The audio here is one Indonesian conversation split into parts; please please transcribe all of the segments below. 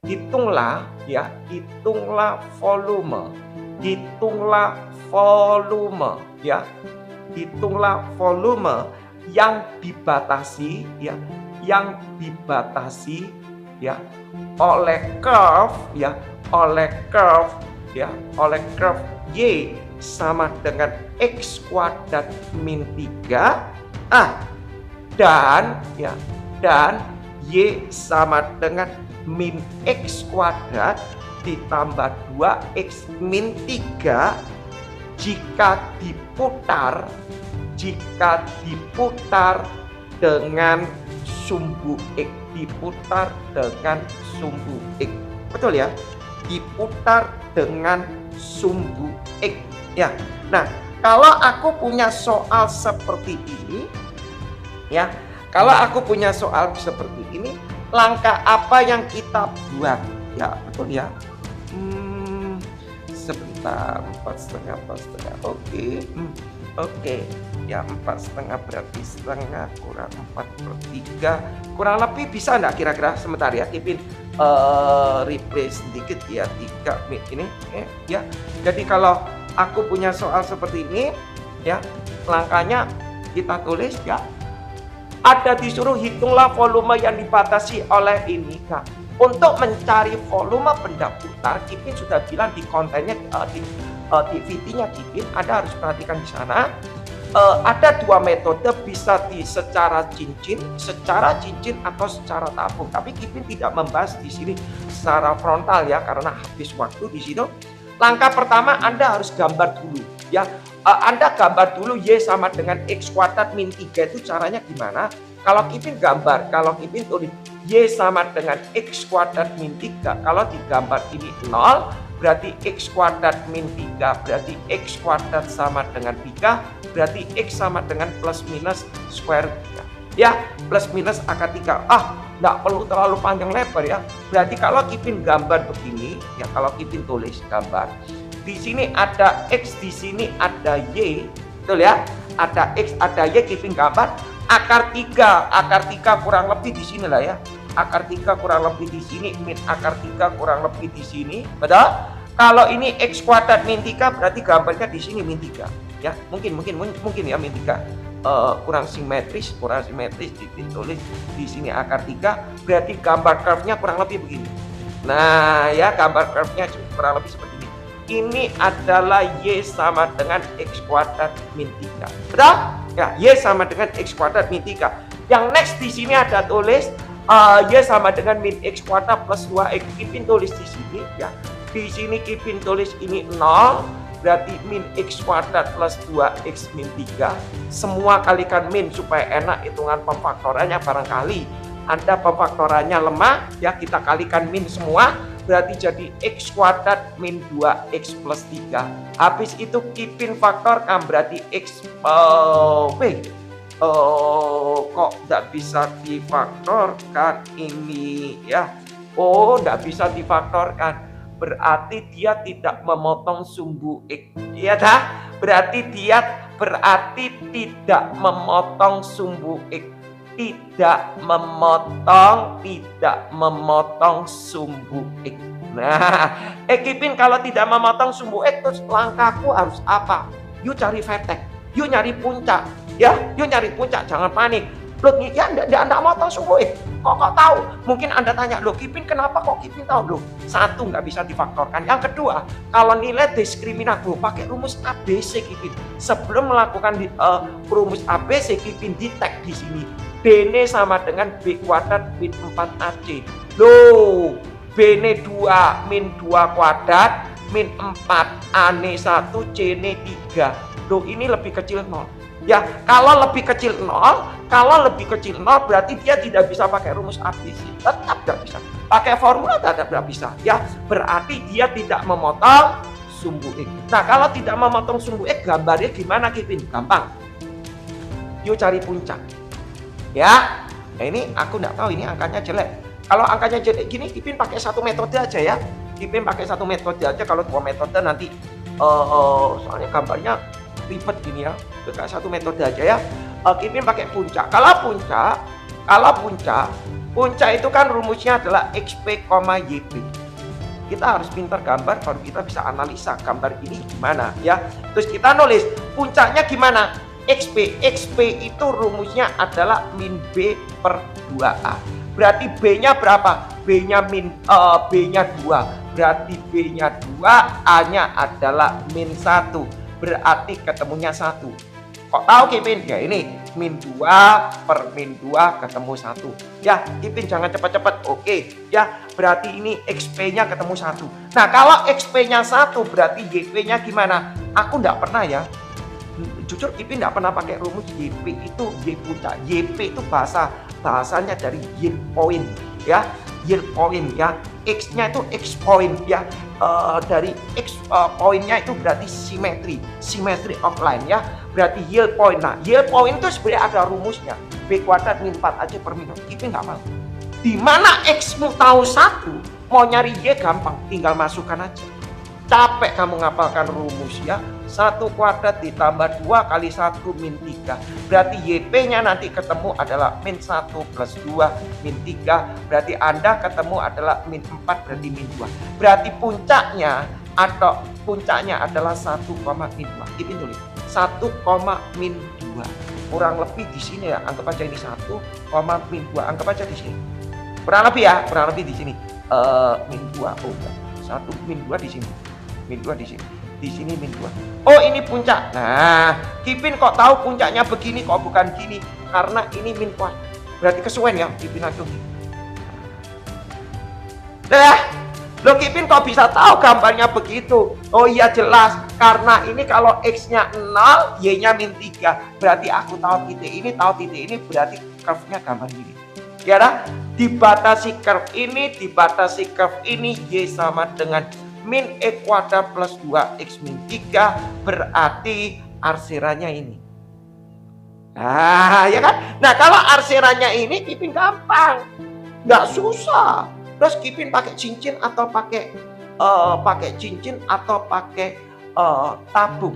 Hitunglah ya, hitunglah volume. Hitunglah volume ya. Hitunglah volume yang dibatasi ya, yang dibatasi ya oleh curve ya, oleh curve ya, oleh curve Y sama dengan X kuadrat min 3 dan ya, dan Y sama dengan min X kuadrat ditambah 2X min 3 jika diputar dengan sumbu X, diputar dengan sumbu X. Betul ya? Diputar dengan sumbu X ya. Nah, kalau aku punya soal seperti ini ya, kalau aku punya soal seperti ini, langkah apa yang kita buat? Ya, betul ya. Sebentar, 4,5. Oke. Ya, 4,5 berarti setengah kurang 4/3. Kurang lebih bisa enggak kira-kira? Sebentar ya, Kipin replay sedikit ya, 3 ini ya. Jadi kalau aku punya soal seperti ini ya, langkahnya kita tulis ya. Ada disuruh hitunglah volume yang dibatasi oleh ini. Nah, untuk mencari volume benda putar, Kipin sudah bilang di kontennya di VT-nya Kipin, Anda harus perhatikan di sana. Ada dua metode, bisa secara cincin atau secara tabung. Tapi Kipin tidak membahas di sini secara frontal ya, karena habis waktu di situ. Langkah pertama Anda harus gambar dulu ya. Anda gambar dulu Y sama dengan X kuadrat min 3 itu caranya gimana? Kalau Kipin gambar, kalau Kipin tulis Y sama dengan X kuadrat min 3, kalau digambar ini 0, berarti X kuadrat min 3, berarti X kuadrat sama dengan 3, berarti X sama dengan plus minus square 3. Ya, plus minus akar 3. Nggak perlu terlalu panjang lebar ya. Berarti kalau Kipin gambar begini, ya kalau Kipin tulis gambar, di sini ada X, di sini ada Y, betul ya? Ada X, ada Y, Kipin gambar akar 3 kurang lebih di sini lah ya. Akar 3 kurang lebih di sini, min akar 3 kurang lebih di sini, betul? Kalau ini X kuadrat min 3 berarti gambarnya di sini min 3 ya. Mungkin ya min 3 kurang simetris ditulis di sini akar 3, berarti gambar curve-nya kurang lebih begini. Nah, ya gambar curve-nya kurang lebih seperti ini. Ini adalah Y sama dengan X kuadrat min 3. Betul? Ya, Y sama dengan X kuadrat min 3. Yang next di sini ada tulis Y sama dengan min X kuadrat plus 2X. Kipin tulis di sini ya. Di sini Kipin tulis ini 0, berarti min X kuadrat plus 2X min 3. Semua kalikan min supaya enak hitungan pemfaktorannya. Barangkali Anda pemfaktorannya lemah ya, kita kalikan min semua, berarti jadi X kuadrat min 2X plus 3. Habis itu Kipin faktorkan, berarti X kok tidak bisa difaktorkan ini ya. Tidak bisa difaktorkan, berarti dia tidak memotong sumbu X ya dah. Berarti tidak memotong sumbu X, tidak memotong sumbu X. Nah, Kipin kalau tidak memotong sumbu X, terus langkahku harus apa? Yuk cari vertex, yuk nyari puncak ya, yuk nyari puncak, jangan panik. Loh ya, Anda motong sumbu X, kok tahu? Mungkin Anda tanya, loh Kipin kenapa kok Kipin tahu? Loh, satu nggak bisa difaktorkan. Yang kedua, kalau nilai diskriminatif pakai rumus ABC Kipin. Sebelum melakukan rumus ABC, Kipin di tag di sini. B-nya sama dengan B kuadrat min 4AC. Loh, B-nya 2 min 2 kuadrat min 4, A-nya 1, C-nya 3. Loh, ini lebih kecil 0. Ya, kalau lebih kecil 0 berarti dia tidak bisa pakai rumus ABC. Tetap tidak bisa. Pakai formula tetap tidak bisa. Ya, berarti dia tidak memotong sumbu X. Nah, kalau tidak memotong sumbu X, gambarnya gimana Kipin? Gampang. Yuk cari puncak. Ya, nah ini aku nggak tahu ini angkanya jelek. Kalau angkanya jelek gini, Kipin pakai satu metode aja ya. Kipin pakai satu metode aja. Kalau dua metode nanti soalnya gambarnya ribet gini ya. Pakai satu metode aja ya. Kipin pakai puncak. Kalau puncak Puncak itu kan rumusnya adalah XP, YP. Kita harus pintar gambar baru kita bisa analisa gambar ini gimana ya. Terus kita nulis puncaknya gimana? XP itu rumusnya adalah min B per 2A. Berarti B-nya berapa? B-nya B-nya 2. Berarti B-nya 2, A-nya adalah min 1. Berarti ketemunya 1. Kok tahu Kipin? Ya ini min 2 per min 2 ketemu 1. Ya Kipin jangan cepat-cepat. Oke ya, berarti ini XP-nya ketemu 1. Nah kalau XP-nya 1 berarti YP-nya gimana? Aku enggak pernah ya. Jujur Kipin enggak pernah pakai rumus YP itu Y puncak. YP itu bahasanya dari yield point ya. Yield point ya. X-nya itu X point ya. Dari X pointnya itu berarti simetri of line ya. Berarti yield point. Nah yield point itu sebenarnya ada rumusnya. B kuadrat min 4 aja per min. Kipin nggak mau. Dimana X-mu tahu 1, mau nyari Y gampang, tinggal masukkan aja. Capek kamu ngapalkan rumus ya. 1 kuadrat ditambah 2 kali 1 min 3. Berarti YP-nya nanti ketemu adalah min 1 plus 2 min 3. Berarti Anda ketemu adalah min 4 berarti min 2. Berarti puncaknya adalah 1, min 2. Ini tulis 1, min 2. Kurang lebih di sini ya, anggap aja ini 1, min 2. Anggap aja di sini. Kurang lebih ya, kurang lebih di sini. Min 2. Oh, 1 min 2 di sini. Min 2 di sini. Di sini min 2. Oh, ini puncak. Nah, Kipin kok tahu puncaknya begini kok bukan gini? Karena ini min kuadrat. Berarti kesuwen ya, Kipin langsung. Lo Kipin kok bisa tahu gambarnya begitu? Oh iya jelas, karena ini kalau X-nya 0, Y-nya min 3. Berarti aku tahu titik ini, berarti curve-nya gambar ini. Ya dah, dibatasi curve ini, Y sama dengan min E kuadrat plus 2X min 3, berarti arseranya ini. Nah, ya kan? Nah, kalau arseranya ini Kipin gampang. Nggak susah. Terus Kipin pakai cincin atau pakai tabung.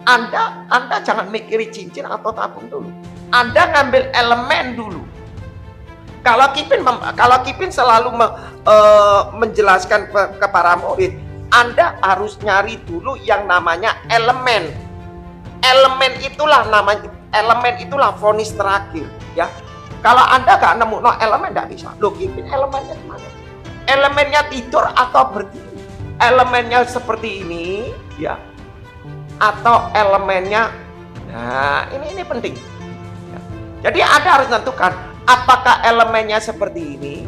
Anda jangan mikirin cincin atau tabung dulu. Anda ngambil elemen dulu. Kalau Kipin selalu menjelaskan ke para murid, Anda harus nyari dulu yang namanya elemen. Elemen itulah vonis terakhir, ya. Kalau Anda nggak nemu elemen nggak bisa. Loh, Kipin elemennya gimana? Elemennya tidur atau berdiri? Elemennya seperti ini, ya. Atau elemennya, nah ini penting. Ya. Jadi Anda harus tentukan. Apakah elemennya seperti ini?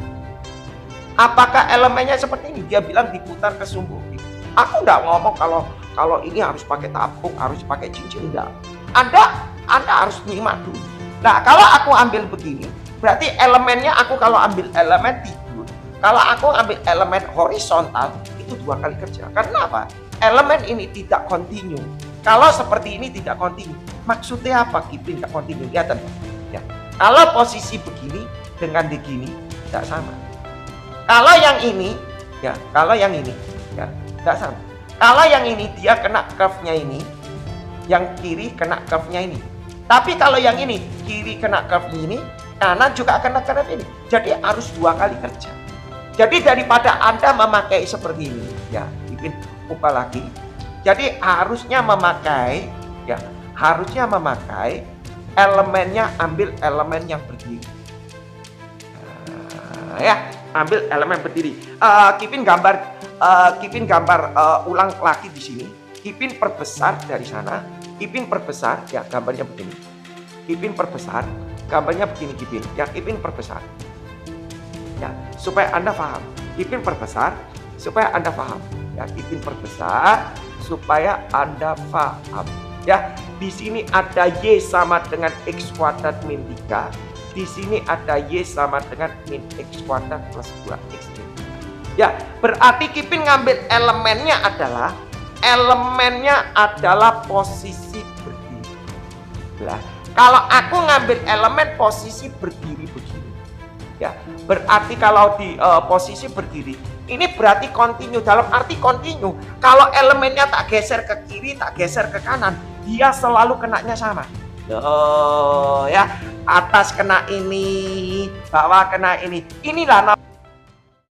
Apakah elemennya seperti ini? Dia bilang diputar ke sumbu. Aku nggak ngomong kalau ini harus pakai tabung, harus pakai cincin, enggak. Anda harus nyimak dulu. Nah, kalau aku ambil begini, berarti elemennya kalau ambil elemen tidur, kalau aku ambil elemen horizontal, itu 2 kali kerja. Karena apa? Elemen ini tidak kontinu. Kalau seperti ini tidak kontinu. Maksudnya apa? Kipin tidak kontinu. Lihat, ya. Kalau posisi begini dengan begini tidak sama. Kalau yang ini, ya, tidak sama. Kalau yang ini dia kena curve-nya ini, yang kiri kena curve-nya ini. Tapi kalau yang ini kiri kena curve ini, kanan juga kena curve ini. Jadi harus 2 kali kerja. Jadi daripada Anda memakai seperti ini, ya, bikin ubah lagi. Jadi harusnya memakai elemennya, ambil elemen yang berdiri. Ya, ambil elemen berdiri. Kipin gambar ulang lagi di sini. Kipin perbesar dari sana. Kipin perbesar, ya gambarnya begini. Kipin perbesar, gambarnya begini Kipin. Ya, Kipin perbesar. Ya, supaya Anda paham. Kipin perbesar supaya Anda paham. Ya, Kipin perbesar supaya Anda paham. Ya, di sini ada Y sama dengan X kuadrat min 3. Di sini ada Y sama dengan min X kuadrat plus 2X min 3. Ya, berarti Kipin ngambil elemennya adalah posisi berdiri. Nah, kalau aku ngambil elemen posisi berdiri begini, ya, berarti kalau di posisi berdiri, ini berarti kontinu. Dalam arti kontinu, kalau elemennya tak geser ke kiri, tak geser ke kanan, dia selalu kenanya sama. Ya, atas kena ini, bawah kena ini. Inilah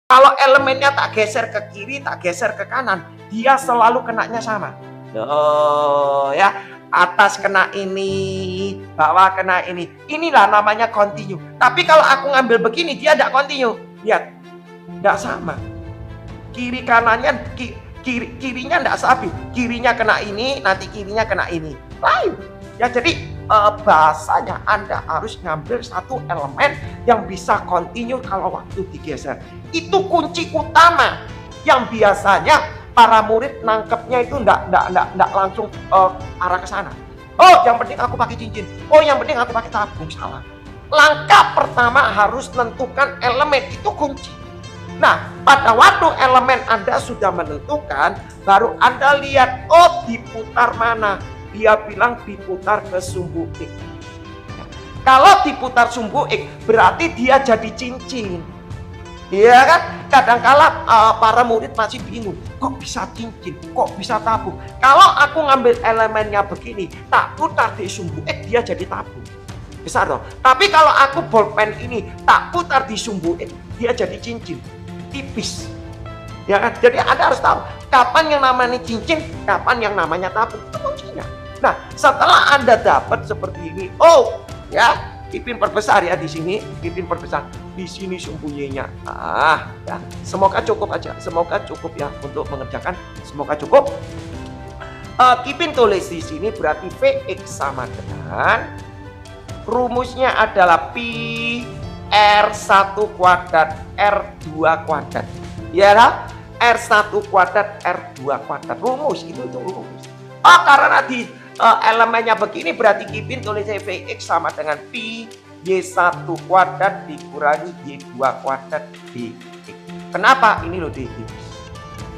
kalau elemennya tak geser ke kiri, tak geser ke kanan, dia selalu kenanya sama. Oh ya, atas kena ini, bawah kena ini. Inilah namanya continue. Tapi kalau aku ngambil begini, dia tidak continue. Lihat, tidak sama. Kiri kanannya, kirinya tidak sabi. Kirinya kena ini, nanti kirinya kena ini. Lain. Ya jadi bahasanya Anda harus ngambil satu elemen yang bisa continue kalau waktu digeser. Itu kunci utama yang biasanya para murid nangkepnya itu enggak langsung arah ke sana. Oh, yang penting aku pakai cincin. Oh, yang penting aku pakai tabung. Salah. Langkah pertama harus menentukan elemen, itu kunci. Nah, pada waktu elemen Anda sudah menentukan, baru Anda lihat, oh diputar mana. Dia bilang diputar ke sumbu X. Kalau diputar sumbu X, berarti dia jadi cincin. Iya kan? Kadang-kala para murid masih bingung, kok bisa cincin, kok bisa tabung. Kalau aku ngambil elemennya begini, tak putar di sumbu X, dia jadi tabung. Besar dong. Tapi kalau aku bolpen ini, tak putar di sumbu X, dia jadi cincin. Tipis. Ya kan? Jadi Anda harus tahu, kapan yang namanya cincin, kapan yang namanya tabung. Itu kuncinya. Nah, setelah Anda dapat seperti ini, oh, ya, Ipin perbesar ya di sini, Ipin perbesar di sini sumbunya. Ya, semoga cukup aja, semoga cukup ya untuk mengerjakan, semoga cukup. Ipin tulis di sini berarti Vx sama dengan rumusnya adalah pi R1 kuadrat R2 kuadrat. Ya, R1 kuadrat R2 kuadrat. Rumus itu rumus. Oh, karena di elemennya begini berarti Ipin tulisnya Vx sama dengan pi Y1 kuadrat dikurangi Y2 kuadrat dx. Kenapa? Ini loh dx.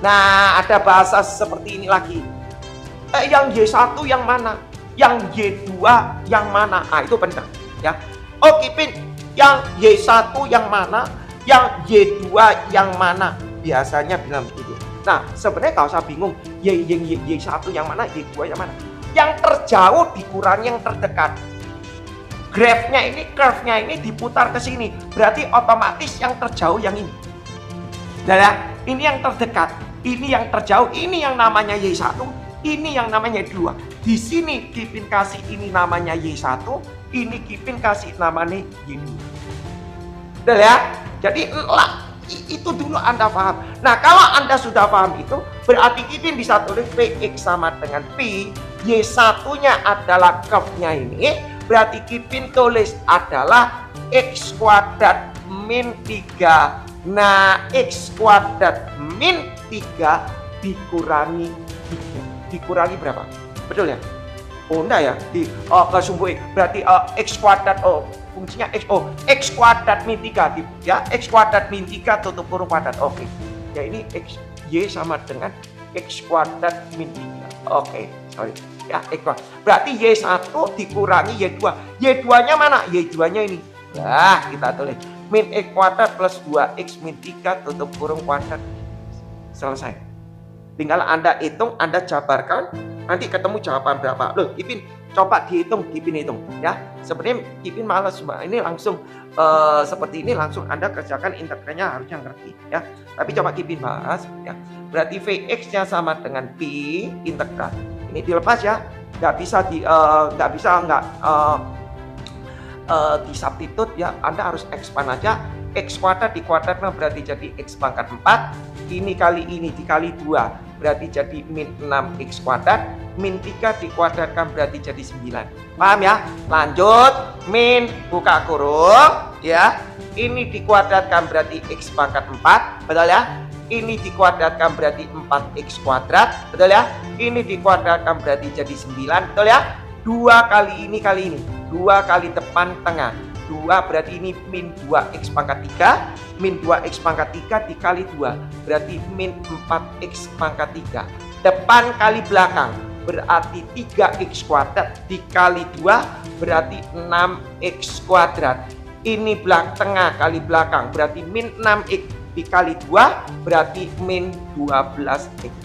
Nah, ada bahasa seperti ini lagi. Yang Y1 yang mana? Yang Y2 yang mana? Ah, itu penting ya. Oh, Ipin, yang Y1 yang mana? Yang Y2 yang mana? Biasanya bilang begitu. Nah, sebenarnya kalau saya bingung, Y1 yang mana, Y2 yang mana? Yang terjauh dikurangi yang terdekat. Grafnya ini, curve-nya ini diputar ke sini. Berarti otomatis yang terjauh yang ini. Nah, ya, ini yang terdekat, ini yang terjauh, ini yang namanya Y1, ini yang namanya Y2. Di sini Ipin kasih ini namanya Y1, ini Ipin kasih namanya Y2. Udah ya? Jadi itu dulu Anda paham. Nah, kalau Anda sudah paham itu, berarti Ipin bisa tulis Vx sama dengan pi, Y1-nya adalah curve-nya ini, berarti Ipin tulis adalah X kuadrat min 3. Nah, X kuadrat min 3 dikurangi 3. Dikurangi berapa? Betul ya? Oh, enggak ya? Ke sumbu X. Berarti X kuadrat, fungsinya X kuadrat min 3 ya, X kuadrat min 3 tutup kurung kuadrat. Oke. Ya, ini X Y sama dengan X kuadrat min 3. Oke, sorry. Ya, X kuadrat. Berarti Y1 dikurangi Y2. Y2-nya mana? Y2-nya ini. Nah, kita tulis min X kuadrat plus 2X min 3 tutup kurung kuadrat. Selesai. Tinggal Anda hitung, Anda jabarkan, nanti ketemu jawaban berapa. Loh, Ipin coba dihitung, Ipin hitung ya. Sebenarnya Ipin malas, ini langsung seperti ini langsung Anda kerjakan, integralnya harusnya ngerti ya. Tapi coba Ipin bahas ya. Berarti Vx-nya sama dengan pi integral. Ini dilepas ya. Nggak bisa di substitute ya. Anda harus expand aja. X kuadrat dikuadratkan berarti jadi X pangkat 4. Ini kali ini dikali 2 berarti jadi min 6X kuadrat. Min 3 dikuadratkan berarti jadi 9. Paham ya? Lanjut. Min buka kurung ya. Ini dikuadratkan berarti X pangkat 4. Betul ya? Ini dikuadratkan berarti 4X kuadrat. Betul ya? Ini dikuadratkan berarti jadi 9. Betul ya? 2 kali ini kali ini. 2 kali depan tengah. 2 berarti ini min 2X pangkat 3. Min 2X pangkat 3 dikali 2 berarti min 4X pangkat 3. Depan kali belakang berarti 3X kuadrat dikali 2 berarti 6X kuadrat. Ini tengah kali belakang berarti min 6X dikali 2 berarti min 12X.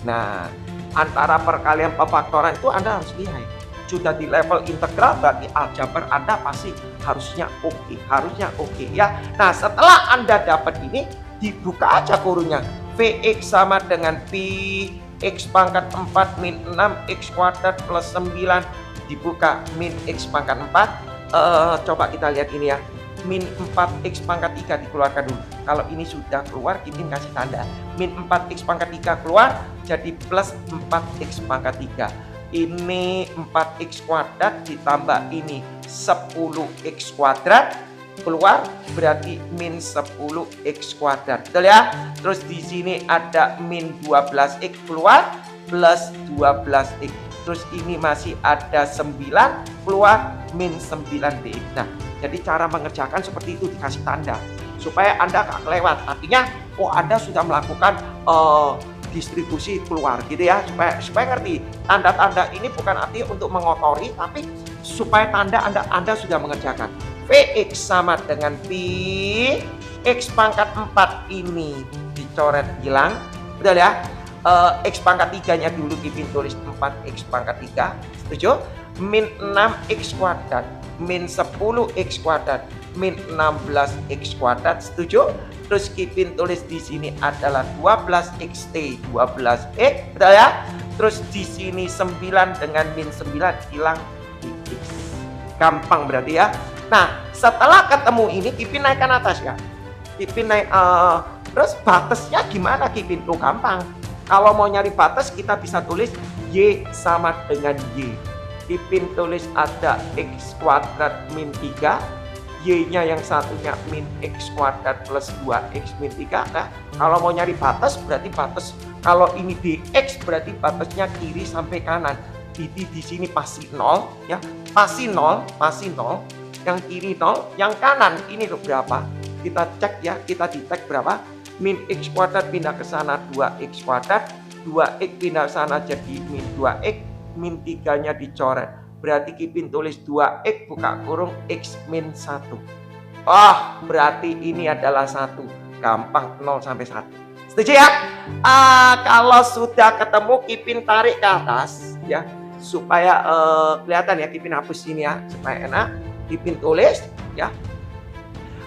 Nah, antara perkalian pefaktoran itu Anda harus lihat. sudah di level integral, berarti aljabar Anda pasti harusnya oke, ya. Nah, setelah Anda dapat ini, dibuka aja kurungnya. Vx sama dengan pi x pangkat 4 min 6 x kuadrat plus 9 dibuka min x pangkat 4. Coba kita lihat ini ya. Min 4x pangkat 3 dikeluarkan dulu. Kalau ini sudah keluar, Kipin kasih tanda. Min 4x pangkat 3 keluar, jadi plus 4x pangkat 3. Ini 4x kuadrat ditambah ini 10x kuadrat keluar, berarti min 10x kuadrat. Betul ya? Terus di sini ada min 12x keluar plus 12x. Terus ini masih ada 9 keluar min 9dx. Nah, jadi cara mengerjakan seperti itu, dikasih tanda supaya Anda gak kelewat. Artinya, oh Anda sudah melakukan distribusi keluar gitu ya, supaya ngerti. Tanda-tanda ini bukan artinya untuk mengotori, tapi supaya tanda Anda sudah mengerjakan. Vx sama dengan pi x pangkat 4 ini dicoret hilang, betul ya. X pangkat 3 nya dulu Kipin tulis 4x pangkat 3, setuju? Min 6x kuadrat min 10x kuadrat min 16x kuadrat, setuju? Terus Kipin tulis di sini adalah 12xt 12x, betul ya? Terus di sini 9 dengan min 9 hilang di x. Gampang berarti ya. Nah, setelah ketemu ini Kipin naikkan atas ya. Kipin naik terus batasnya gimana Kipin? Tuh gampang. Kalau mau nyari batas kita bisa tulis y sama dengan y. Kipin tulis ada x kuadrat min 3, y-nya yang satunya min x kuadrat plus 2x min 3. Nah, kalau mau nyari batas berarti batas kalau ini dx berarti batasnya kiri sampai kanan. Di sini pasti 0 ya. Pasti 0. Yang kiri 0, yang kanan ini loh berapa? Kita cek ya, kita di tag berapa? Min x kuadrat pindah ke sana 2x kuadrat, 2x pindah ke sana jadi min 2x, min 3 nya dicoret. Berarti Kipin tulis 2x buka kurung x min 1. Berarti ini adalah 1. Gampang, 0 sampai 1. Setuju ya? Kalau sudah ketemu Kipin tarik ke atas ya, supaya kelihatan ya. Kipin hapus sini ya supaya enak. Kipin tulis ya.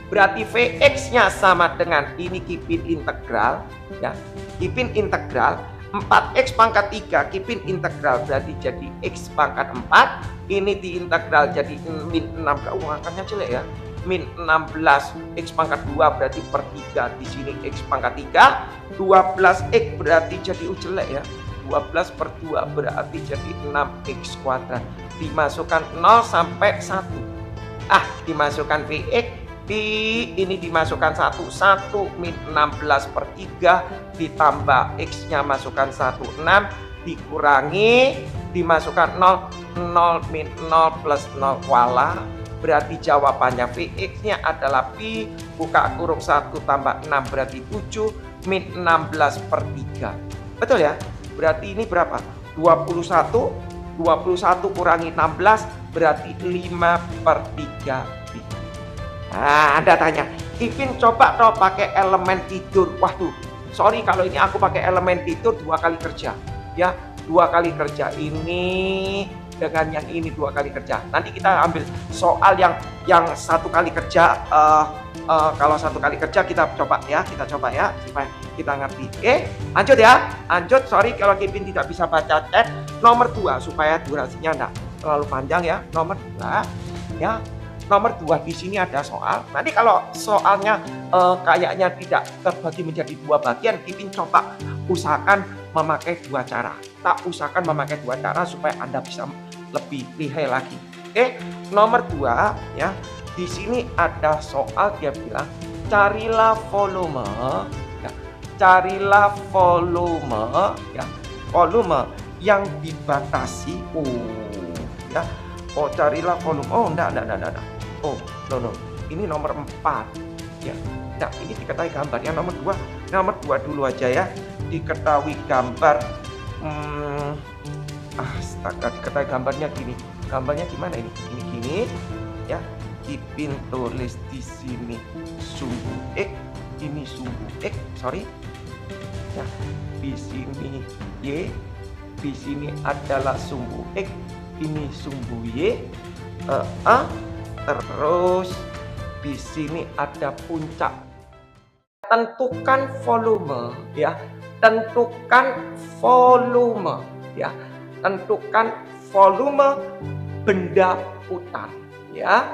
Berarti Vx-nya sama dengan ini Kipin integral ya. Kipin integral 4x pangkat 3 Kipin integral berarti jadi x pangkat 4. Ini diintegral jadi min 6. Angkanya jelek ya. Min 16 x pangkat 2 berarti per 3. Di sini x pangkat 3. 12x berarti jadi jelek ya. 12 per 2 berarti jadi 6x kuadrat. Dimasukkan 0 sampai 1. Dimasukkan Vx. Ini dimasukkan 1 min 16 per 3 ditambah x-nya masukkan 1 6 dikurangi dimasukkan 0 min 0 plus 0 kuala. Berarti jawabannya Vx-nya adalah pi buka kurung 1 tambah 6 berarti 7 min 16 per 3. Betul ya? Berarti ini berapa? 21 kurangi 16 berarti 5 per 3 pi. Anda tanya, Kipin coba toh pakai elemen tidur. Sorry kalau ini aku pakai elemen tidur 2 kali kerja. Ya, 2 kali kerja. Ini dengan yang ini 2 kali kerja. Nanti kita ambil soal yang 1 kali kerja. Kalau 1 kali kerja kita coba ya supaya kita ngerti. Lanjut ya. Lanjut, sorry kalau Kipin tidak bisa baca chat. Nomor 2 supaya durasinya enggak terlalu panjang ya. Nomor 2 ya. Nomor 2 di sini ada soal. Nanti kalau soalnya kayaknya tidak terbagi menjadi 2 bagian, Kipin coba usahakan memakai 2 cara. Tak usahakan memakai 2 cara supaya Anda bisa lebih lihai lagi. Nomor 2 ya. Di sini ada soal dia bilang carilah volume ya. Carilah volume ya. Volume yang dibatasi ya. Carilah volume. Enggak. No. Ini nomor 4 ya. Nah, ini diketahui gambar. Yang nomor 2 dulu aja ya. Diketahui gambar. Astaga, diketahui gambarnya gini. Gambarnya gimana ini? Ini gini ya. Kipin tulis di sini sumbu x, ini sumbu x, sorry. Ya. Di sini y, di sini adalah sumbu x, ini sumbu Y, terus di sini ada puncak. Tentukan volume ya, tentukan volume ya, tentukan volume benda putar ya,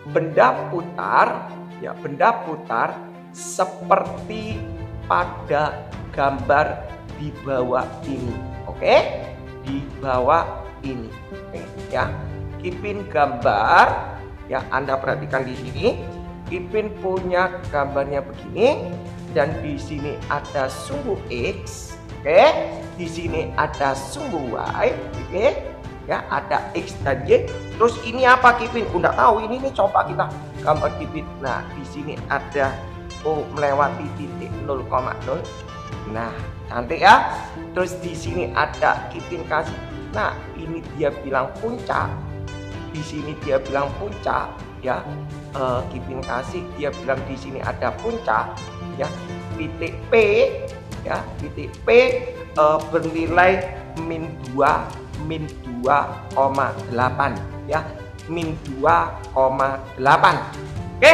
benda putar ya, benda putar seperti pada gambar di bawah ini. Oke, di bawah ini. Oke, ya, Kipin gambar ya, Anda perhatikan di sini. Kipin punya gambarnya begini, dan di sini ada sumbu X, oke, di sini ada sumbu Y, oke, ya, ada X dan Y. Terus ini apa Kipin? Udah tahu ini nih, coba kita gambar Kipin. Nah, di sini ada melewati titik 0,0. Nah, cantik ya. Terus di sini ada Kipin kasih. Nah, ini dia bilang puncak. Di sini dia bilang puncak ya. Kipin kasih dia bilang di sini ada puncak ya, titik P ya, titik P bernilai -2,8 ya, -2,8. Oke,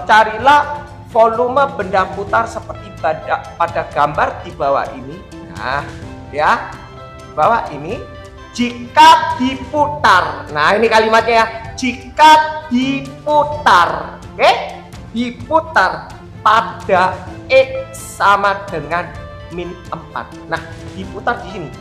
carilah volume benda putar seperti pada gambar di bawah ini. Nah ya, di bawah ini jika diputar. Nah, ini kalimatnya ya, jika diputar, oke, diputar pada X sama dengan -4. Nah, diputar di sini.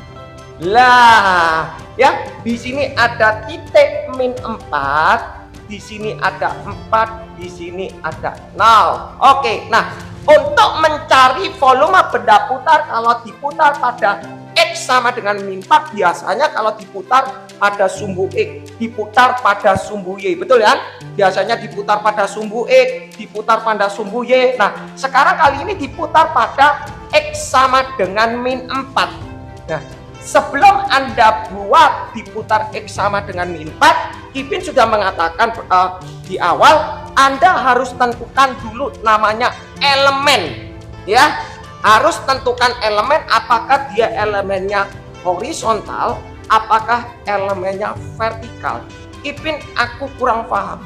Lah, ya, di sini ada titik -4, di sini ada 4, di sini ada 0. Oke, nah, untuk mencari volume benda putar kalau diputar pada X sama dengan -4, biasanya kalau diputar pada sumbu X, diputar pada sumbu Y, betul ya? Biasanya diputar pada sumbu X, diputar pada sumbu Y. Nah, sekarang kali ini diputar pada X sama dengan -4. Nah, sebelum Anda buat diputar X sama dengan -4, Kipin sudah mengatakan di awal, Anda harus tentukan dulu namanya elemen ya. Harus tentukan elemen, apakah dia elemennya horizontal, apakah elemennya vertikal. Kipin aku kurang paham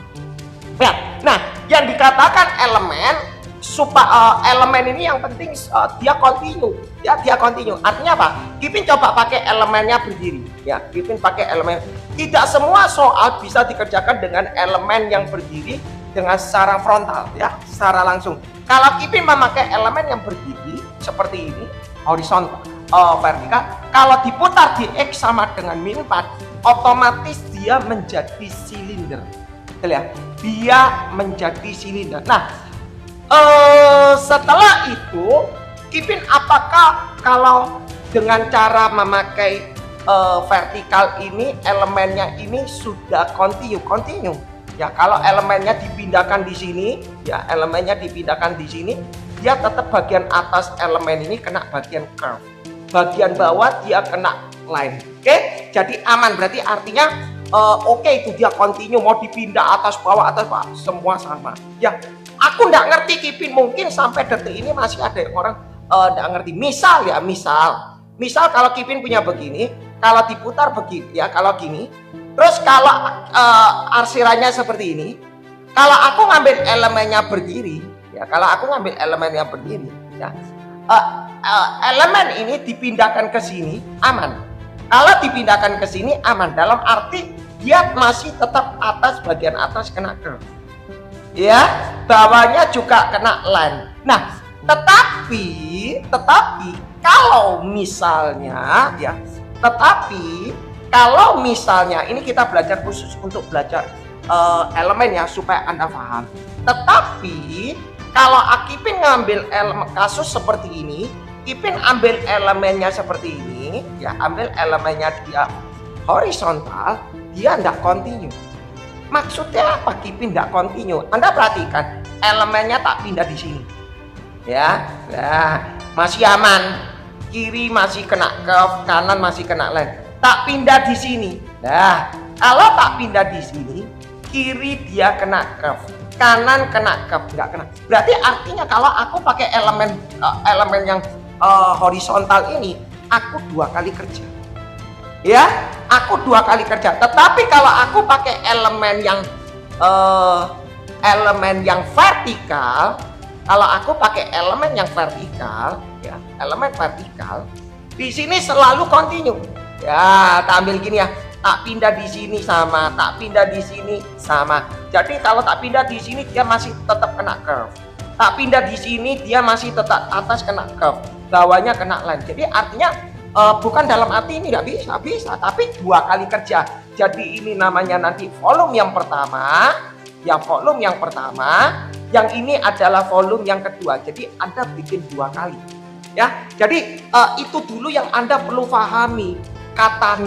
ya. Nah, yang dikatakan elemen, elemen ini yang penting dia kontinu ya, dia kontinu. Artinya apa? Kipin coba pakai elemennya berdiri ya, Kipin pakai elemen. Tidak semua soal bisa dikerjakan dengan elemen yang berdiri dengan secara frontal ya, secara langsung. Kalau Kipin memakai elemen yang berdiri seperti ini, horizontal, vertikal, kalau diputar di X sama dengan -4, otomatis dia menjadi silinder. Betul ya? Dia menjadi silinder. Nah, setelah itu, Kipin apakah kalau dengan cara memakai vertikal ini, elemennya ini sudah kontinu? Ya, kalau elemennya dipindahkan di sini, ya, elemennya dipindahkan di sini, dia tetap bagian atas elemen ini kena bagian curve, bagian bawah dia kena line. Oke, jadi aman. Berarti artinya oke, itu dia kontinu, mau dipindah atas bawah semua sama. Ya, aku nggak ngerti Kipin, mungkin sampai detik ini masih ada orang nggak ngerti. Misal ya, misal kalau Kipin punya begini, kalau diputar begini ya, kalau gini. Terus kalau arsirannya seperti ini, kalau aku ngambil elemennya berdiri, ya, kalau aku ngambil elemennya berdiri, ya, elemen ini dipindahkan ke sini aman. Kalau dipindahkan ke sini aman, dalam arti dia masih tetap bagian atas kena curve, ya, bawahnya juga kena line. Nah, tetapi kalau misalnya, ya, kalau misalnya ini kita belajar khusus untuk belajar elemen ya, supaya Anda paham. Tetapi kalau Kipin ngambil kasus seperti ini, Kipin ambil elemennya seperti ini, ya, ambil elemennya dia horizontal, dia tidak kontinu. Maksudnya apa Kipin tidak kontinu? Anda perhatikan, elemennya tak pindah di sini, ya, nah, masih aman. Kiri masih kena curve, kanan masih kena line. Tak pindah di sini. Nah, kalau tak pindah di sini, kiri dia kena curve, kanan kena curve, nggak kena. Berarti artinya kalau aku pakai elemen yang horizontal ini, aku 2 kali kerja. Ya, aku 2 kali kerja. Tetapi kalau aku pakai elemen yang vertikal, kalau aku pakai elemen yang vertikal, ya, elemen vertikal, di sini selalu kontinu. Ya, tak ambil gini ya, tak pindah di sini sama, tak pindah di sini sama. Jadi kalau tak pindah di sini dia masih tetap kena curve. Tak pindah di sini dia masih tetap atas kena curve, bawahnya kena line. Jadi artinya bukan dalam arti ini nggak bisa, tapi 2 kali kerja. Jadi ini namanya nanti volume yang pertama, ya volume yang pertama. Yang ini adalah volume yang kedua. Jadi Anda bikin 2 kali. Ya, jadi itu dulu yang Anda perlu pahami. Kata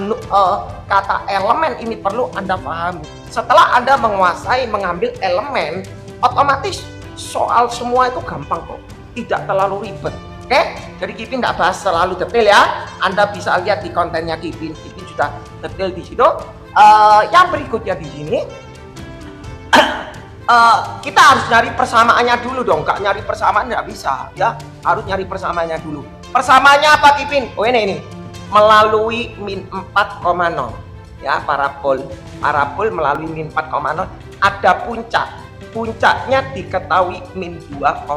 elemen ini perlu Anda pahami. Setelah Anda menguasai mengambil elemen, otomatis soal semua itu gampang kok. Tidak terlalu ribet. Oke? Jadi Kipin tidak bahas terlalu detail ya. Anda bisa lihat di kontennya Kipin. Kipin sudah detail di situ. Yang berikutnya di sini, kita harus nyari persamaannya dulu dong. Nggak nyari persamaan nggak bisa ya, harus nyari persamaannya dulu. Persamaannya apa Kipin? Oh ini melalui min 4,0 ya, parabol melalui min 4,0 ada puncaknya diketahui min 2,8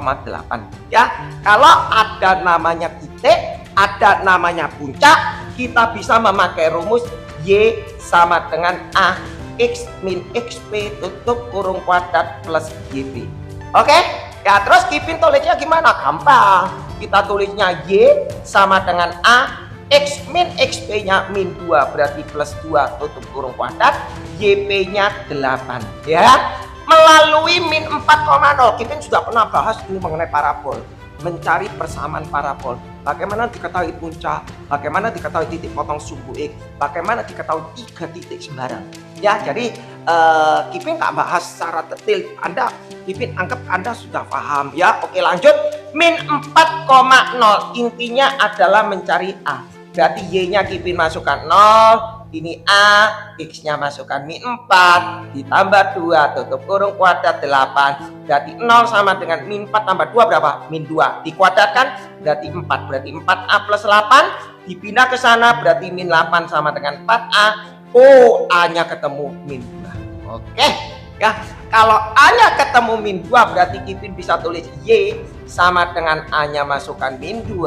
ya. Kalau ada namanya titik, ada namanya puncak, kita bisa memakai rumus Y sama dengan A X min XP tutup kurung kuadrat plus YP. Oke? Ya, terus Kipin tulisnya gimana? Gampang. Kita tulisnya Y sama dengan A X min XP nya min 2 berarti plus 2 tutup kurung kuadrat, YP nya 8 ya. Melalui min 4,0 Kipin sudah pernah bahas ini mengenai parabol, mencari persamaan parabol. Bagaimana diketahui puncak, bagaimana diketahui titik potong sumbu X, bagaimana diketahui 3 titik sembarang. Ya, jadi Kipin nggak bahas secara detail. Kipin anggap Anda sudah paham ya. Oke, lanjut. Min 4,0 intinya adalah mencari A. Berarti Y-nya Kipin masukkan 0, ini A, X-nya masukkan min 4, ditambah 2, tutup kurung kuadrat 8. Berarti 0 sama dengan min 4 tambah 2 berapa? Min 2. Dikuadratkan berarti 4. Berarti 4A plus 8. Dipindah ke sana berarti min 8 sama dengan 4A. Oh, A-nya ketemu min 2. Oke. Ya, kalau A-nya ketemu min 2 berarti Kipin bisa tulis Y sama dengan A-nya masukkan min 2.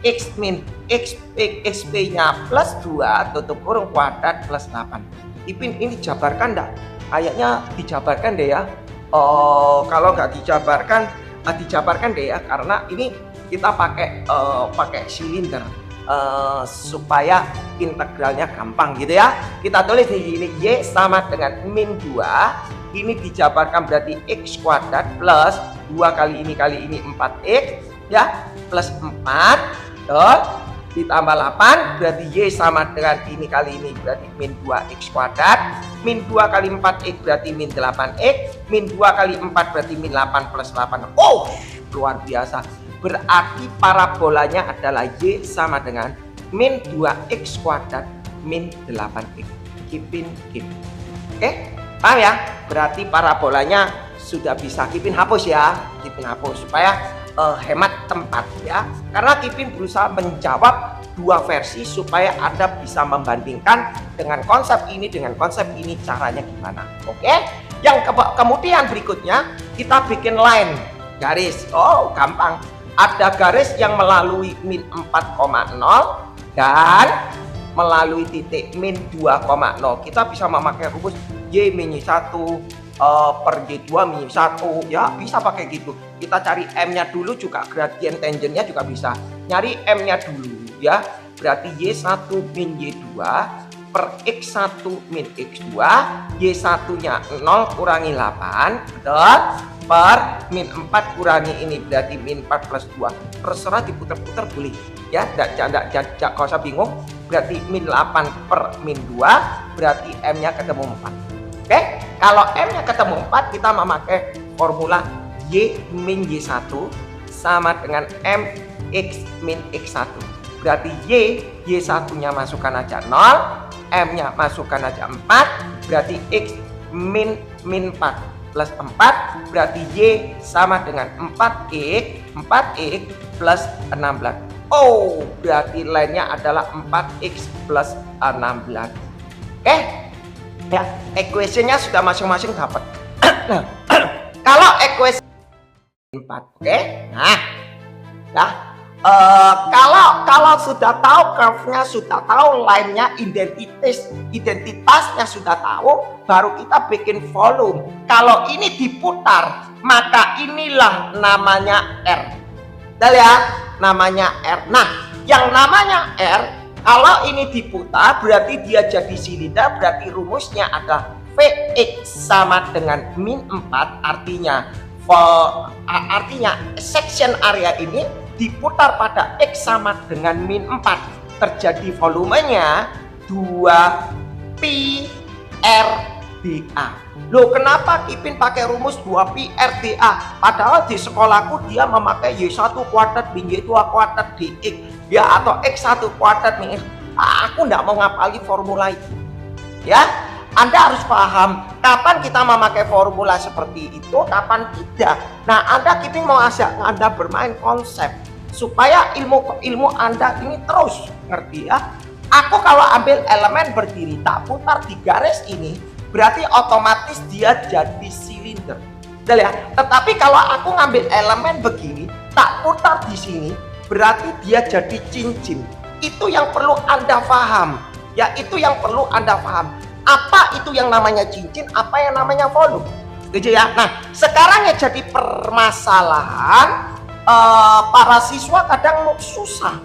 X min XP-nya plus 2 tutup kurung kuadrat plus 8. Kipin ini jabarkan enggak? Kayaknya dijabarkan deh ya. Kalau nggak dijabarkan, dijabarkan deh ya, karena ini kita pakai silinder supaya integralnya gampang gitu ya. Kita tulis di sini Y sama dengan min 2. Ini dijabarkan berarti X kuadrat plus 2 kali ini 4X ya, plus 4 ditambah 8 berarti Y sama dengan ini kali ini berarti min 2X kuadrat, min 2 kali 4X berarti min 8X, min 2 kali 4 berarti min 8 plus 8. Oh, luar biasa. Berarti parabolanya adalah Y sama dengan min 2X kuadrat min 8X. Kipin. Oke, paham ya? Berarti parabolanya sudah bisa Kipin hapus ya. Kipin hapus supaya hemat tempat ya, karena Kipin berusaha menjawab 2 versi supaya Anda bisa membandingkan dengan konsep ini dengan konsep ini caranya gimana. Oke, yang kemudian berikutnya kita bikin line garis. Oh, gampang, ada garis yang melalui min 4,0 dan melalui titik min 2,0. Kita bisa memakai rumus Y min 1 per Y2 min 1 ya, bisa pakai gitu. Kita cari M-nya dulu, juga gradien tangennya juga bisa. Nyari M-nya dulu ya. Berarti Y1 min Y2 per X1 min X2, Y1-nya 0 kurangi 8, betul? Per min 4 kurangi ini berarti min 4 plus 2. Terserah diputar-putar boleh ya, enggak usah bingung. Berarti min 8 per min 2 berarti M-nya ketemu 4. Oke, kalau M-nya ketemu 4 kita memakai formula Y min Y1 sama dengan M X min X1. Berarti Y1-nya masukkan aja 0, M-nya masukkan aja 4, berarti X min 4 plus 4, berarti Y sama dengan 4X plus 16. Oh, berarti lainnya adalah 4x plus 16. Oke? Ya, equation-nya sudah masing-masing dapat. Nah, kalau equation 4, oke? Nah, ya. Kalau sudah tahu curve-nya, sudah tahu line-nya, identitasnya sudah tahu, baru kita bikin volume. Kalau ini diputar, maka inilah namanya R. Udah ya, namanya R. Nah, yang namanya R, kalau ini diputar berarti dia jadi silinder, berarti rumusnya ada Vx sama dengan min 4, artinya section area ini diputar pada X sama dengan min 4, terjadi volumenya 2pi RdA. Loh, kenapa Kipin pakai rumus 2pi RdA? Padahal di sekolahku dia memakai Y1 kuadrat min Y2 kuadrat dx ya, atau X1 kuadrat min X. Aku nggak mau ngapali formula itu ya. Anda harus paham kapan kita memakai formula seperti itu, kapan tidak. Nah, Anda Kipin mau ajak Anda bermain konsep supaya ilmu Anda ini terus ngerti ya. Aku kalau ambil elemen berdiri tak putar di garis ini, berarti otomatis dia jadi silinder. Udah ya. Tetapi kalau aku ngambil elemen begini, tak putar di sini, berarti dia jadi cincin. Itu yang perlu Anda paham. Ya, itu yang perlu Anda paham. Apa itu yang namanya cincin, apa yang namanya volume, gitu ya. Nah, sekarang ya jadi permasalahan, para siswa kadang susah,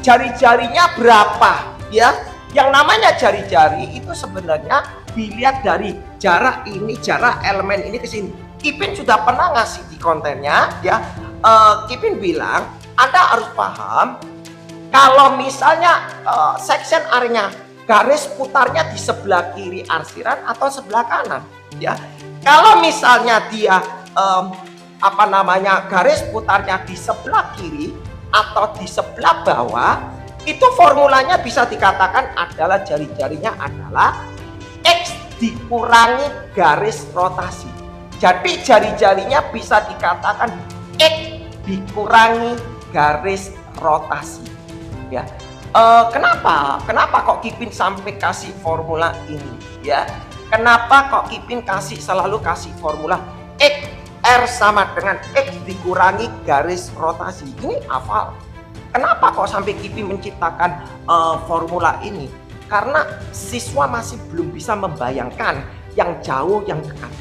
jari-jarinya berapa ya. Yang namanya jari-jari itu sebenarnya dilihat dari jarak ini, jarak elemen ini ke sini. Kipin sudah pernah ngasih di kontennya ya. Kipin bilang Anda harus paham kalau misalnya section area garis putarnya di sebelah kiri arsiran atau sebelah kanan ya. Kalau misalnya dia garis putarnya di sebelah kiri atau di sebelah bawah, itu formulanya bisa dikatakan adalah jari-jarinya adalah X dikurangi garis rotasi. Jadi jari-jarinya bisa dikatakan X dikurangi garis rotasi ya. Kenapa kok Kipin sampai kasih formula ini ya? Kenapa kok Kipin selalu kasih formula X R sama dengan X dikurangi garis rotasi? Ini hafal. Kenapa kok sampai Kipin menciptakan formula ini? Karena siswa masih belum bisa membayangkan yang jauh yang dekat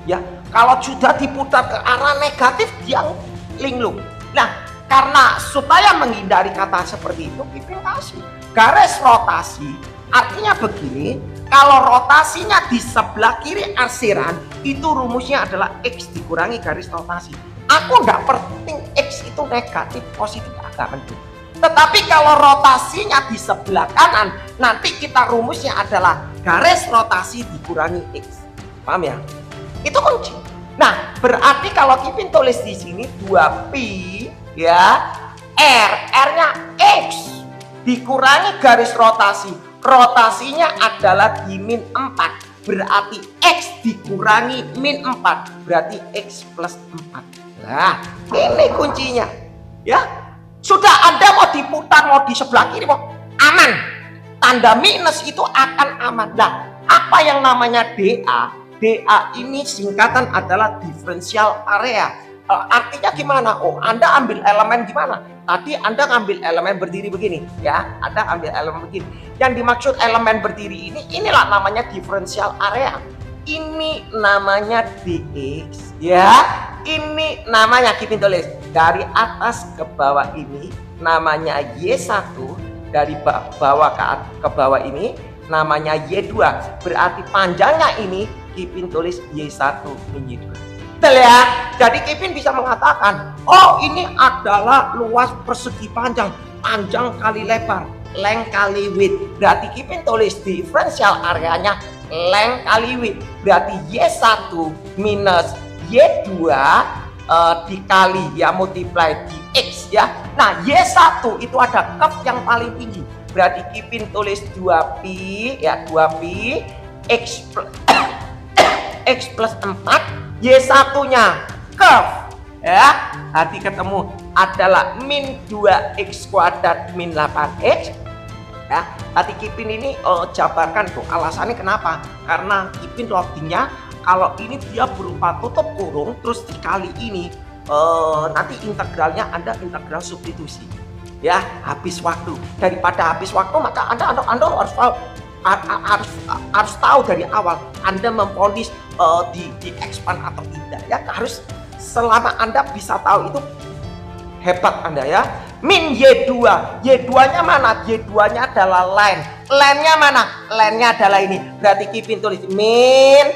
ya. Kalau sudah diputar ke arah negatif dia linglung. Nah, karena supaya menghindari kata seperti itu, Kipin kasih garis rotasi. Artinya begini, kalau rotasinya di sebelah kiri arsiran, itu rumusnya adalah X dikurangi garis rotasi. Aku nggak penting X itu negatif, positif, agak penting. Tetapi kalau rotasinya di sebelah kanan, nanti kita rumusnya adalah garis rotasi dikurangi X. Paham ya? Itu kunci. Nah, berarti kalau Kipin tulis di sini 2pi ya, R-nya X dikurangi garis rotasi, rotasinya adalah di min 4, berarti X dikurangi min 4, berarti X plus 4. Nah, ini kuncinya ya. Sudah Anda mau diputar, mau di sebelah kiri, mau aman, tanda minus itu akan aman. Nah, apa yang namanya DA? DA ini singkatan adalah diferensial area. Artinya gimana? Oh, Anda ambil elemen gimana? Tadi Anda ngambil elemen berdiri begini ya. Anda ambil elemen begini. Yang dimaksud elemen berdiri ini, inilah namanya diferensial area. Ini namanya DX ya. Ini namanya Kipin tulis dari atas ke bawah ini namanya Y1, dari bawah ke bawah ini namanya Y2. Berarti panjangnya ini Kipin tulis Y1 min Y2. Ya, jadi Kipin bisa mengatakan, oh ini adalah luas persegi panjang, panjang kali lebar, length kali width. Berarti Kipin tulis diferensial areanya length kali width. Berarti Y1 minus Y2 dikali ya, multiply di X ya. Nah, Y1 itu ada curve yang paling tinggi. Berarti Kipin tulis 2pi ya, 2pi X plus 4, Y1-nya curve ya. Nanti ketemu adalah min 2x kuadrat min 8x. Ya, tadi Kipin ini jabarkan tuh alasannya kenapa? Karena Kipin loginya kalau ini dia berupa tutup kurung terus dikali ini, nanti integralnya Anda integral substitusi. Ya, habis waktu. Daripada habis waktu, maka Anda harus tahu dari awal Anda memvonis di expand atau tidak. Ya, harus selama Anda bisa tahu itu hebat Anda ya. Min Y2, Y2-nya mana? Y2-nya adalah line. Line-nya mana? Line-nya adalah ini. Berarti Kipin tulis min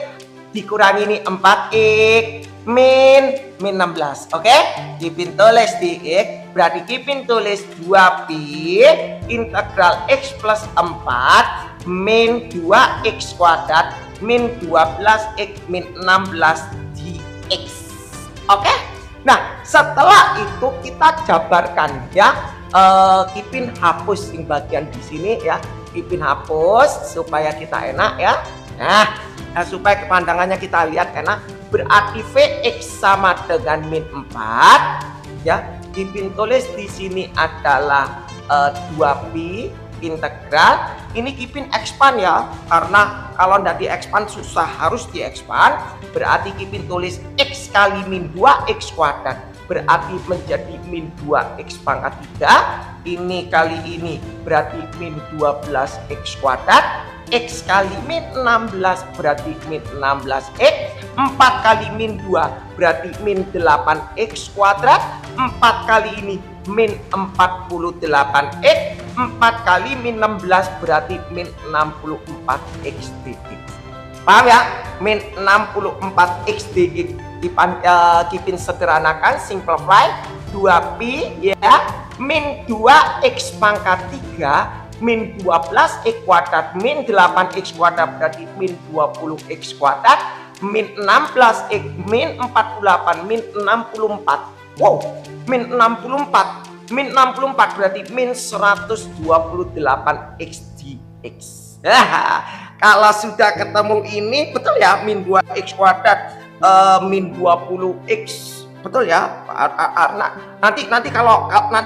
dikurangi ini 4x min 16. Oke? Kipin tulis di x, berarti Kipin tulis 2pi integral x plus 4 min 2x kuadrat min 12x min 16 dx. Oke? Nah, setelah itu kita jabarkan ya. Kipin hapus yang bagian di sini ya. Kipin hapus supaya kita enak ya. Nah, supaya kepandangannya kita lihat enak. Berarti Vx sama dengan min 4 ya. Kipin tulis di sini adalah 2pi integral. Ini Kipin expand ya, karena kalau tidak di-expand susah, harus di-expand. Berarti Kipin tulis x kali min 2x kuadrat, berarti menjadi min 2x pangkat 3. Ini kali ini berarti min 12x kuadrat. X kali min 16 berarti min 16x. 4 kali min 2 berarti min 8x kuadrat. 4 kali ini min 48x. 4 kali min 16 berarti min 64x dx. Paham ya? Min 64x dx. Kipin sederhanakan, simplify 2pi ya, min 2x pangkat 3 min 12x kuadrat min 8x kuadrat berarti min 20x kuadrat min 16x min 48 min 64. Wow, min 64 berarti min 128x dx. Kalau sudah ketemu ini betul ya, min 2x kuadrat min 20x, betul ya. Nanti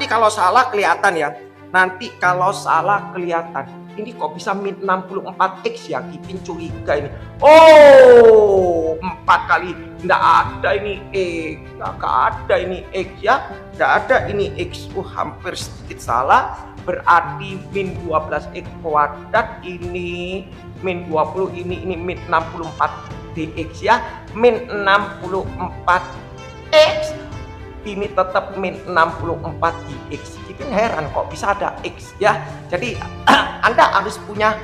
kalau salah kelihatan ya. Nanti kalau salah kelihatan. Ini kok bisa min 64x ya? Kipin curiga ini. Oh, 4 kali. Nggak ada ini x. Nggak ada ini x ya. Nggak ada ini x. Hampir sedikit salah. Berarti min 12x kuadrat ini min 20, ini min 64 dx ya. Min 64x. Ini tetap min 64 dx. Kipin heran kok bisa ada x ya. Jadi Anda harus punya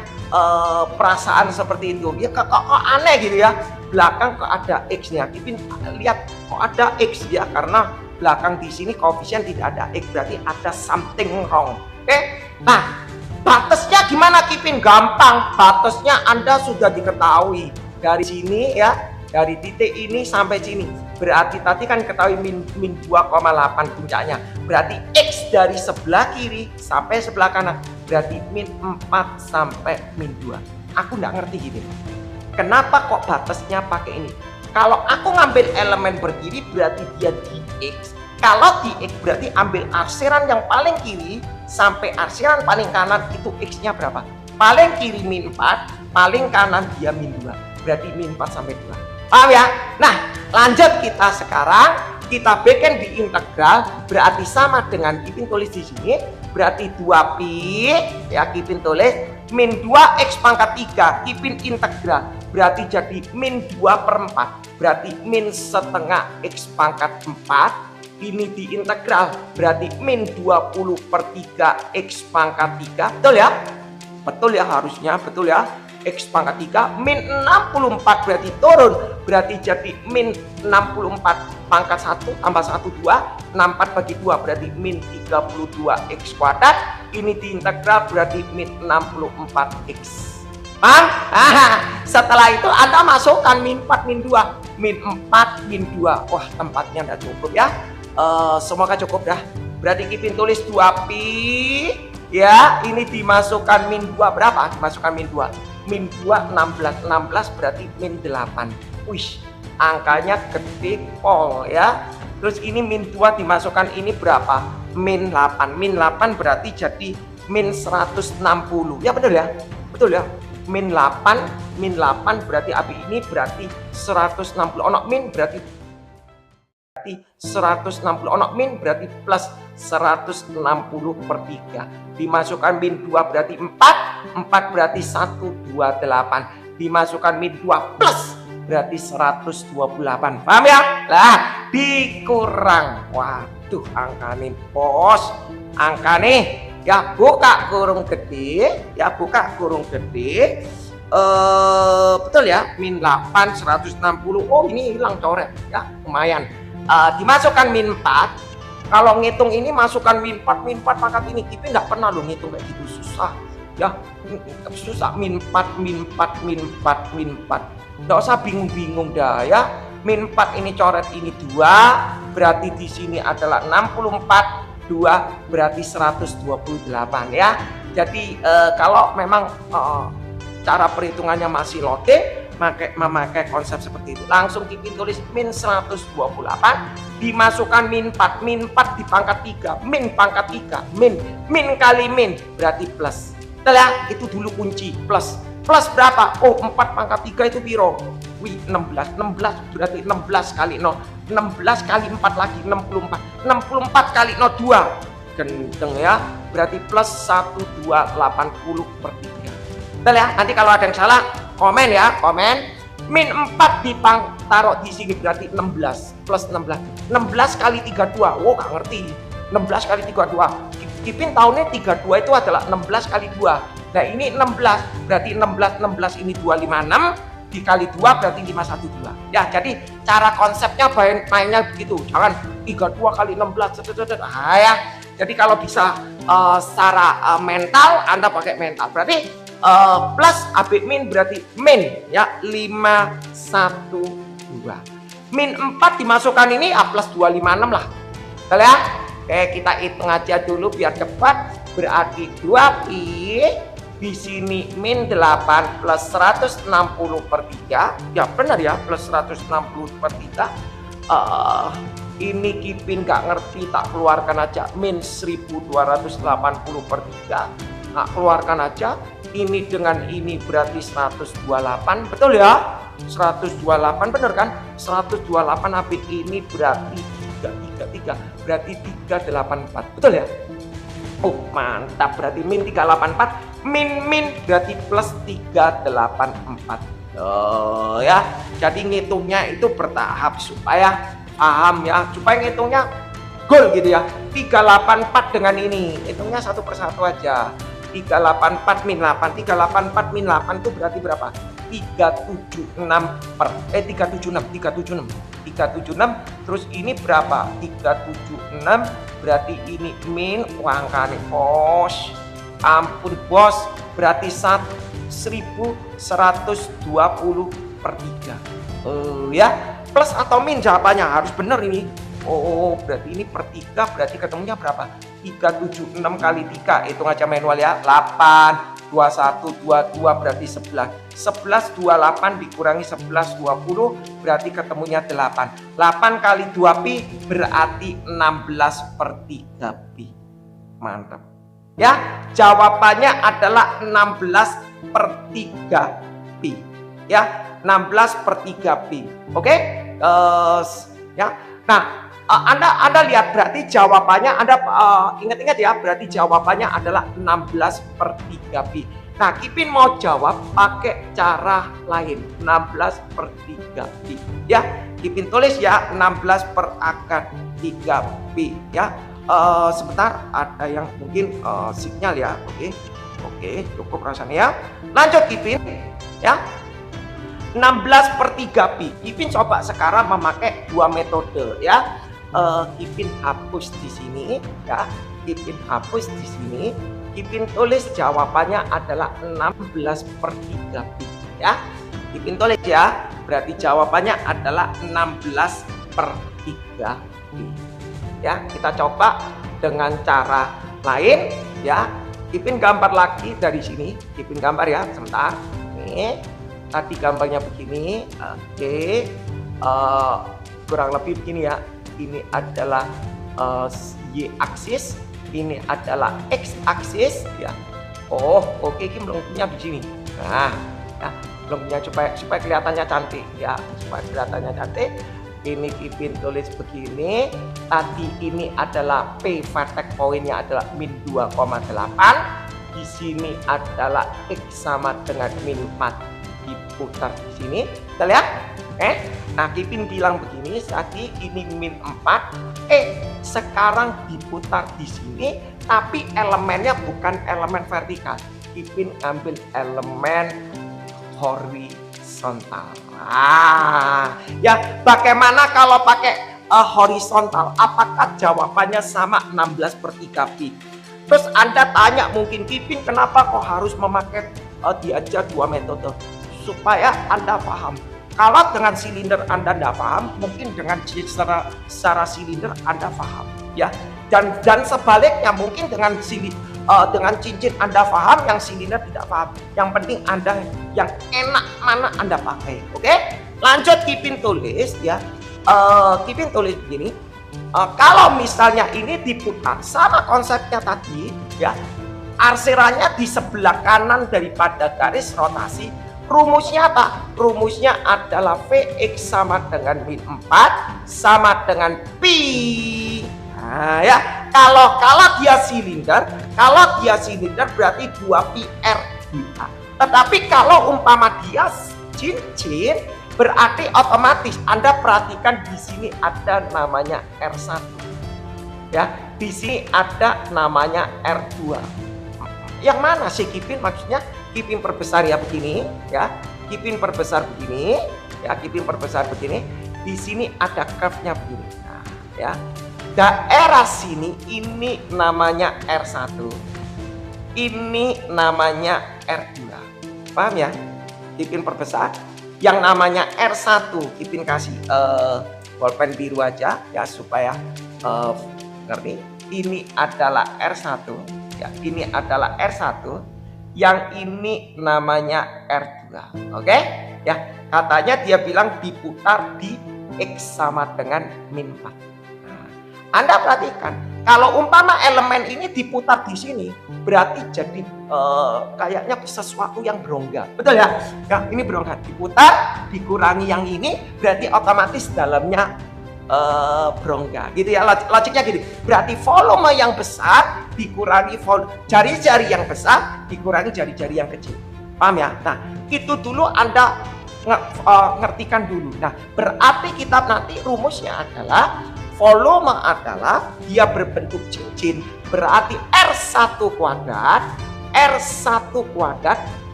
perasaan seperti itu ya. Kok aneh gitu ya, belakang kok ada x nya. Kipin lihat kok ada x ya, karena belakang di sini koefisien tidak ada x, berarti ada something wrong. Oke? Nah, batasnya gimana Kipin? Gampang, batasnya Anda sudah diketahui dari sini ya, dari titik ini sampai sini. Berarti tadi kan ketahui min 2,8 puncaknya. Berarti X dari sebelah kiri sampai sebelah kanan. Berarti min 4 sampai min 2. Aku nggak ngerti gitu. Kenapa kok batasnya pakai ini? Kalau aku ngambil elemen berdiri berarti dia di X. Kalau di X berarti ambil arsiran yang paling kiri sampai arsiran paling kanan, itu X-nya berapa? Paling kiri min 4, paling kanan dia min 2. Berarti min 4 sampai 2. Paham ya? Nah, lanjut kita sekarang kita bikin di integral, berarti sama dengan Kipin tulis di sini, berarti 2pi ya, Kipin tulis min 2x pangkat 3, Kipin integral, berarti jadi min 2/4, berarti min setengah x pangkat 4. Ini di integral berarti min 20/3 x pangkat 3. Betul ya? Betul ya, harusnya betul ya. X pangkat 3 min 64 berarti turun, berarti jadi min 64 pangkat 1 tambah 1 2, 64 bagi 2 berarti min 32x kuadrat. Ini diintegral berarti min 64x. Paham? Setelah itu Anda masukkan min 4 min 2, min 4 min 2. Wah, tempatnya udah cukup ya. Semoga cukup dah. Berarti Kipin tulis 2pi ya, ini dimasukkan min 2 berapa? Dimasukkan min 2. Min 2 16, 16 berarti min 8. Wih, angkanya gede pol ya. Terus ini min 2 dimasukkan ini berapa? Min 8. Min 8 berarti jadi min 160. Ya betul ya? Betul ya? Min 8 berarti AB ini berarti 160. Ono min berarti 160. Ono min berarti plus 160 per 3. Dimasukkan min 2 berarti 4. 4 berarti 128. Dimasukkan min 2 plus berarti 128. Paham ya? Lah, dikurang. Waduh, angka nih bos. Angka nih. Ya, buka kurung gede. Ya, buka kurung gede. Betul ya? Min 8, 160. Oh, ini hilang coret. Ya, lumayan. Dimasukkan min 4. Kalau ngitung ini masukkan min 4 pangkat ini. Kita nggak pernah lo ngitung kayak gitu, susah. Ya, susah. Min 4. Nggak usah bingung-bingung dah ya. Min 4 ini coret ini 2. Berarti di sini adalah 64. 2 berarti 128 ya. Jadi kalau memang cara perhitungannya masih loading, memakai konsep seperti itu. Langsung kita tulis min 128 dimasukkan min 4. Min 4 di pangkat 3. Min pangkat 3. Min kali min berarti plus. Betul ya? Itu dulu kunci plus. Plus berapa? Oh, 4 pangkat 3 itu piro? Wih, 16. 16 berarti 16 kali 0. 16 kali 4 lagi 64. 64 kali 0 2. Gendeng ya. Berarti plus 1280 per 3. Betul ya? Nanti kalau ada yang salah komen ya, komen. Min 4 taruh di sini berarti 16 plus 16. 16 kali 32. Wow, gak ngerti. 16 kali 32. Kipin tahunnya 32 itu adalah 16 kali 2. Nah ini 16 berarti 16 ini 256 dikali 2 berarti 512. Ya, jadi cara konsepnya mainnya begitu. Jangan 32 kali 16. Ya. Jadi kalau bisa secara mental Anda pakai mental. Berarti plus AB min berarti min ya 512. Min 4 dimasukkan ini plus 256 lah. Betul ya? Oke, kita hitung aja dulu biar cepat. Berarti 2pi di sini min 8 plus 160 per 3. Ya benar ya, plus 160 per 3. Ini Kipin gak ngerti, tak keluarkan aja. Min 1280 per 3. Nah, keluarkan aja. Ini dengan ini berarti 128. Betul ya? 128 benar kan? 128 AB ini berarti 333 berarti 384. Betul ya? Oh, mantap. Berarti min 384. Min berarti plus 384. Oh ya. Jadi ngitungnya itu bertahap supaya paham ya, supaya ngitungnya gol gitu ya. 384 dengan ini. Hitungnya satu persatu aja. 384 min 8. 384 min 8 itu berarti berapa? 376. Terus ini berapa? 376 berarti ini min angka nih bos. Ampun bos, berarti 1120 per 3. Ya, plus atau min jawabannya harus benar ini. Oh, berarti ini per 3 berarti ketemunya berapa? 376 kali 3, hitung aja manual ya. 8 21 22 berarti 11. 11 28 dikurangi 11 20 berarti ketemunya 8. 8 kali 2pi berarti 16 per 3pi. Mantap. Ya, jawabannya adalah 16 per 3pi. Ya, 16 per 3pi. Oke? Ya. Nah, Anda lihat berarti jawabannya Anda ingat-ingat ya, berarti jawabannya adalah 16 per 3pi. Nah, Kipin mau jawab pakai cara lain, 16 per 3pi. Ya, Kipin tulis ya 16 per akar 3pi ya. Sebentar, ada yang mungkin sinyal ya. Oke, cukup rasanya ya. Lanjut Kipin ya. 16 per 3pi. Kipin coba sekarang memakai dua metode ya. Kipin hapus di sini ya. Kipin hapus di sini. Kipin tulis jawabannya adalah 16 per 3pi ya. Kipin tulis ya. Berarti jawabannya adalah 16 per 3pi. Ya, kita coba dengan cara lain ya. Kipin gambar lagi dari sini. Kipin gambar ya, sebentar. Nih, tadi gambarnya begini. Oke. Kurang lebih begini ya. ini adalah Y aksis, ini adalah X aksis ya. Oh, oke, ini melengkungnya begini. Nah, ya, melengkungnya supaya kelihatannya cantik ya, supaya kelihatannya cantik. Ini Kipin tulis begini. Tadi ini adalah P vertex poinnya adalah min 2,8. Di sini adalah X sama dengan min 4. Diputar di sini. Kita lihat. Nah, Kipin bilang begini, tadi ini min 4. Sekarang diputar di sini, tapi elemennya bukan elemen vertikal. Kipin ambil elemen horizontal. Ya, bagaimana kalau pakai horizontal? Apakah jawabannya sama 16/3 pi? Terus Anda tanya mungkin, Kipin kenapa kok harus memakai diajar 2 metode? Supaya Anda paham. Kalau dengan silinder Anda tidak paham, mungkin dengan secara silinder Anda paham, ya. Dan sebaliknya mungkin dengan cincin Anda paham, yang silinder tidak paham. Yang penting Anda yang enak mana Anda pakai, oke? Lanjut Kipin tulis ya. Kipin tulis begini. Kalau misalnya ini diputar sama konsepnya tadi, ya. Arseranya di sebelah kanan daripada garis rotasi. Rumusnya apa? Rumusnya adalah Vx sama dengan min 4 sama dengan pi. Nah, ya, kalau dia silinder, berarti 2 pi r dA. Tetapi kalau umpama dia cincin, berarti otomatis Anda perhatikan di sini ada namanya R1. Ya, di sini ada namanya R2. Yang mana sih Kipin maksudnya? Kipin perbesar ya begini, ya. Kipin perbesar begini, ya. Kipin perbesar begini. Di sini ada curve-nya begini. Nah, ya. Daerah sini ini namanya R1. Ini namanya R2. Paham ya? Kipin perbesar. Yang namanya R1 Kipin kasih bolpen biru aja ya supaya ngerti. Ini adalah R1, ya. Ini adalah R1. Yang ini namanya R2, oke? Ya, katanya dia bilang diputar di X sama dengan min 4. Nah, Anda perhatikan, kalau umpama elemen ini diputar di sini, berarti jadi kayaknya sesuatu yang berongga, betul ya? Ya, ini berongga, diputar, dikurangi yang ini, berarti otomatis dalamnya berongga, gitu ya. Logiknya gini, berarti volume yang besar dikurangi jari-jari yang besar dikurangi jari-jari yang kecil. Paham ya? Nah, itu dulu Anda ngertikan dulu. Nah, berarti kita nanti rumusnya adalah volume adalah dia berbentuk cincin, berarti R1 kuadrat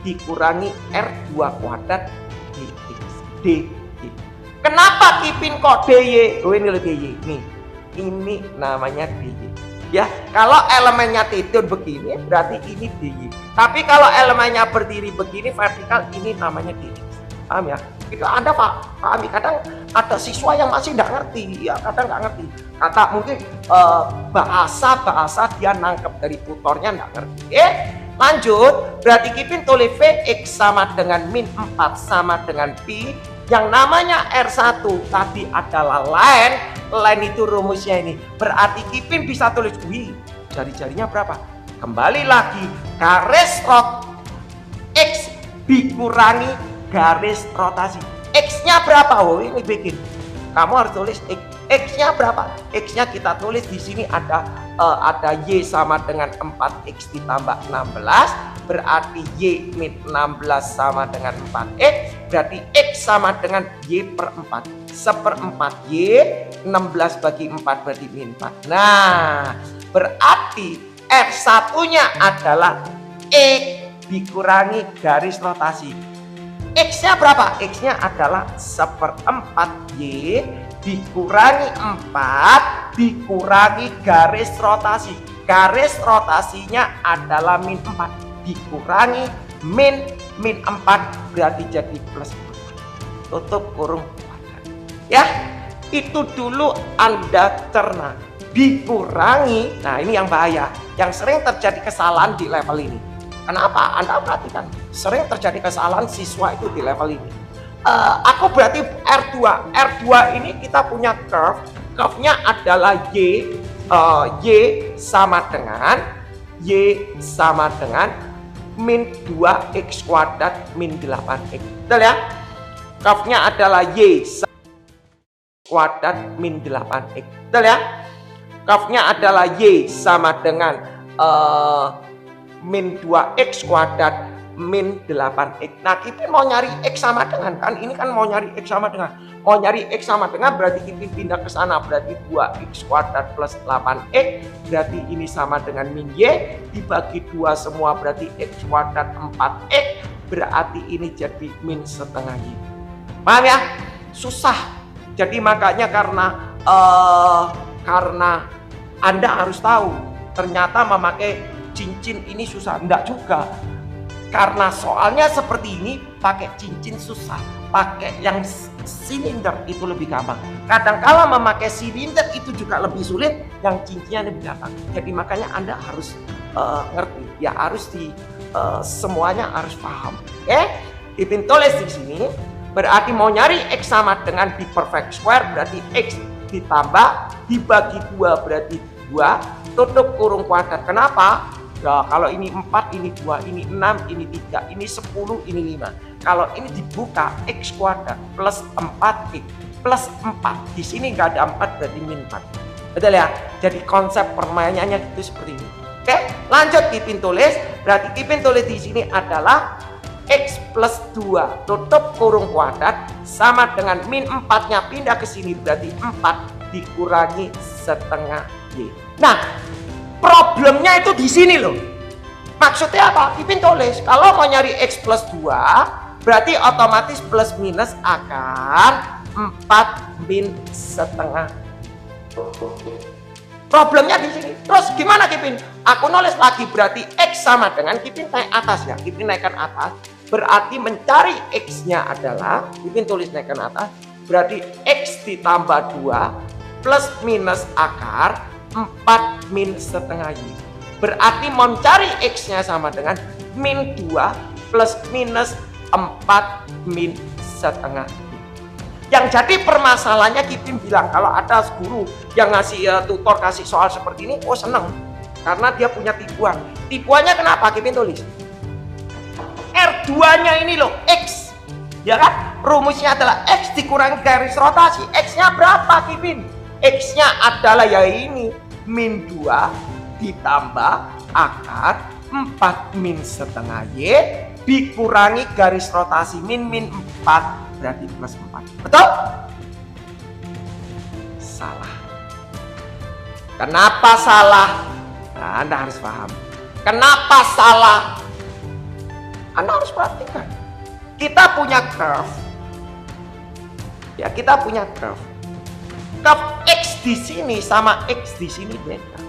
dikurangi R2 kuadrat dx. Kenapa Kipin kok dy? Oh, ini loh dy. Nih, ini namanya dy. Ya, kalau elemennya tidur begini berarti ini dy. Tapi kalau elemennya berdiri begini vertikal, ini namanya dx. Paham ya? Itu Anda pahami. Kadang ada siswa yang masih nggak ngerti, ya kadang nggak ngerti. Kata mungkin bahasa dia nangkep dari tutornya nggak ngerti. Lanjut, berarti Kipin tulis Vx sama dengan min 4 sama dengan pi. Yang namanya R1 tadi adalah line itu rumusnya ini. Berarti Kipin bisa tulis, wih, jari-jarinya berapa? Kembali lagi, garis X dikurangi garis rotasi. X-nya berapa? Oh, ini bikin. Kamu harus tulis X-nya berapa? X-nya kita tulis di sini ada Y sama dengan 4X ditambah 16. Berarti Y min 16 sama dengan 4X. Berarti X sama dengan Y per 4. 1/4 Y, 16 bagi 4 berarti min 4. Nah, berarti R1-nya adalah X dikurangi garis rotasi. X-nya berapa? X-nya adalah 1/4 Y dikurangi 4 dikurangi garis rotasi. Garis rotasinya adalah min 4 dikurangi min 4 berarti jadi plus 4. Tutup kurung kuadrat. Ya, itu dulu Anda cerna. Dikurangi, nah ini yang bahaya. Yang sering terjadi kesalahan di level ini. Kenapa? Anda perhatikan, sering terjadi kesalahan siswa itu di level ini. Aku berarti R2 ini kita punya curve Kafnya adalah Y sama dengan min 2x kuadrat min 8x. Betul ya? Kafnya adalah Y kuadrat min 8x. Betul ya? Kafnya adalah Y sama dengan min 2x kuadrat min 8x. Nah, kita mau nyari X sama dengan, kan ini kan mau nyari X sama dengan. Mau nyari X sama dengan berarti kita pindah ke sana, berarti 2x kuadrat plus 8x, berarti ini sama dengan min Y, dibagi 2 semua berarti X kuadrat 4x, berarti ini jadi min setengah Y. Paham ya? Susah. Jadi makanya karena Anda harus tahu, ternyata memakai cincin ini susah. Enggak juga. Karena soalnya seperti ini, pakai cincin susah. Pakai yang silinder itu lebih gampang. Kadang-kala memakai silinder itu juga lebih sulit, yang cincinnya lebih gampang. Jadi makanya Anda harus ngerti. Ya harus semuanya harus paham. Oke? Ipin tulis di sini. Berarti mau nyari X sama dengan di perfect square, berarti X ditambah dibagi 2 berarti 2, tutup kurung kuadrat. Kenapa? Ya, kalau ini 4, ini 2, ini 6, ini 3, ini 10, ini 5. Kalau ini dibuka X kuadrat plus 4X plus 4. Di sini nggak ada 4 berarti min 4. Betul ya? Jadi konsep permainannya itu seperti ini. Oke, lanjut Kipin tulis. Berarti Kipin tulis di sini adalah X plus 2 tutup kurung kuadrat sama dengan min 4-nya pindah ke sini berarti 4 dikurangi setengah Y. Nah, problemnya itu di sini loh. Maksudnya apa? Kipin tulis kalau mau nyari X plus 2 berarti otomatis plus minus akan 4 min setengah. Problemnya di sini. Terus gimana Kipin? Aku nulis lagi berarti X sama dengan Kipin naik atas ya. Kipin naikkan atas. Berarti mencari X-nya adalah Kipin tulis naikkan atas. Berarti X ditambah 2 plus minus akar 4 min setengah Y. Berarti mencari X-nya sama dengan min 2 plus minus 4 min setengah Y. Yang jadi permasalahannya Kipin bilang kalau ada guru yang ngasih tutor kasih soal seperti ini, oh seneng. Karena dia punya tipuan. Tipuannya kenapa Kipin tulis? R2-nya ini loh, X. Ya kan? Rumusnya adalah X dikurangi garis rotasi. X-nya berapa Kipin? X-nya adalah ya ini min 2 ditambah akar 4 min setengah Y dikurangi garis rotasi min 4 berarti plus 4. Betul? Salah. Kenapa salah? Nah, Anda harus paham. Kenapa salah? Anda harus perhatikan. Kita punya curve. Ya, kita punya curve. Curve X di sini sama X di sini beda.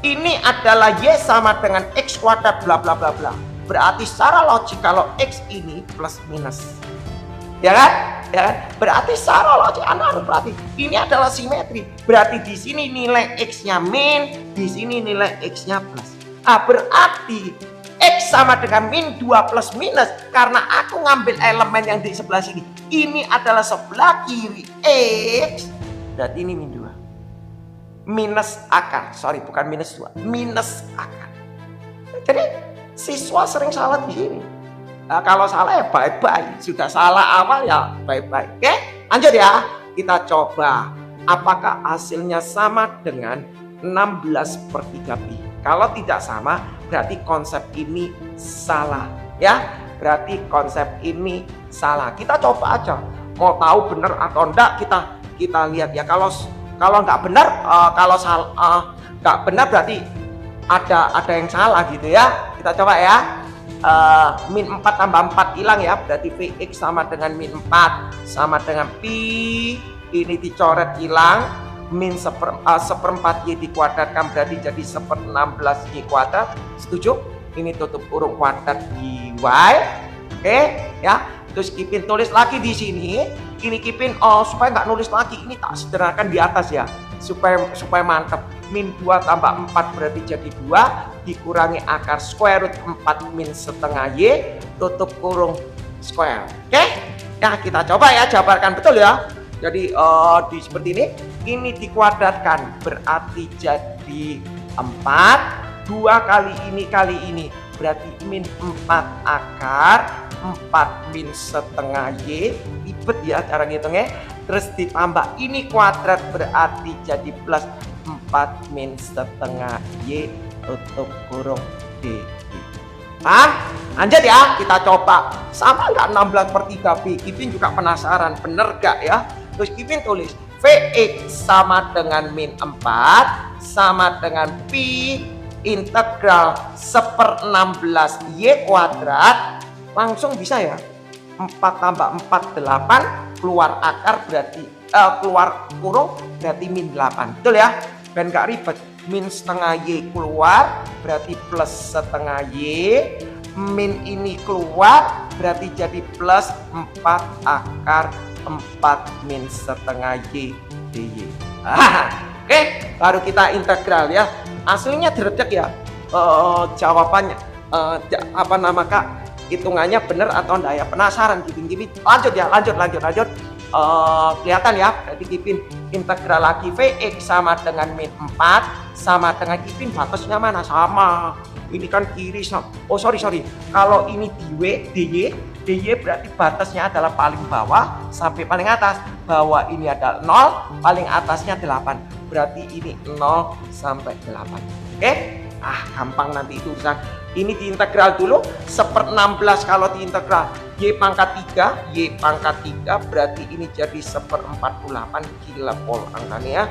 Ini adalah Y sama dengan X kuadrat bla bla bla bla. Berarti secara logik kalau X ini plus minus. Ya kan? Ya kan? Berarti secara logik Anda harus perhatikan. Ini adalah simetri. Berarti di sini nilai X-nya min, di sini nilai X-nya plus. Berarti X sama dengan min 2 plus minus. Karena aku ngambil elemen yang di sebelah sini. Ini adalah sebelah kiri X. Berarti ini min 2. Minus akar. Sorry, bukan minus 2. Minus akar. Jadi siswa sering salah di sini. Nah, kalau salah ya bye-bye. Sudah salah awal ya bye-bye. Oke, lanjut ya. Kita coba. Apakah hasilnya sama dengan 16/3pi? Kalau tidak sama, berarti konsep ini salah. Ya, berarti konsep ini salah. Kita coba aja. Mau tahu benar atau enggak, kita lihat ya. Kalau nggak benar, kalau salah nggak benar berarti ada yang salah gitu ya. Kita coba ya. Min 4 tambah 4 hilang ya, berarti Vx sama dengan min 4 sama dengan pi. Ini dicoret hilang. Min seperempat Y dikuadratkan berarti jadi 1/16 Y kuadrat. Setuju? Ini tutup kurung kuadrat dy. Oke ya. Terus Kipin tulis lagi di sini. Ini Kipin supaya nggak nulis lagi, ini tak sederhanakan di atas ya, supaya mantap. Min 2 tambah 4 berarti jadi 2 dikurangi akar square root 4 min setengah Y tutup kurung square. Oke ya, kita coba ya, jabarkan betul ya. Jadi di seperti ini Ini dikuadratkan berarti jadi 4. 2 kali ini berarti min 4 akar 4 min setengah Y. Ribet ya cara ngitungnya. Terus ditambah ini kuadrat berarti jadi plus 4 min setengah Y tutup kurung DY. Lanjut ya, kita coba. Sama nggak 16/3B? Kipin juga penasaran, bener nggak ya? Terus Kipin tulis Vx sama dengan min 4 sama dengan Pi integral 1/16 Y kuadrat. Langsung bisa ya, 4 tambah 4 8, keluar akar berarti keluar kurung berarti min 8. Betul ya, dan nggak ribet. Min setengah Y keluar berarti plus setengah Y, min ini keluar berarti jadi plus 4 akar 4 min setengah Y DY. Oke, baru kita integral ya. Aslinya diredek ya, jawabannya apa nama Kak, hitungannya bener atau enggak ya, penasaran Kipin. Lanjut ya, lanjut. Kelihatan ya, berarti Kipin integral lagi Vx sama dengan min 4 sama dengan Kipin batasnya mana sama. Ini kan kiri sama, sorry, kalau ini DY berarti batasnya adalah paling bawah sampai paling atas. Bawah ini ada 0, paling atasnya 8. Berarti ini 0 sampai 8. Oke? Gampang nanti itu urusan. Ini diintegral dulu 1/16 kalau diintegral Y pangkat 3 berarti ini jadi 1/48 kilopol angkanya ya.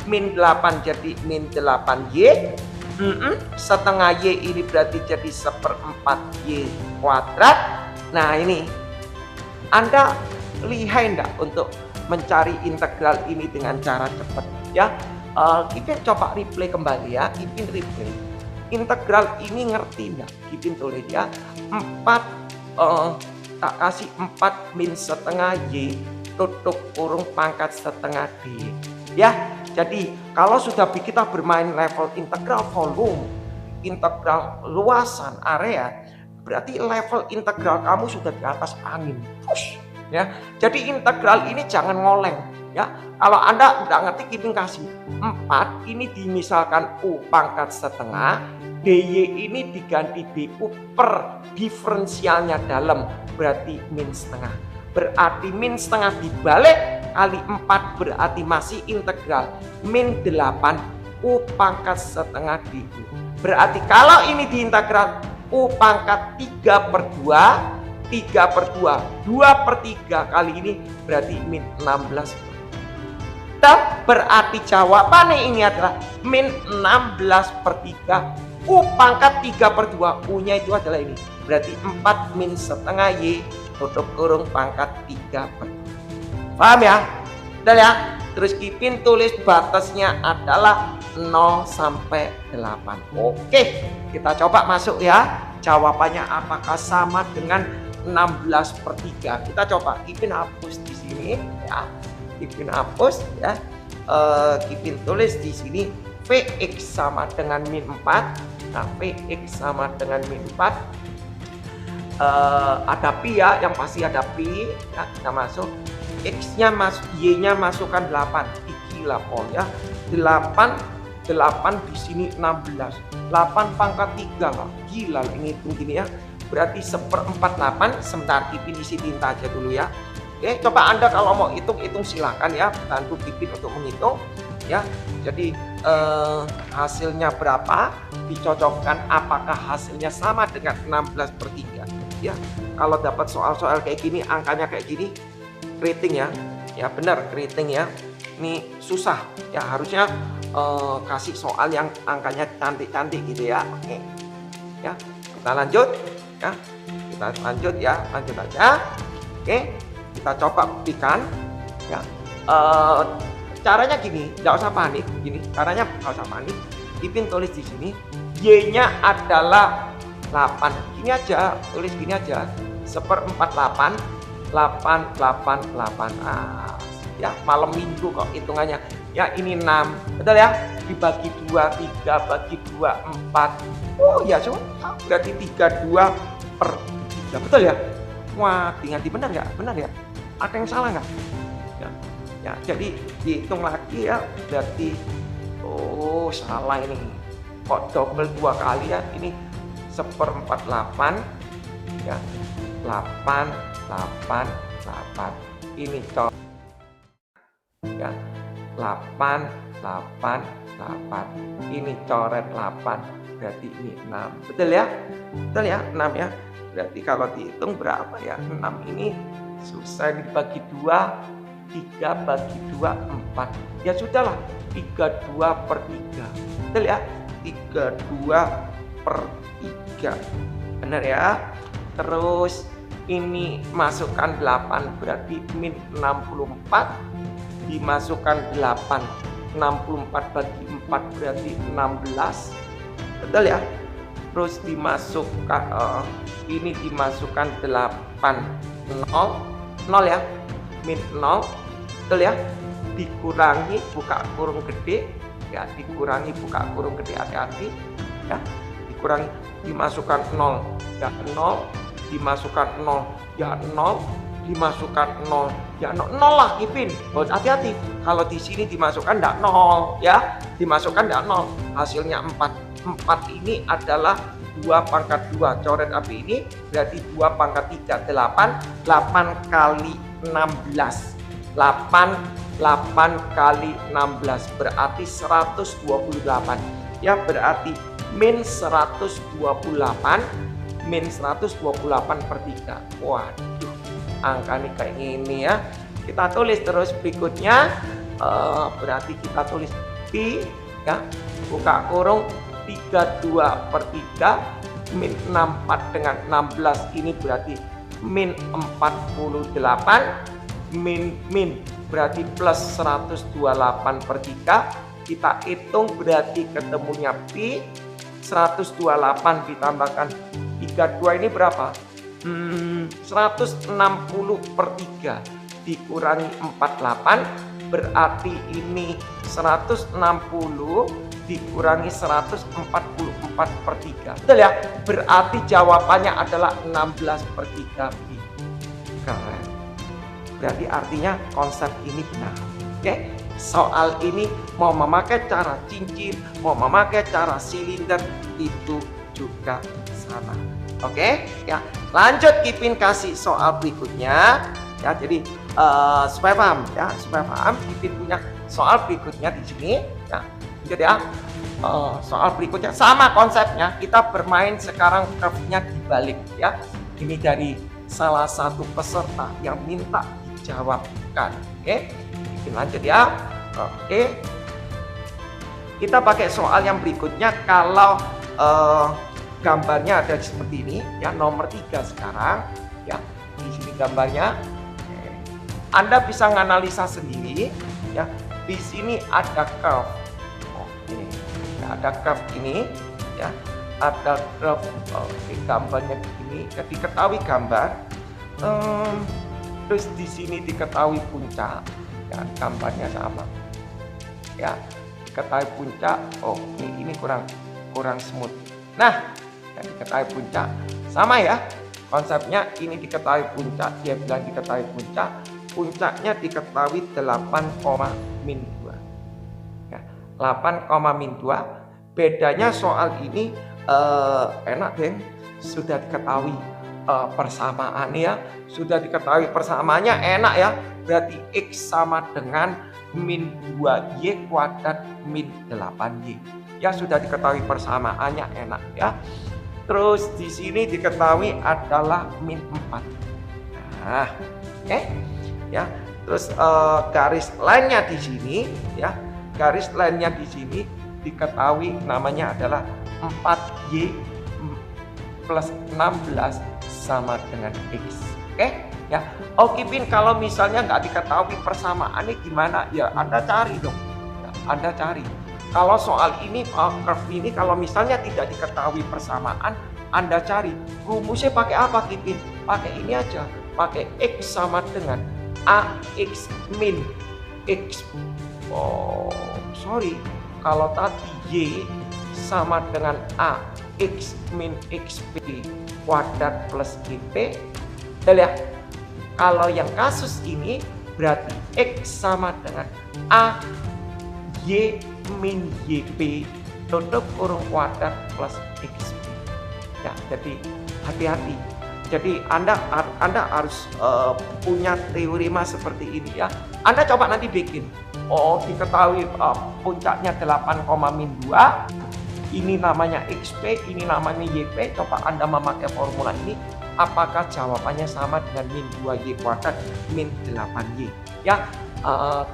Min 8 jadi min 8Y. Setengah Y ini berarti jadi 1/4 Y kuadrat. Nah ini Anda lihai enggak untuk mencari integral ini dengan cara cepat ya. Kita coba replay kembali ya. Kipin replay integral ini ngerti enggak? Kipin tulis ya 4 tak kasih 4 min setengah Y tutup kurung pangkat setengah D ya. Jadi kalau sudah kita bermain level integral volume, integral luasan area, berarti level integral kamu sudah di atas angin. Push, ya. Jadi integral ini jangan ngoleng ya. Kalau Anda nggak ngerti, Kipin kasih 4 ini dimisalkan U pangkat setengah, DY ini diganti DU per diferensialnya dalam berarti min setengah. Berarti min setengah dibalik kali 4 berarti masih integral min 8 U pangkat setengah DU. Berarti kalau ini diintegral U pangkat 3/2, 2/3 kali ini berarti min 16. Dan berarti jawabannya ini adalah min 16/3 U pangkat 3/2. U nya itu adalah ini, berarti 4 min setengah Y tutup kurung pangkat 3/2. Paham ya? Udah ya? Terus Kipin tulis batasnya adalah 0 sampai 8. Oke, kita coba masuk ya. Jawabannya apakah sama dengan 16/3? Kita coba. Kipin hapus di sini ya. Kipin hapus ya. Kipin tulis di sini Vx sama dengan min 4. Nah, Vx sama dengan min 4. Ada pi ya, yang pasti ada pi ya, kita masuk. X-nya Y-nya masukkan 8, kilopol ya. 8 di sini 16. 8 pangkat 3 nggak? Gila ngitung gini ya. Berarti 1/48. Sebentar, Kipin isi tinta aja dulu ya. Oke, coba Anda kalau mau hitung silakan ya, bantu Kipin untuk menghitung ya. Jadi hasilnya berapa? Dicocokkan apakah hasilnya sama dengan 16/3 ya. Kalau dapat soal-soal kayak gini, angkanya kayak gini, keriting ya. Ya benar, keriting ya. Ini susah ya, harusnya kasih soal yang angkanya cantik-cantik gitu ya. Oke. Ya, kita lanjut ya. Kita lanjut ya, lanjut aja. Oke, kita coba buktikan ya. Caranya gini, nggak usah panik. Gini, caranya nggak usah panik. Kipin tulis di sini, Y-nya adalah 8. Gini aja, tulis gini aja. 1/48, 8. Ya, malam minggu kok hitungannya. Ya, ini 6. Betul ya? Dibagi 2, 3 bagi 2, 4. Oh ya, cuma berarti 32/3. Betul ya? Wah, ganti benar nggak? Benar ya? Ada yang salah nggak? Ya. Ya, jadi dihitung lagi ya, berarti oh salah ini. Kok double 2 kali ya? Ini 1/48 ya. 8 8 8. Ini coret ya. 8 8 8. Ini coret 8. Berarti ini 6. Betul ya? Betul ya? 6 ya. Berarti kalau dihitung berapa ya? 6 ini susah dibagi 2. 3 bagi 2, 4. Ya sudahlah, 32/3. Betul ya? 32/3. Benar ya? Terus ini masukkan 8 berarti min 64. Dimasukkan 8. 64 bagi 4 berarti 16. Betul ya? Terus dimasukkan ini dimasukkan 8. 0 ya? Min 0. Betul ya? Dikurangi buka kurung gede ya, dikurangi buka kurung gede, hati-hati ya. Dikurangi, dimasukkan 0 ya 0, dimasukkan 0 ya 0, dimasukkan 0 ya 0 lah Ipin. Oh, hati-hati kalau di sini dimasukkan enggak 0 ya, dimasukkan enggak 0, hasilnya 4. 4 ini adalah 2 pangkat 2, coret api ini berarti 2 pangkat 3, 8. 8 kali 16, 8 kali 16 berarti 128 ya, berarti min 128, min 128/3. Waduh, angka ini kayak gini ya. Kita tulis terus berikutnya, berarti kita tulis pi ya, buka kurung 32/3 min 64 dengan 16 ini berarti min 48, min berarti plus 128/3. Kita hitung berarti ketemunya pi 128 ditambahkan 32 ini berapa? 160/3 dikurangi 48 berarti ini 160 dikurangi 144/3. Betul ya? Berarti jawabannya adalah 16/3 pi. Keren. Berarti artinya konsep ini benar. Oke? Soal ini mau memakai cara cincin, mau memakai cara silinder itu juga sama. Oke? Ya. Lanjut Ipin kasih soal berikutnya. Ya, jadi supaya paham ya, supaya paham Ipin punya soal berikutnya di sini. Ya. Jadi ya, soal berikutnya sama konsepnya. Kita bermain sekarang curve-nya dibalik ya. Ini dari salah satu peserta yang minta dijawabkan. Oke, kita lanjut ya. Oke, kita pakai soal yang berikutnya. Kalau gambarnya ada seperti ini ya, nomor 3 sekarang ya. Di sini gambarnya. Anda bisa menganalisa sendiri ya. Di sini ada curve. Ada curve ini ya, ada curve gambarnya begini, diketahui gambar, terus di sini diketahui puncak ya, gambarnya sama ya, diketahui puncak. Oke, ini kurang smooth. Nah, diketahui puncak sama ya konsepnya. Ini diketahui puncak, dia bilang diketahui puncak, puncaknya diketahui 8,-2 ya, 8,-2. Bedanya soal ini enak deh, sudah diketahui persamaan ya, sudah diketahui persamaannya enak ya. Berarti X sama dengan min 2Y kuadrat min 8Y. Ya sudah diketahui persamaannya enak ya. Terus di sini diketahui adalah min 4. Nah, oke ya. Terus garis lainnya di sini ya, garis lainnya di sini diketahui namanya adalah 4Y plus 16 sama dengan X. Oke ya. Oke Pin, kalau misalnya nggak diketahui persamaannya gimana ya, Anda cari dong ya, Anda cari. Kalau soal ini curve ini kalau misalnya tidak diketahui persamaan, Anda cari rumusnya pakai apa Pin? Pakai ini aja, pakai X sama dengan AX min X. Kalau tadi Y sama dengan A X min XP kuadrat plus GP. Betul ya? Kalau yang kasus ini berarti X sama dengan A Y min YB tutup kurung kuadrat plus XB. Ya, jadi hati-hati. Jadi Anda harus punya teorema seperti ini ya. Anda coba nanti bikin. Oh, diketahui puncaknya 8,-2. Ini namanya XP, ini namanya YP. Coba Anda memakai formula ini. Apakah jawabannya sama dengan min 2Y kuadrat min 8Y? Ya,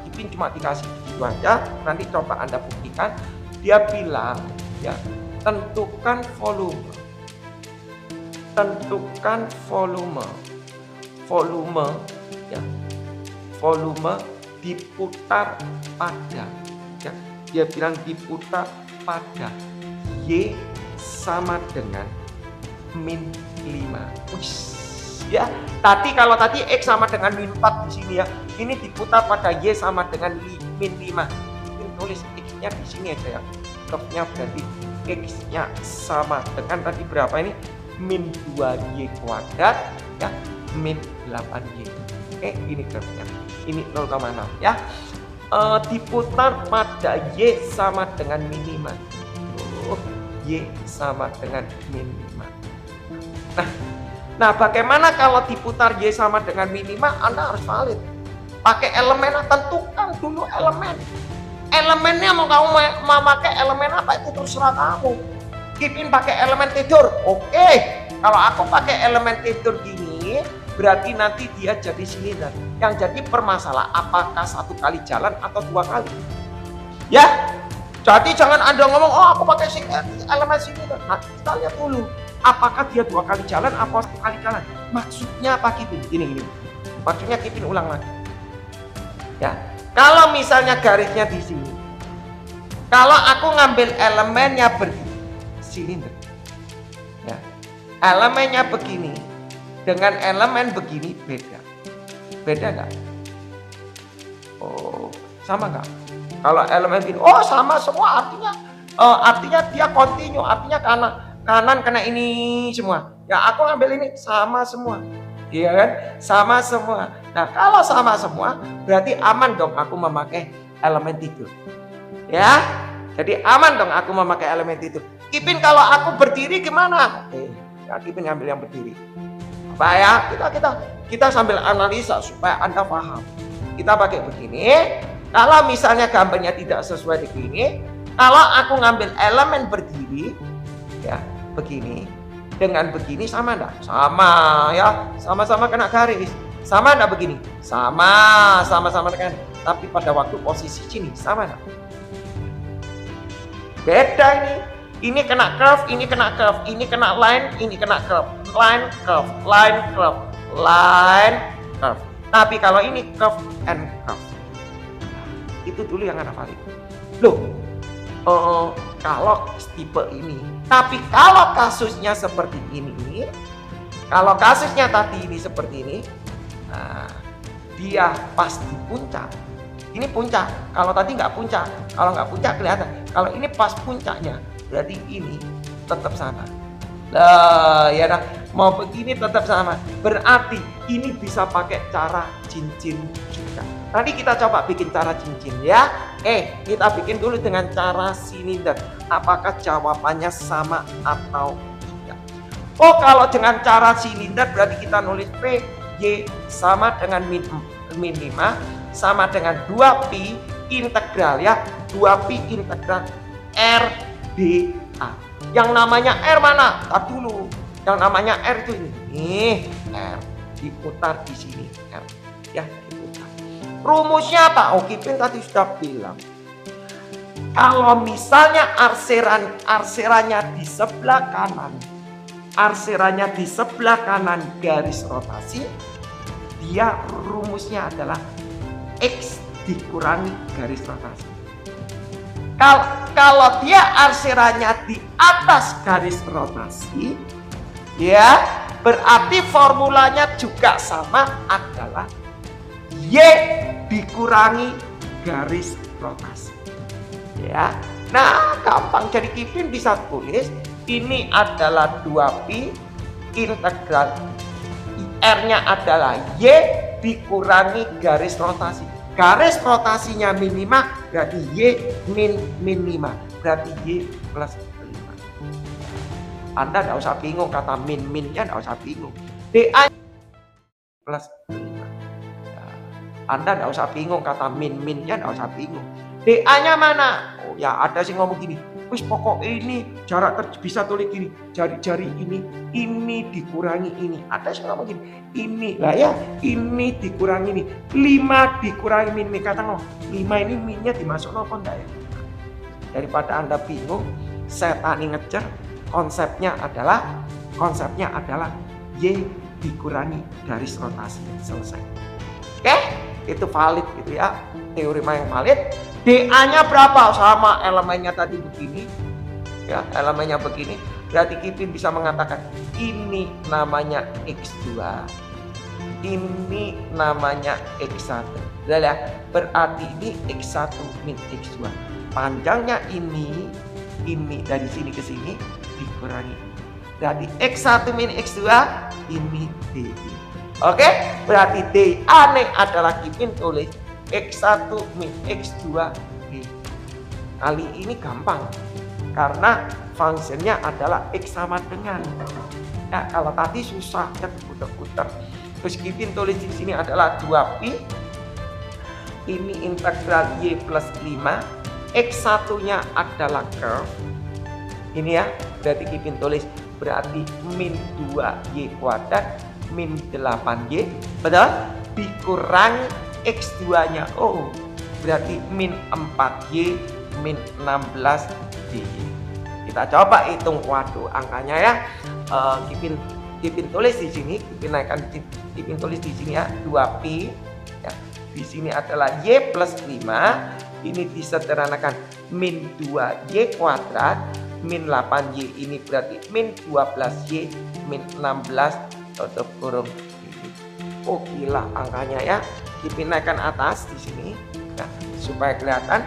Kipin cuma dikasih begitu aja. Nanti coba Anda buktikan. Dia bilang, ya, tentukan volume. Tentukan volume, ya, volume diputar pada, ya, dia bilang diputar pada Y sama dengan min 5. Ya, kalau tadi X sama dengan min 4 di sini ya, ini diputar pada Y sama dengan min 5. Ini tulis X-nya di sini aja ya, curve-nya berarti X-nya sama dengan tadi berapa ini? Min 2Y kuadrat ya, min 8Y. Oke, ini curve-nya. Ini 0,6 ya. Diputar pada Y sama dengan min 5. Y sama dengan min 5. Nah, bagaimana kalau diputar Y sama dengan min 5? Anda harus valid. Pakai elemen, tentukan dulu elemen. Elemennya mau kamu mau pakai elemen apa itu terserah kamu. Kipin pakai elemen tidur, oke. Kalau aku pakai elemen tidur gini, berarti nanti dia jadi silinder. Yang jadi permasalahan apakah 1 kali jalan atau 2 kali. Ya, jadi jangan Anda ngomong, oh aku pakai elemen silinder. Nah, kita lihat dulu, apakah dia 2 kali jalan atau 1 kali jalan. Maksudnya apa Kipin? Gini. Maksudnya Kipin ulang lagi. Ya, kalau misalnya garisnya di sini, kalau aku ngambil elemennya silinder, ya, elemennya begini dengan elemen begini beda nggak? Oh, sama nggak? Kalau elemen begini, oh sama semua, artinya dia kontinu, artinya kanan kena ini semua. Ya aku ngambil ini sama semua, iya kan? Sama semua. Nah kalau sama semua berarti aman dong aku memakai elemen tidur, ya. Jadi aman dong aku memakai elemen tidur. Kipin kalau aku berdiri gimana? Oke, ya Kipin ngambil yang berdiri. Apa ya? Kita sambil analisa supaya Anda paham. Kita pakai begini. Kalau misalnya gambarnya tidak sesuai begini, kalau aku ngambil elemen berdiri, ya begini dengan begini sama enggak? Sama ya, sama-sama kena garis. Sama enggak begini? Sama-sama kan. Tapi pada waktu posisi sini sama enggak? Beda ini. Ini kena curve, ini kena curve, ini kena line, ini kena curve, line, curve, line, curve, line, curve. Tapi kalau ini curve and curve, itu dulu yang Anda valid. Loh, kalau tipe ini. Tapi kalau kasusnya seperti ini, kalau kasusnya tadi ini seperti ini, nah, dia pas di puncak. Ini puncak. Kalau tadi nggak puncak, kalau nggak puncak kelihatan. Kalau ini pas puncaknya, berarti ini tetap sama. Lah, ya dah, mau begini tetap sama. Berarti ini bisa pakai cara cincin juga. Nanti kita coba bikin cara cincin ya. Kita bikin dulu dengan cara silinder. Apakah jawabannya sama atau tidak? Oh, kalau dengan cara silinder berarti kita nulis P Y sama dengan min 5 sama dengan 2pi integral ya. 2pi integral R dA. Yang namanya R mana? Tar dulu. Yang namanya R itu ini. R diputar di sini. R ya, diputar. Rumusnya apa? Oh, Kipin tadi sudah bilang. Kalau misalnya arseranya di sebelah kanan. Arseranya di sebelah kanan garis rotasi. Dia rumusnya adalah X dikurangi garis rotasi. Kalau dia arseranya di atas garis rotasi, ya berarti formulanya juga sama, adalah Y dikurangi garis rotasi. Ya, nah gampang. Jadi Kipin bisa tulis ini adalah 2pi integral R-nya adalah Y dikurangi garis rotasi. Garis rotasinya min 5 berarti Y min 5. Berarti Y plus 5. Anda tidak usah bingung kata min-minnya, tidak usah bingung. DA plus 5. Anda tidak usah bingung kata min-minnya, tidak usah bingung. DA-nya mana? Oh ya, ada sih ngomong gini. Wis pokok ini jarak bisa tulis gini. Jari-jari ini dikurangi ini. Ada sih ngomong gini. Ini lah ya, ini dikurangi ini. 5 dikurangi min. Kata ngomong 5 ini minnya dimasuk apa enggak ya? Daripada Anda bingung, saya tani ngejar. Konsepnya adalah Y dikurangi garis rotasi. Selesai. Oke? Itu valid gitu ya, teorema yang valid. DA-nya berapa? Sama elemennya tadi begini ya, elemennya begini. Berarti Kipin bisa mengatakan ini namanya X2, ini namanya X1. Ya, berarti ini X1 min X2. Panjangnya ini dari sini ke sini dikurangi. Berarti X1 min X2 ini D. Oke, berarti D aneh adalah Kipin tulis X1 min X2 D. Kali ini gampang karena fungsinya adalah X sama dengan. Ya, kalau tadi susah ya putar-putar. Terus Kipin tulis di sini adalah 2pi. Ini integral Y plus 5. X1-nya adalah curve. Ini ya, berarti Kipin tulis berarti min 2Y kuadrat min 8Y, betul? Dikurangi X2-nya. Oh, berarti min 4Y min 16Y. Kita coba hitung. Waduh, angkanya ya. Kipin tulis di sini, Kipin tulis di sini ya, 2pi. Ya, di sini adalah Y plus 5. Ini disederhanakan min 2Y kuadrat min 8Y, ini berarti min 12Y min 16 tutup kurung. Oh gila angkanya ya. Kipin naikkan atas di sini. Nah, supaya kelihatan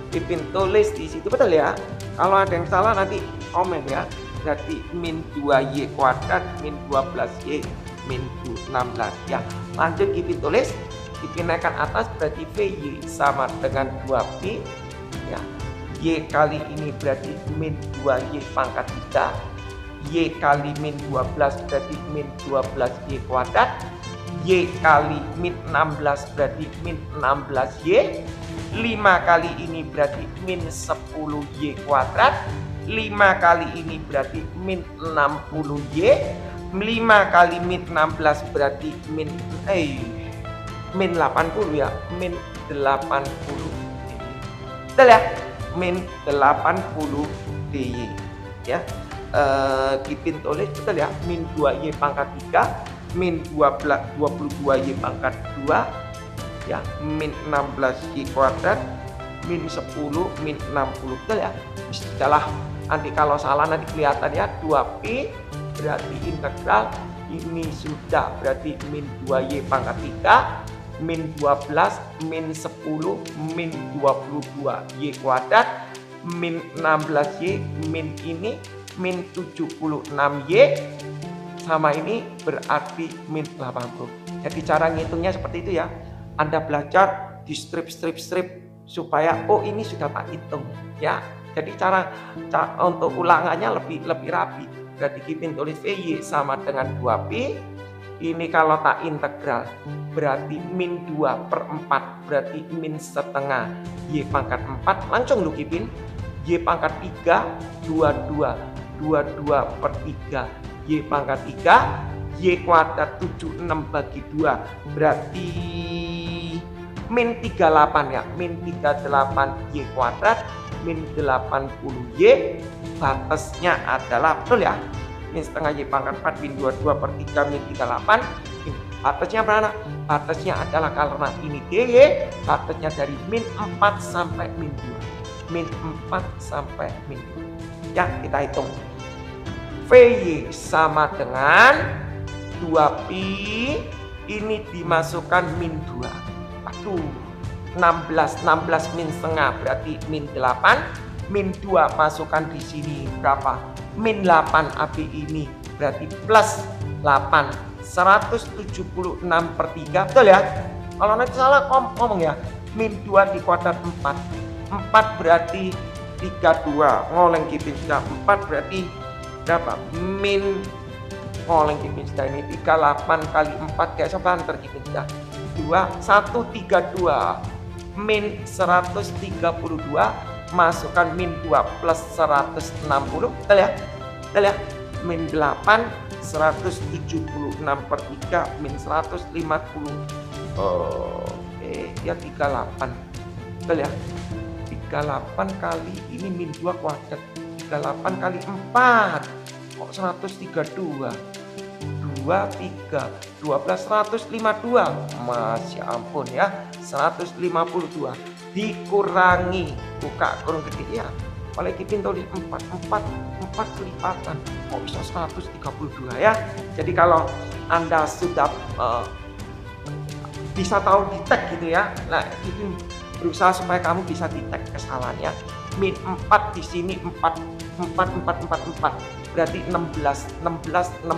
Kipin tulis di situ, betul ya. Kalau ada yang salah nanti komen ya. Berarti min 2Y kuadrat min 12Y min 16 ya. Lanjut Kipin tulis, Kipin naikkan atas berarti VY sama dengan 2pi ya. Y kali ini berarti min 2Y pangkat 3. Y kali min 12 berarti min 12Y kuadrat. Y kali min 16 berarti min 16Y. 5 kali ini berarti min 10Y kuadrat. 5 kali ini berarti min 60Y. 5 kali min 16 berarti min 80 ya. Min 80. Betul ya? Min 80 DY ya. Kipin tulis betul ya, min 2Y pangkat 3 min 22Y pangkat 2 ya, min 16Y kuadrat min 10 min 60. Betul ya, sudahlah. Nanti kalau salah nanti kelihatan ya. 2pi berarti integral ini sudah berarti min 2Y pangkat 3 min 12 min 10 min 22Y kuadrat min 16Y min ini min 76Y sama ini berarti min 80. Jadi cara ngitungnya seperti itu ya. Anda belajar di strip supaya oh ini sudah tak hitung ya. Jadi cara untuk ulangannya lebih rapi. Berarti Kipin tulis VY sama dengan 2pi. Ini kalau tak integral berarti min 2 per 4 berarti min setengah Y pangkat 4. Langsung lu Kipin. Y pangkat 3 22 per 3 Y pangkat 3 Y kuadrat 76 bagi 2 berarti min 38 ya. Min 38 Y kuadrat min 80 Y. Batasnya adalah betul ya, min setengah Y pangkat 4 min 22 per 3 min 38. Batasnya berapa? Batasnya adalah karena ini DY, batasnya dari min 4 sampai min 2. Min 4 sampai min 2. Ya, kita hitung. VY sama dengan 2pi, ini dimasukkan min 2. Aduh, 16 min setengah berarti min 8. Min 2 masukkan di sini berapa? Min 8 AB ini berarti plus 8 176/3, betul ya? Kalau nanti salah ngomong ya, min 2 dikuadrat 4. 4 berarti 32, ngoleng kipin sudah 4 berarti berapa? Min ngoleng kipin sudah ini 38 kali 4 kayak sebanter kipin sudah 132 min 132 masukkan min 2 plus 160, betul ya? Betul ya? Min 8 176/3 min 150. Oke, ya 38. Betul ya? 38 kali ini min 2 kuadrat. 38 kali 4. Kok 132? 2, 3, 12, 152. Masya ampun ya. 152 dikurangi, buka kurung gede ya. Oleh kipin tulis 4 kelipatan. Kok bisa 132 ya? Jadi kalau Anda sudah bisa tahu di tag gitu ya. Nah, kipin berusaha supaya kamu bisa di tag kesalahannya. Min 4 di sini 4 berarti 16 256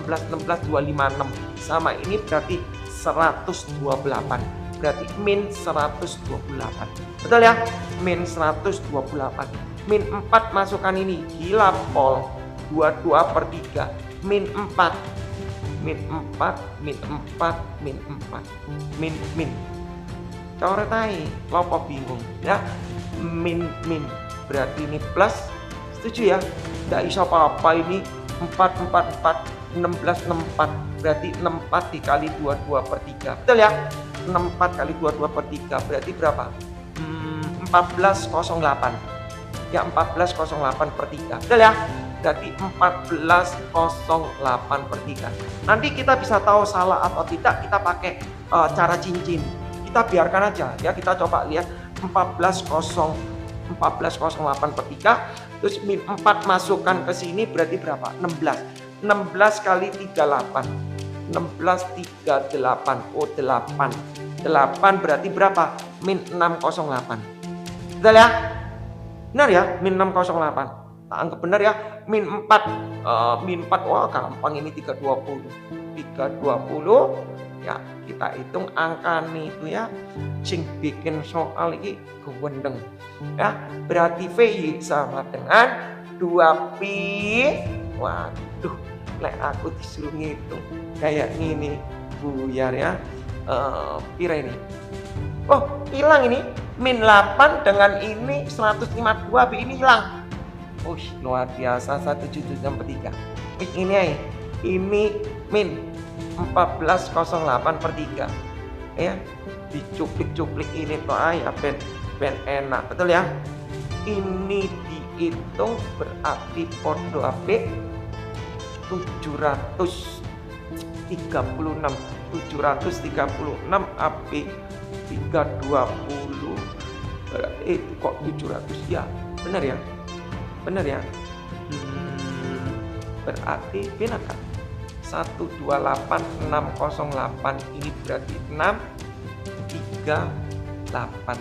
sama ini berarti 128, berarti min 128, betul ya? Min 128. Min 4 masukkan ini, gila pol, 22/3 min 4 coret aja, lopo bingung ya. Min berarti ini plus, setuju ya? Nggak bisa apa-apa ini 4 16 64 berarti 64 dikali 22/3, betul ya? 64 kali 22/3 berarti berapa? 1408 ya, 1408/3, betul ya? Berarti 1408/3. Nanti kita bisa tahu salah atau tidak, kita pakai cara cincin. Kita biarkan aja ya, kita coba lihat 1408/3, terus min 4 masukkan ke sini berarti berapa? 16 kali 38, 16 38, oh 8 berarti berapa? Min 608, betul ya? Benar ya? Min 608, tak anggap benar ya. Min 4, wah gampang ini 320 ya, kita hitung angka nih itu ya, sing bikin soal ini gewendeng ya. Berarti VY sama dengan 2pi. Waduh, lek aku disuruh ngitung kayak gini buyar ya. Pira ini? Oh, hilang ini. Min 8 dengan ini 152, ini hilang. Luar biasa, 177/3. Ini aja. Ini min 1408/3 ya, dicuplik-cuplik ini tuh ya, ben enak, betul ya? Ini dihitung berarti podo AP 736 AP 320 itu kok 700 ya, benar ya? Benar ya? Berarti benar kan? 128608 ini berarti 638.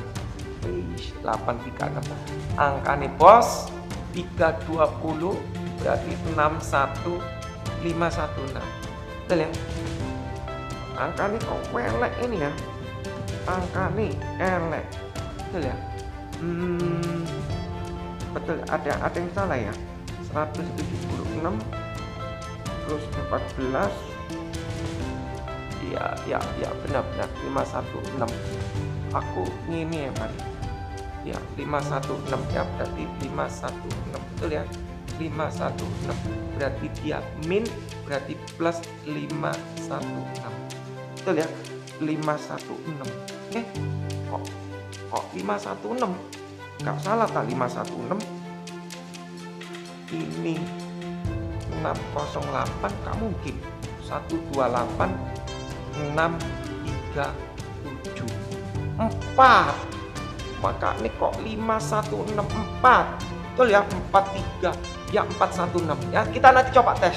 836. Angka nih bos 320 berarti 61516. Betul ya? Angka nih kok welek ini ya. Angka nih elek. Betul ya? Betul, ada yang salah ya. 176 plus 14 ya benar 516. Aku ini ya Mari ya 516 ya, berarti 516, betul ya? 516 berarti dia min berarti plus 516, betul ya? 516 kok 516 nggak salah tak? 516 ini 608 nggak mungkin. 128 637 4, maka ini kok 5164, betul ya? 43 ya, 416 ya. Kita nanti coba tes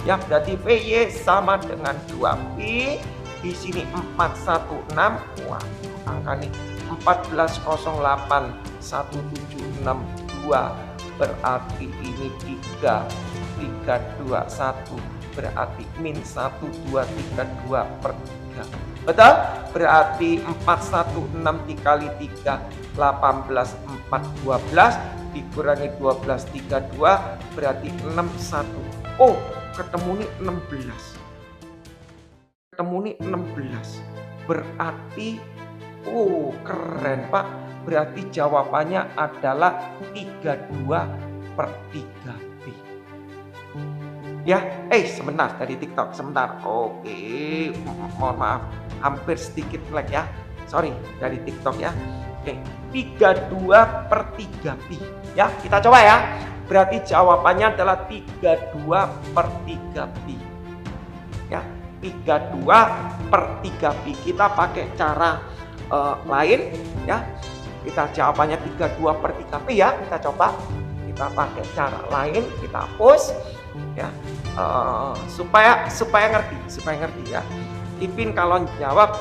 ya. Berarti VY sama dengan 2pi, di sini 416. Wah, angka nih 1408 1762 berarti ini 321 berarti min 1, 2, 3, 2 per 3. Betul? Berarti 4, 1, 6 dikali 3, 18, 4, 12 dikurangi 12, 3, 2 berarti 6, 1. Oh, ketemu nih 16. Ketemu nih 16. Berarti, oh keren Pak. Berarti jawabannya adalah 32 per 3B. Ya, sebentar dari TikTok, sebentar. Oke, mohon maaf, hampir sedikit lag ya. Sorry, dari TikTok ya. Oke, 32 per 3B. Ya, kita coba ya. Berarti jawabannya adalah 32 per 3B. Ya, 32 per 3B. Kita pakai cara lain ya. Kita jawabannya 32 per 3B ya. Kita coba. Kita pakai cara lain, kita hapus ya. Supaya ngerti ya. Ipin kalau jawab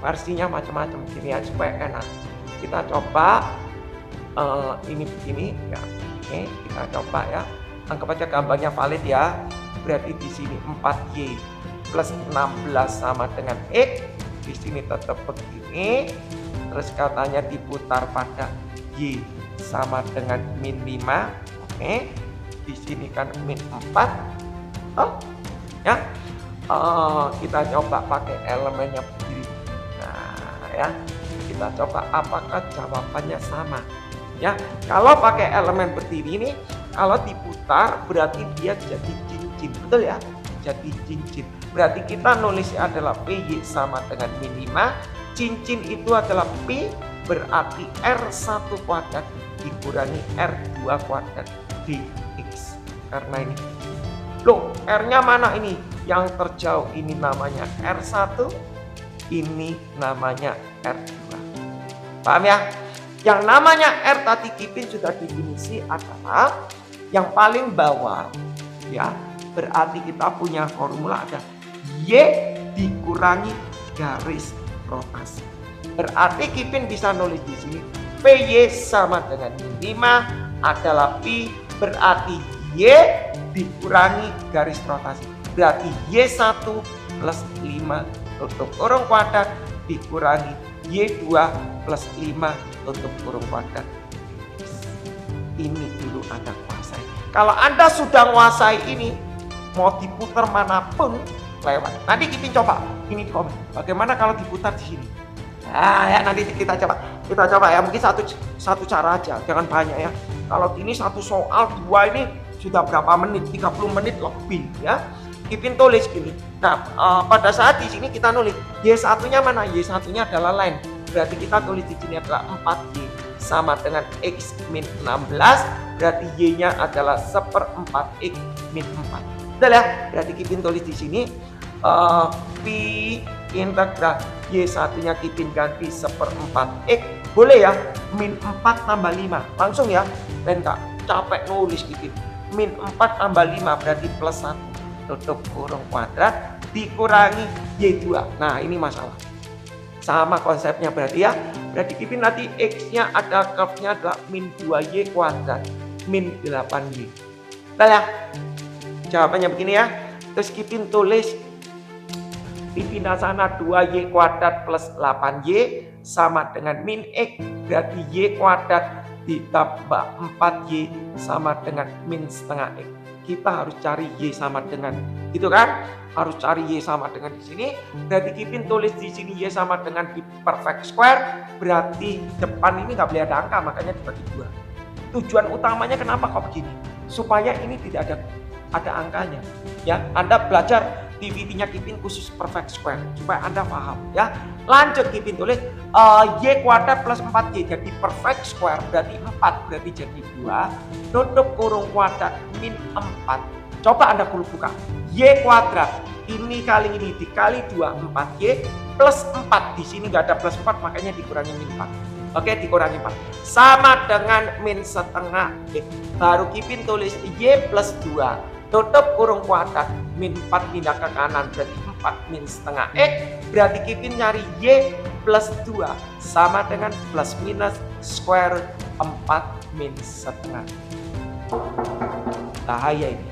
versinya macam-macam gini ya supaya enak. Kita coba ini begini ya. Oke, kita coba ya. Anggap aja gambarnya valid ya. Berarti di sini 4Y plus 16 sama dengan X. Di sini tetap begini. Terus katanya diputar pada Y sama dengan min 5. Oke. Di sini kan min 4. Ya. Kita coba pakai elemennya begini. Nah, ya. Kita coba apakah jawabannya sama. Ya, kalau pakai elemen berdiri ini, kalau diputar berarti dia jadi cincin, betul ya? Jadi cincin. Berarti kita nulisnya adalah PY sama dengan min 5. Cincin itu adalah P, berarti R1 kuadrat dikurangi R2 kuadrat dx. Karena ini, loh R-nya mana ini? Yang terjauh ini namanya R1, ini namanya R2. Paham ya? Yang namanya R tadi Kipin sudah definisi adalah yang paling bawah ya. Berarti kita punya formula ada Y dikurangi garis rotasi. Berarti Kipin bisa nulis di sini PY sama dengan min 5 adalah P, berarti Y dikurangi garis rotasi. Berarti Y1 plus 5 tutup kurung kuadrat dikurangi Y2 plus 5 tutup kurung kuadrat. Ini dulu Anda kuasai. Kalau Anda sudah menguasai ini, mau diputar manapun lewat. Nanti kita coba. Ini di komen. Bagaimana kalau diputar di sini? Nah, ya nanti kita coba. Kita coba ya. Mungkin satu cara aja, jangan banyak ya. Kalau ini satu soal 2 ini sudah berapa menit? 30 menit lebih ya. Kipin tulis gini. Nah, pada saat di sini kita nulis Y1-nya mana? Y1-nya adalah line. Berarti kita tulis di sini adalah 4Y sama dengan X min 16. Berarti Y-nya adalah 1/4 X min 4. Betul ya? Berarti Kipin tulis di sini P integral Y1-nya Kipin ganti 1/4 X. Boleh ya? Min 4 tambah 5. Langsung ya. Dan tak capek nulis Kipin. Min 4 tambah 5 berarti plus 1. Tutup kurung kuadrat dikurangi Y2. Nah ini masalah. Sama konsepnya berarti ya. Berarti Kipin nanti X-nya ada curve-nya adalah min 2Y kuadrat min 8Y. Betul ya? Jawabannya begini ya. Terus Kipin tulis di pindah sana 2Y kuadrat plus 8Y sama dengan min X. Berarti Y kuadrat ditambah 4Y sama dengan min setengah X. Kita harus cari Y sama dengan, gitu kan? Harus cari Y sama dengan di sini. Berarti Kipin tulis di sini Y sama dengan di perfect square. Berarti depan ini nggak boleh ada angka, makanya dibagi 2. Tujuan utamanya kenapa kok begini? Supaya ini tidak ada angkanya. Ya, Anda belajar DVD-nya Kipin khusus perfect square supaya Anda paham ya. Lanjut Kipin tulis Y kuadrat plus 4Y jadi perfect square berarti 4 berarti jadi 2 tutup kurung kuadrat min 4. Coba Anda buka Y kuadrat ini kali ini dikali 2 4Y plus 4 di sini nggak ada plus 4 makanya dikurangi min 4. Oke, dikurangi 4 sama dengan min setengah X. Baru Kipin tulis Y plus 2 tutup kurung kuadrat min 4 pindah ke kanan berarti 4 min setengah X. Berarti Kipin nyari Y plus 2 sama dengan plus minus square 4 min setengah. Bahaya ini.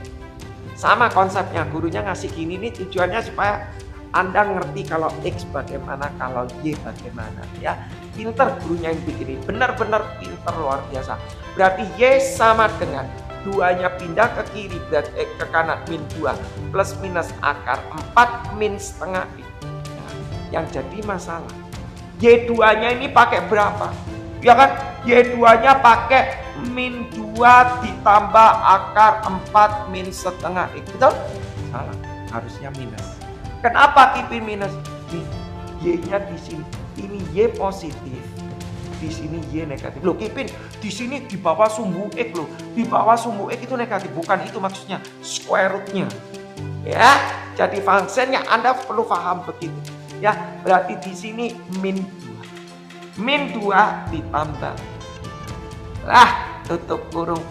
Sama konsepnya, gurunya ngasih gini nih tujuannya supaya Anda ngerti kalau X bagaimana, kalau Y bagaimana ya. Pinter gurunya yang bikin ini, benar-benar pinter luar biasa. Berarti Y sama dengan 2-nya pindah ke kiri, berarti ke kanan min 2 plus minus akar 4 min setengah X. Nah, yang jadi masalah Y2-nya ini pakai berapa? Ya kan, Y2-nya pakai min 2 ditambah akar 4 min setengah X. Betul? Salah, harusnya minus. Kenapa Kipin minus? Nih, Y-nya di sini. Ini Y positif. Di sini Y negatif. Loh Kipin, di sini di bawah sumbu X loh. Di bawah sumbu X itu negatif. Bukan itu maksudnya. Square root-nya. Ya, jadi fungsinya Anda perlu paham begitu. Ya, berarti di sini min 2. Min 2 ditambah. Lah, tutup kurung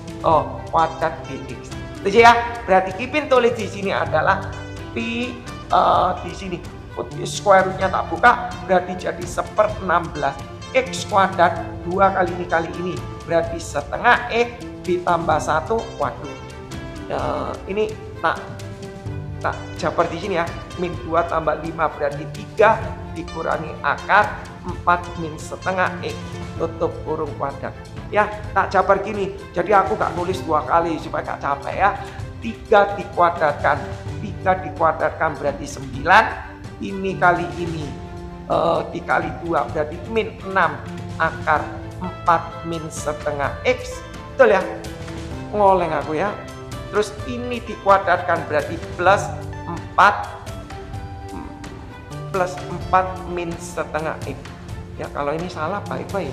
kuadrat dx. Terus ya, berarti Kipin tulis di sini adalah pi di sini square root-nya tak buka, berarti jadi 1/16 x kuadrat 2 kali ini berarti setengah x ditambah 1. Waduh, ini tak jabar di sini ya, min 2 tambah 5 berarti 3 dikurangi akar 4 min setengah x tutup kurung kuadrat. Ya, tak jabar gini. Jadi aku gak nulis 2 kali supaya gak capek ya. 3 dikuadratkan. 3 dikuadratkan berarti 9. Ini kali ini dikali 2 berarti min 6 akar 4 min setengah x. Betul ya? Ngoleng aku ya. Terus ini dikuadratkan berarti plus 4 min setengah x. Ya, kalau ini salah baik-baik.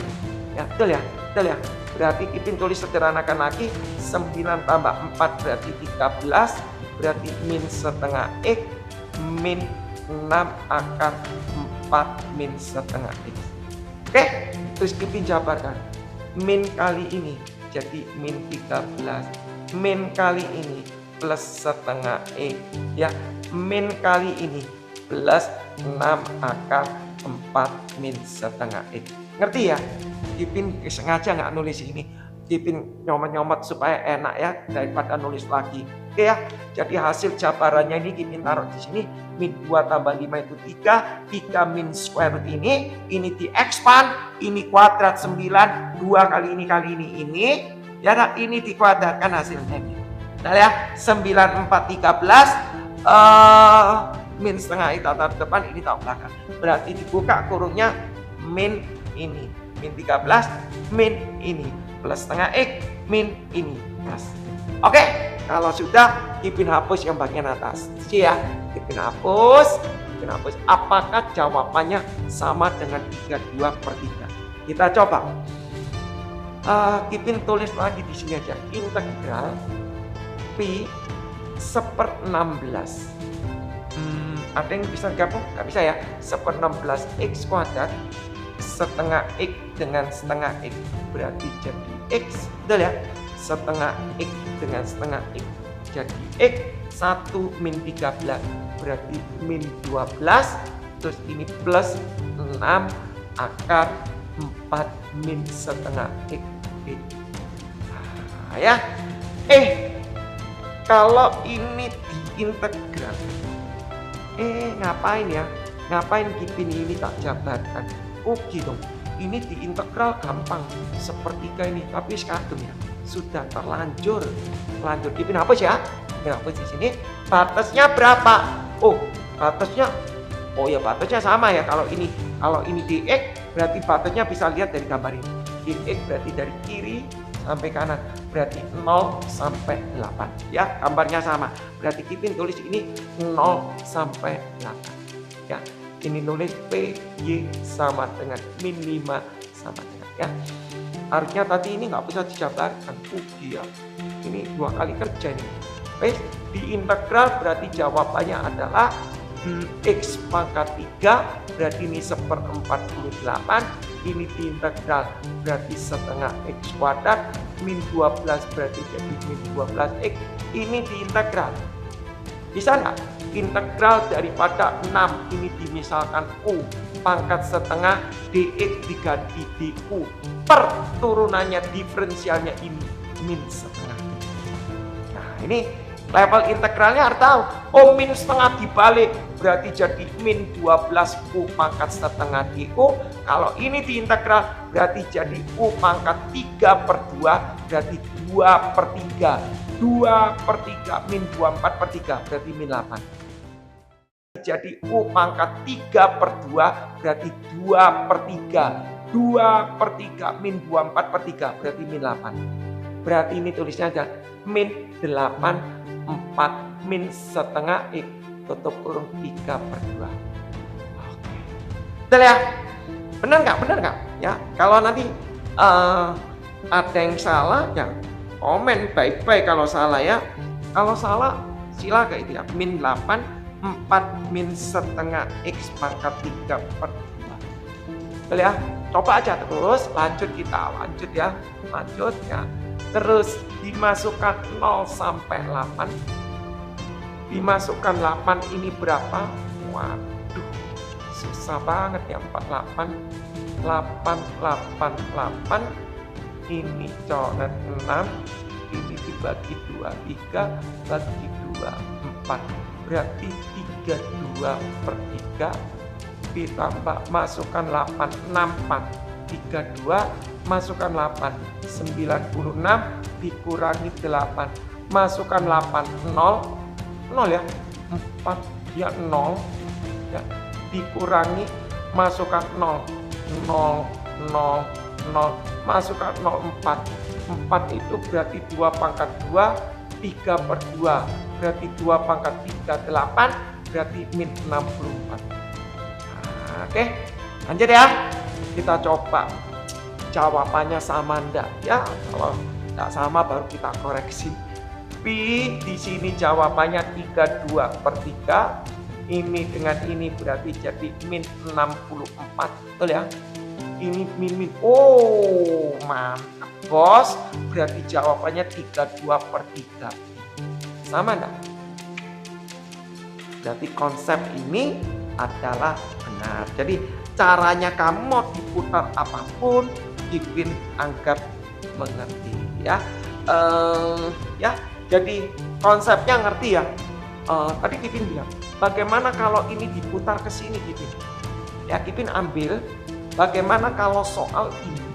Ya, betul ya? Betul ya? Berarti Kipin tulis sederhanakan lagi, 9 tambah 4 berarti 13, berarti min setengah x min 6 akar 4 min setengah x. Oke, terus Kipin jabarkan. Min kali ini jadi min 13, min kali ini plus setengah x. Ya, min kali ini plus 6 akar 4 min setengah x. Ngerti ya? Kipin sengaja nggak nulis ini. Kipin nyomot-nyomot supaya enak ya daripada nulis lagi. Oke ya. Jadi hasil jabarannya ini Kipin taruh di sini. Min 2 tambah 5 itu 3. 3 min square root ini di expand, ini kuadrat 9, 2 kali ini. Ya, nah, ini dikuadratkan hasilnya ini. Nah ya, 9 4 13 min setengah itu taruh depan, ini taruh belakang. Berarti dibuka kurungnya min ini, min 13 min ini plus setengah x min ini plus. Oke, kalau sudah Kipin hapus yang bagian atas. Ya, Kipin hapus. Apakah jawabannya sama dengan 32/3? Kita coba. Kipin tulis lagi di sini aja, integral pi 1/16. Ada yang bisa gabung? Nggak bisa ya. 1/16 x kuadrat setengah x dengan setengah x berarti jadi x. Betul ya? Setengah x dengan setengah x jadi x. 1 min 13 berarti min 12. Terus ini plus 6 akar 4 min setengah x. Nah, ya. Kalau ini diintegral, ngapain ya? Ngapain Kipin ini tak jabarkan? Oh gitu. Ini diintegral gampang, sepertiga ini. Tapi sekarang ya sudah terlanjur. Kipin hapus ya. Kipin hapus di sini. Batasnya berapa? Batasnya sama ya. Kalau ini dx berarti batasnya bisa lihat dari gambar ini. Dx berarti dari kiri sampai kanan, berarti 0 sampai 8 ya, gambarnya sama. Berarti Kipin tulis ini 0 sampai 8 ya. Ini nulis PY sama dengan min 5 sama dengan ya. Harusnya tadi ini nggak bisa dijabarkan. Ya. Ini 2 kali kerja nih. Di integral berarti jawabannya adalah x pangkat 3 berarti ini 1/48. Ini diintegral berarti setengah x kuadrat min 12 berarti jadi min 12x. Ini diintegral. Bisa nggak? Integral daripada 6 ini dimisalkan u pangkat setengah dx diganti du per turunannya diferensialnya ini min setengah. Nah ini Level integralnya harus tahu. Oh, min setengah dibalik berarti jadi min 12 U pangkat setengah DU. Kalau ini diintegral berarti jadi U pangkat 3/2 berarti 2/3. 2/3 min 24/3 berarti min 8. Jadi U pangkat 3/2 berarti 2/3. 2/3 min 24/3 berarti min 8. Berarti ini tulisnya aja min 8 4 min setengah X tutup kurung 3/2. Oke. Betul ya? Benar nggak? Benar nggak? Ya, kalau nanti ada yang salah ya komen baik-baik kalau salah ya. Kalau salah silakan itu ya. Min 8 4 min setengah X pangkat 3/2. Betul ya? Coba aja terus, lanjut kita, lanjut ya. Lanjut ya. Terus dimasukkan 0 sampai 8. Dimasukkan 8 ini berapa? Waduh, susah banget ya. 48 8 8 8. Ini coret 6. Ini dibagi 2 3 bagi 2 4. Berarti 32/3 ditambah masukkan 8 64 32 masukkan 8 96 dikurangi 8 masukkan 8 0 0 ya 4 ya 0 ya dikurangi masukkan 0 0 0 0 masukkan 0 4 4 itu berarti 2 pangkat 2 3/2 berarti 2 pangkat 3 8 berarti min 64. Nah, oke lanjut ya, kita coba jawabannya sama enggak ya. Kalau enggak sama baru kita koreksi. Pi di sini jawabannya 32/3. Ini dengan ini berarti jadi min 64. Betul ya? Ini min. Oh, mantap, Bos. Berarti jawabannya 32/3. Sama enggak? Berarti konsep ini adalah benar. Jadi caranya kamu mau diputar apapun, Kipin anggap mengerti ya. Ya, jadi konsepnya ngerti ya. Tadi Kipin bilang, bagaimana kalau ini diputar ke sini Kipin? Ya, Kipin ambil bagaimana kalau soal ini,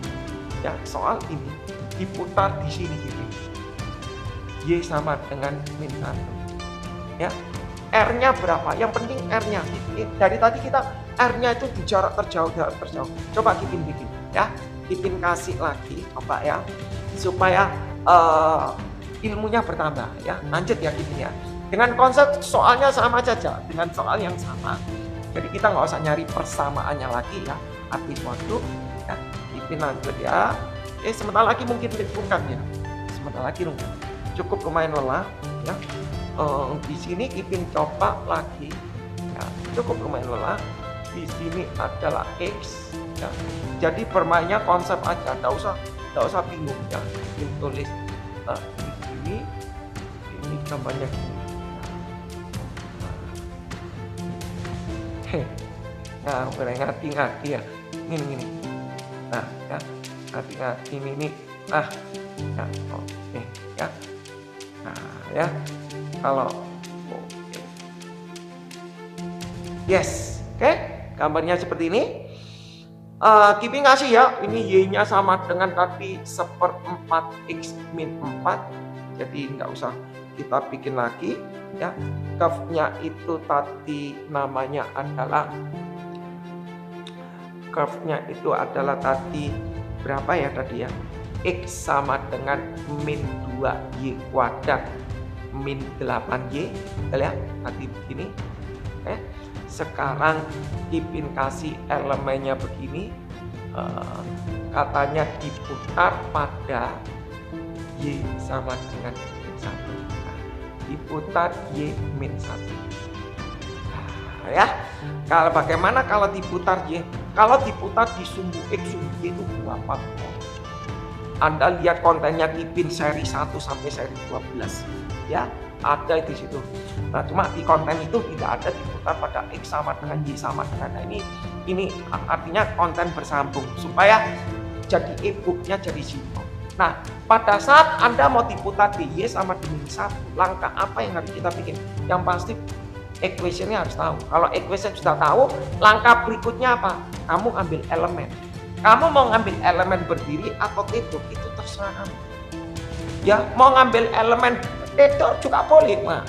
ya soal ini diputar di sini Kipin. Y sama dengan min 1. Ya, R-nya berapa? Yang penting R-nya. Dari tadi kita R-nya itu di jarak terjauh. Coba Kipin bikin ya. Kipin kasih lagi, coba ya, supaya ilmunya bertambah ya. Lanjut ya Kipin ya. Dengan konsep soalnya sama saja, dengan soal yang sama. Jadi kita nggak usah nyari persamaannya lagi ya. Arti suatu ya. Kipin lanjut ya. Sebentar lagi mungkin lingkungan ya. Sebentar lagi mungkin. Cukup lumayan lelah ya. Di sini Kipin coba lagi ya, cukup lumayan lelah. Di sini adalah X ya. Jadi bermainnya konsep aja, nggak usah bingung ya. Kipin tulis ini gambarnya gini. Nah, ngati-ngati ya. Ini. Nah, ya. Ngati-ngati ini. Nah, ya, oke ya. Nah, ya. Kalau yes, oke, gambarnya seperti ini. Kipin ngasih ya, ini Y-nya sama dengan tadi 1/4 X min 4. Jadi nggak usah kita bikin lagi ya. Curve-nya itu tadi namanya adalah tadi berapa ya tadi ya? X sama dengan min 2Y kuadrat min 8Y. Kita lihat tadi begini. Sekarang Kipin kasih elemennya begini. Katanya diputar pada Y sama dengan min 1. Nah, diputar Y min 1. Nah, ya. Kalau bagaimana kalau diputar Y? Kalau diputar di sumbu X, sumbu Y itu berapa? Anda lihat kontennya Kipin seri 1 sampai seri 12 ya, ada di situ. Nah, cuma di konten itu tidak ada diputar pada X sama dengan Y sama dengan. Nah, ini artinya konten bersambung supaya jadi e-booknya jadi simpel Nah, pada saat Anda mau diputar dy sama dengan 1, langkah apa yang harus kita bikin? Yang pasti equation-nya harus tahu. Kalau equation sudah tahu, langkah berikutnya apa? Kamu ambil elemen. Kamu mau ngambil elemen berdiri atau tidur, itu terserah kamu. Ya, mau ngambil elemen tidur juga boleh, Nah,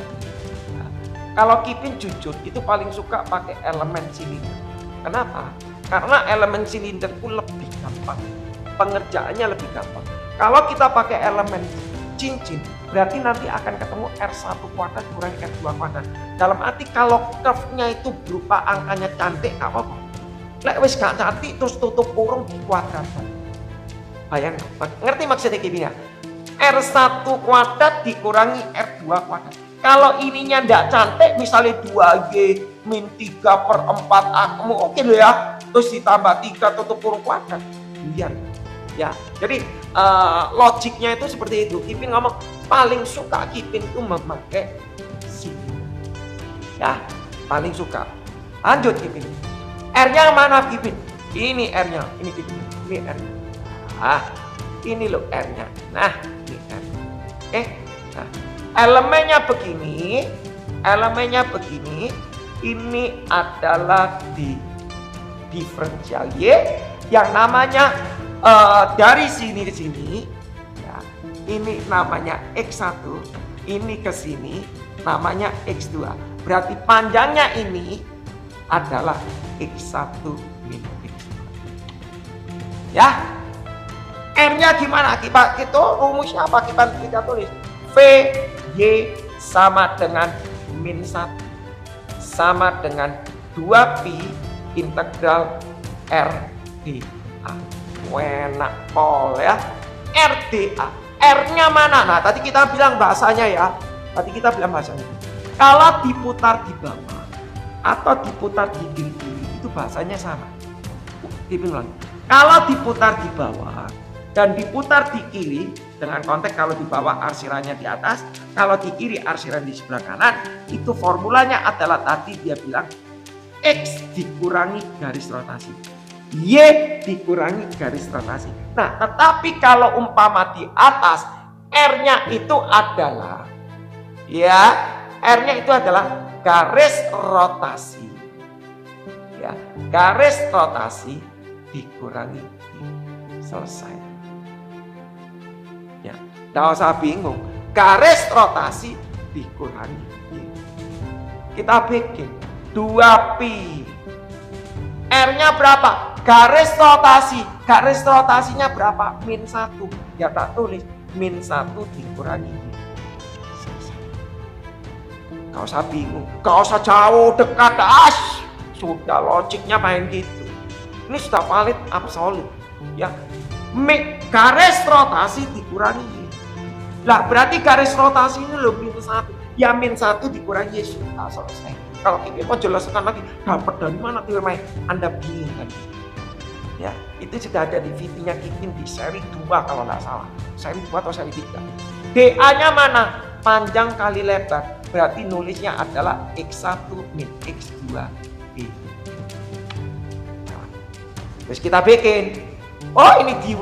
kalau Kipin jujur, itu paling suka pakai elemen silinder. Kenapa? Karena elemen silinder itu lebih gampang. Pengerjaannya lebih gampang. Kalau kita pakai elemen cincin, berarti nanti akan ketemu R1 kuadrat kurang R2 kuadrat. Dalam arti kalau curve-nya itu berupa angkanya cantik, gak apa-apa. Lek wis gak cantik terus tutup kurung di kuadrat. Bayang, ngerti maksudnya Kipin ya? R1 kuadrat dikurangi R2 kuadrat. Kalau ininya ndak cantik, misalnya 2Y min 3/4 kamu oke loh ya. Terus ditambah 3 tutup kurung kuadrat. Biar ya. Jadi logiknya itu seperti itu. Kipin ngomong paling suka Kipin itu memakai sini. Ya, paling suka. Lanjut Kipin. R-nya mana Kipin? Ini R-nya. Ini Kipin. Ini R-nya. Ah, ini loh R-nya. Nah, ini R. Nah, elemennya begini. Ini adalah di diferensial Y yang namanya dari sini ke sini ya, ini namanya X1, ini ke sini namanya X2. Berarti panjangnya ini adalah X1 min X2. Ya. R-nya gimana? Kita rumusnya apa? Kita tulis V Y sama dengan min 1 sama dengan 2pi integral R dA. Enak pol ya. RDA. R-nya mana? Nah, tadi kita bilang bahasanya ya. Kalau diputar di bawah atau diputar di kiri itu bahasanya sama. Dibilang. Kalau diputar di bawah dan diputar di kiri dengan konteks kalau di bawah arsirannya di atas, kalau di kiri arsiran di sebelah kanan, itu formulanya adalah tadi dia bilang X dikurangi garis rotasi. Y dikurangi garis rotasi. Nah, tetapi kalau umpama di atas R-nya itu adalah R-nya itu adalah garis rotasi. Ya, garis rotasi dikurangi selesai. Ya, enggak usah bingung. Garis rotasi dikurangi Y. Kita bikin 2pi. R-nya berapa? Garis rotasinya berapa? Min 1. Ya tak tulis min 1 dikurangi Y. Gak usah bingung, gak usah jauh dekat, sudah logiknya main gitu. Ini sudah valid absolut. Ya, garis rotasi dikurangi Y. Lah berarti garis rotasi ini loh min 1. Ya min 1 dikurangi Y sudah selesai. Kalau Kipin mau jelaskan lagi, dapat dari mana tuh main? Anda bingung kan? Ya, itu sudah ada di videonya Kipin di seri 2 kalau nggak salah. Seri 2 atau seri 3. DA-nya mana? Panjang kali lebar. Berarti nulisnya adalah X1 min X2 B. Nah, terus kita bikin. Oh ini dy.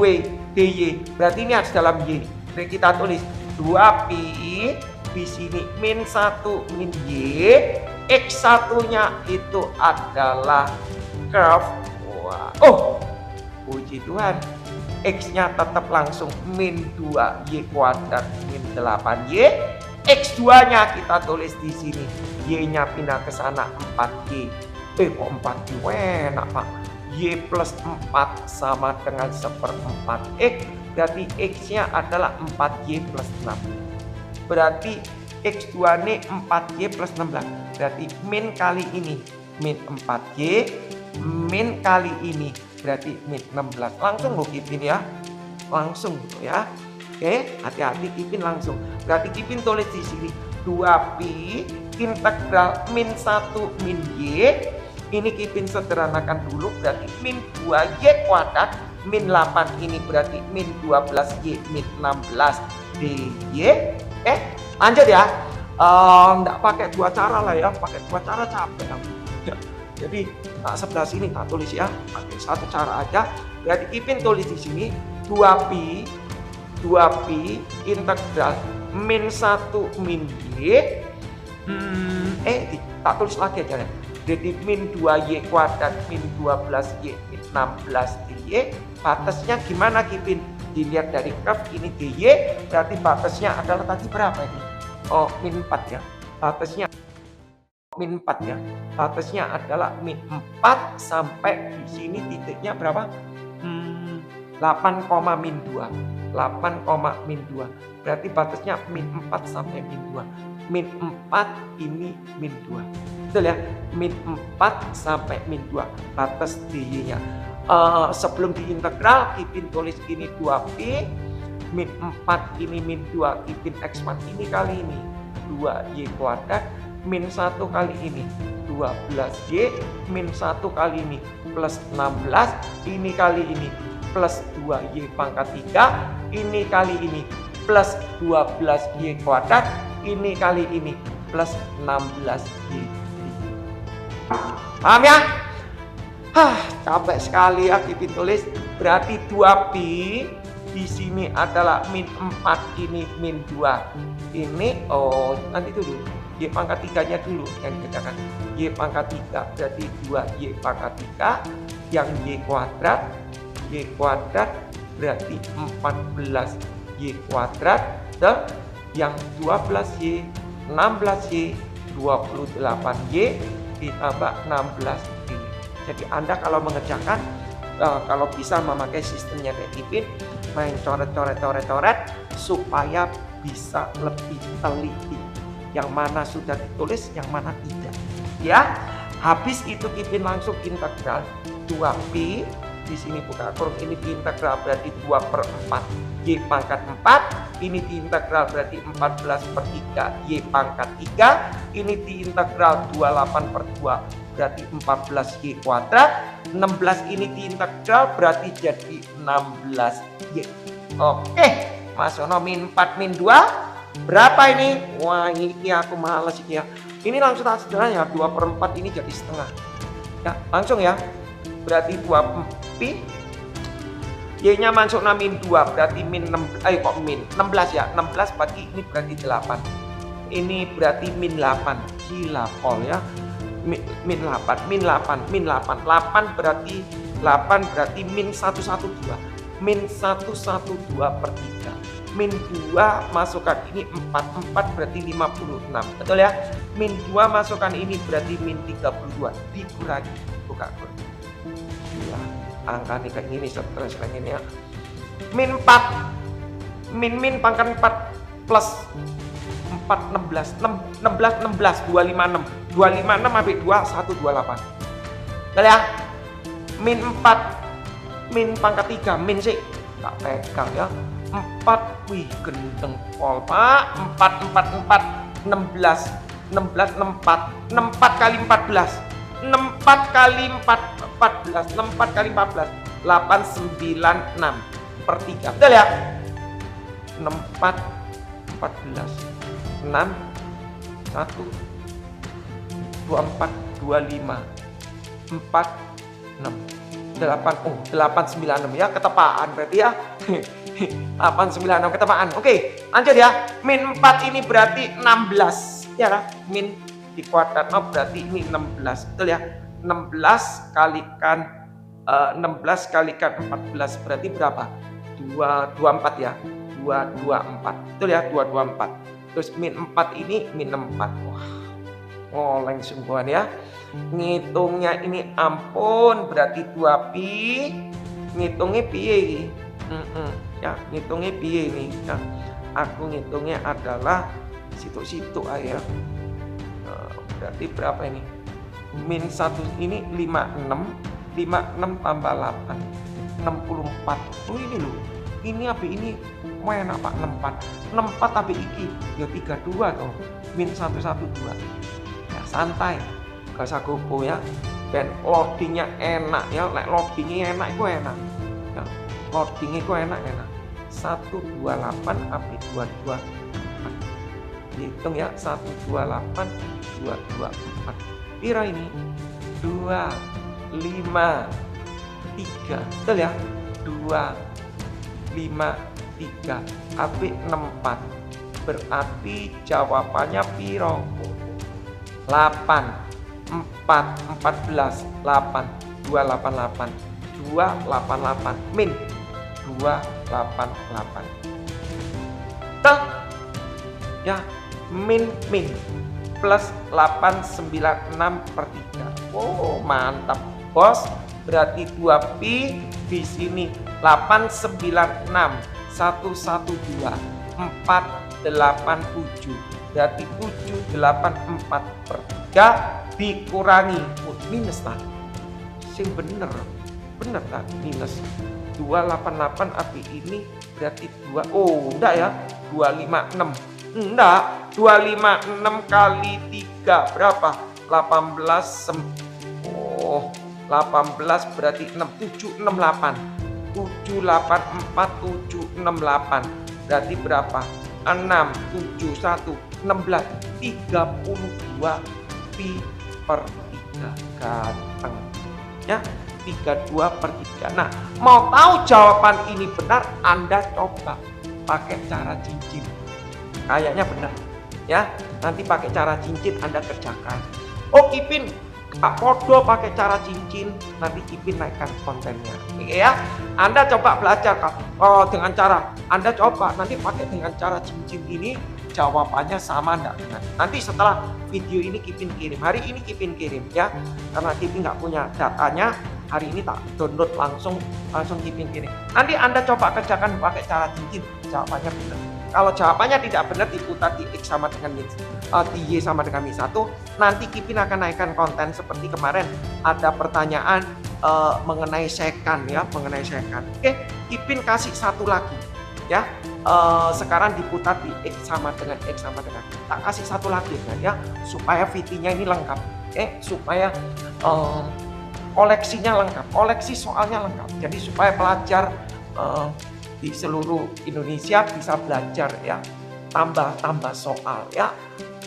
Berarti ini harus dalam Y. Jadi kita tulis 2pi di sini min 1 min Y. X1-nya itu adalah curve. Wah. Oh, puji Tuhan. X-nya tetap langsung min 2Y kuadrat min 8Y. X2-nya kita tulis di sini. Y-nya pindah ke sana 4Y. Kok 4Y? Enak Pak. Y plus 4 sama dengan 1/4 X. Berarti X-nya adalah 4Y plus 6. Berarti X2 ini 4Y plus 16. Berarti min kali ini min 4Y. Min kali ini berarti min 16. Langsung loh Kipin ya. Langsung ya. Oke, hati-hati Kipin langsung. Berarti Kipin tulis di sini 2pi integral min 1 min Y. Ini Kipin sederhanakan dulu, berarti min 2Y kuadrat min 8 ini berarti min 12Y min 16 dy. Lanjut ya. Nggak pakai 2 cara lah ya, pakai 2 cara capek ya. Jadi sebelah sini tak tulis ya, pakai 1 cara aja. Berarti Kipin tulis di sini 2pi 2pi integral min 1 min y. Tak tulis lagi aja ya. Jadi min 2y kuadrat min 12y min 16 dy. Batasnya gimana Kipin? Dilihat dari graf ini dy, berarti batasnya adalah tadi berapa ini? Oh, min 4 ya. Batasnya min 4 ya. Batasnya adalah min 4 sampai di sini titiknya berapa? 8, min 2. 8, min 2. Berarti batasnya min 4 sampai min 2. Min 4 ini min 2. Betul ya? Min 4 sampai min 2 batas dy-nya. Sebelum diintegral, Kipin tulis ini 2pi, min 4 ini min 2, Kipin X1 ini kali ini 2y kuadrat, min 1 kali ini 12y, min 1 kali ini plus 16, ini kali ini plus 2y pangkat 3, ini kali ini plus 12y kuadrat, ini kali ini plus 16y. Paham ya? Capek sekali ya Kipin tulis. Berarti 2pi di sini adalah min 4, ini min 2. Ini nanti dulu y pangkat 3-nya dulu yang dikerjakan. Y pangkat 3 berarti 2y pangkat 3 yang y kuadrat berarti 14y kuadrat dan yang 12y 16y 28y ditambah 16 ini. Jadi Anda kalau mengerjakan kalau bisa memakai sistemnya kayak Kipin, main coret supaya bisa lebih teliti. Yang mana sudah ditulis, yang mana tidak. Ya, habis itu Kipin langsung integral 2pi. Di sini buka kurung, ini diintegral berarti 2/4 y pangkat 4. Ini diintegral berarti 14/3 y pangkat 3. Ini diintegral 28/2 berarti 14y kuadrat. 16 ini diintegral berarti jadi 16y. Oke, Mas Yono min 4 min 2 berapa ini? Wah, ini aku males ini ya. Ini langsung tak sederhana ya, 2/4 ini jadi setengah. Ya, langsung ya. Berarti 2pi y-nya masuk min 2 berarti min 6, kok min 16 ya. 16 bagi ini berarti 8. Ini berarti min 8. Gila pol ya. Min 8 berarti min 112. Min 112/3. Min 2 masukkan ini 4 berarti 56. Betul ya? Min 2 masukkan ini berarti min 32. Dikurangi. Buka kurang. Gila, angka nih kayak gini stres kayak gini ya. Min 4 min pangkat 4 plus 4 16 256 habis 2 128. Betul ya? Min 4 min pangkat 3 min sih tak pegang ya. 4 wih gendeng pol Pak. 4 16 kali 14 64 kali 14 64 kali 14 896/3. Betul ya? 64 14 6 1 24 25 4 6 8 896 ya, ketepaan berarti ya. 896 ketepaan. Oke, lanjut ya. Min 4 ini berarti 16 ya kan? Min di kuadrat berarti ini 16. Betul ya? 16 kalikan 14 berarti berapa? 224 ya. 224. Betul ya? 224. Terus min 4 ini min 4. Wah. Oleng sungguhan ya. Ngitungnya ini ampun, berarti 2pi. Ngitungnya piye? Ya, ngitungnya piye ini? Ya. Aku ngitungnya adalah situ-situ aja. Berarti berapa ini? Min 1 ini 56 tambah 8 64. Oh ini loh. Ini apa ini? Enak Pak 64 tapi iki ya 32 toh. Min 112. Ya santai. Gak usah gopo ya. Dan loadingnya enak ya. Lek loadingnya enak itu enak. Ya, loadingnya itu enak. 128 api 22. Hitung ya, 128 224. Pira ini? 2 5 3. Betul ya? 2 5 3 apik 64. Berarti jawabannya piro? 8 4 14 8 288 288 min 288. Tuh ya, min plus 896/3. Oh mantap bos, berarti 2pi di sini 896 112 487, berarti 784/3 dikurangi minus lah. Sing bener lah minus 288 api ini berarti 2, oh enggak ya, 256 enggak, 256 kali 3 berapa? 18 oh 18 berarti 6 768 784 berarti berapa? 6 71 16 32 pi per 3 ganteng ya, 32/3. Nah, mau tahu jawaban ini benar, Anda coba pakai cara cincin. Kayaknya benar ya, nanti pakai cara cincin Anda kerjakan. Oh Kipin Kak Podo pakai cara cincin, nanti Kipin naikkan kontennya ya. Anda coba belajar Kak, dengan cara Anda coba nanti pakai dengan cara cincin ini, jawabannya sama enggak dengan. Nanti setelah video ini Kipin kirim, hari ini Kipin kirim ya, karena Kipin nggak punya datanya, hari ini tak download langsung Kipin kirim. Nanti Anda coba kerjakan pakai cara cincin, jawabannya benar. Kalau jawabannya tidak benar, diputar di X sama dengan di Y sama dengan min 1, nanti Kipin akan naikkan konten seperti kemarin ada pertanyaan mengenai second ya, mengenai second. Oke, Kipin kasih satu lagi ya. Sekarang diputar di X sama dengan X sama dengan, tak kasih satu lagi ya, supaya VT-nya ini lengkap, supaya koleksinya lengkap, koleksi soalnya lengkap. Jadi supaya pelajar di seluruh Indonesia bisa belajar ya, tambah soal ya.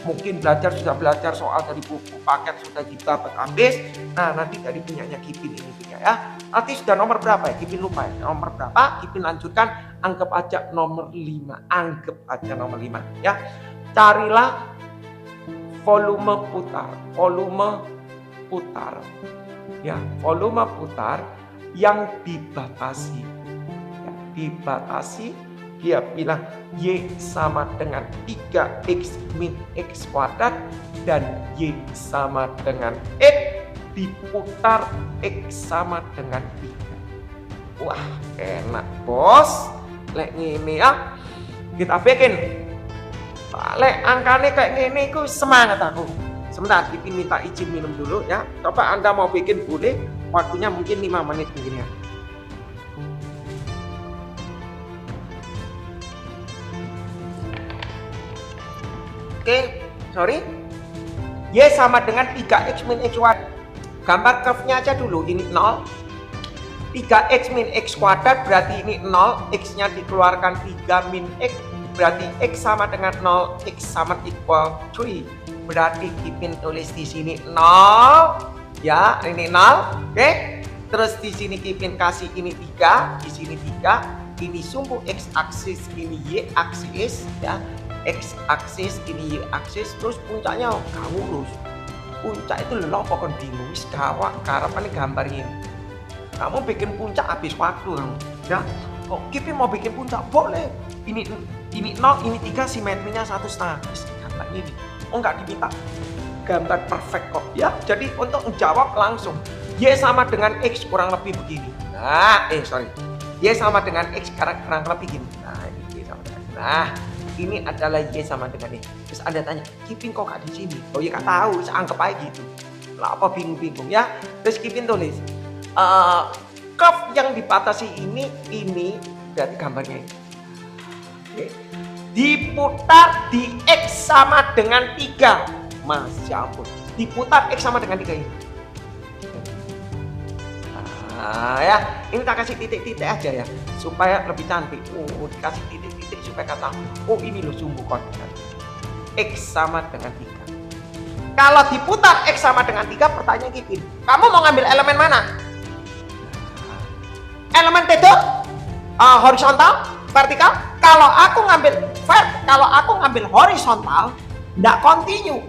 Mungkin sudah belajar soal dari buku paket sudah kita habis. Nah nanti dari punyanya Kipin ini punya ya. Nanti sudah nomor berapa ya? Kipin lupa ya. Nomor berapa? Kipin lanjutkan, anggap aja nomor 5. Anggap aja nomor 5 ya. Carilah volume putar ya, volume putar yang dibatasi ya, dibatasi. Dia bilang Y sama dengan 3X min X kuadrat dan Y sama dengan X diputar X sama dengan 3. Wah enak bos, lek ngene ya kita bikin. Lek angkanya kayak gini ku semangat aku. Sebentar, Kipin minta izin minum dulu ya. Coba Anda mau bikin boleh, waktunya mungkin 5 menit mungkin ya. Oke, sorry. Y sama dengan 3X min X kuadrat. Gambar curve-nya aja dulu, ini 0. 3X min X kuadrat berarti ini 0. X-nya dikeluarkan 3 min X, berarti X sama dengan 0. X sama equal 3. Berarti Kipin tulis di sini 0. Ya, ini 0. Oke. Terus di sini Kipin kasih ini 3, di sini 3. Ini sumbu X aksis, ini Y aksis ya. X aksis, ini Y aksis, terus puncaknya gak lurus. Puncak itu lelah pokoknya bingung, gawak harapannya gambar ini. Kamu bikin puncak habis waktu kamu ya. Oh Kipin mau bikin puncak boleh. Ini 0, ini 3, simetrinya 1,5. Gambar ini. Oh nggak diminta gambar perfect kok ya. Jadi untuk menjawab langsung Y sama dengan X kurang lebih begini. Nah Y sama dengan X kurang lebih gini. Nah ini Y sama dengan, nah ini adalah Y sama dengan ini. Terus Anda tanya, Kipin kok gak di sini? Oh ya gak tahu, saya anggap aja gitu. Lah apa bingung-bingung ya. Terus Kipin tulis curve yang dibatasi ini berarti gambarnya ini. Oke. Diputar di X sama dengan 3. Masya ampun. Diputar X sama dengan 3 ini. Nah ya, ini tak kasih titik-titik aja ya, supaya lebih cantik. Oh, dikasih titik-titik supaya kata, oh ini loh sumbu koordinat. X sama dengan 3. Kalau diputar X sama dengan 3, pertanyaan Kipin, kamu mau ngambil elemen mana? Elemen tedo? Horizontal? vertikal. Kalau aku ngambil horizontal, nggak continue.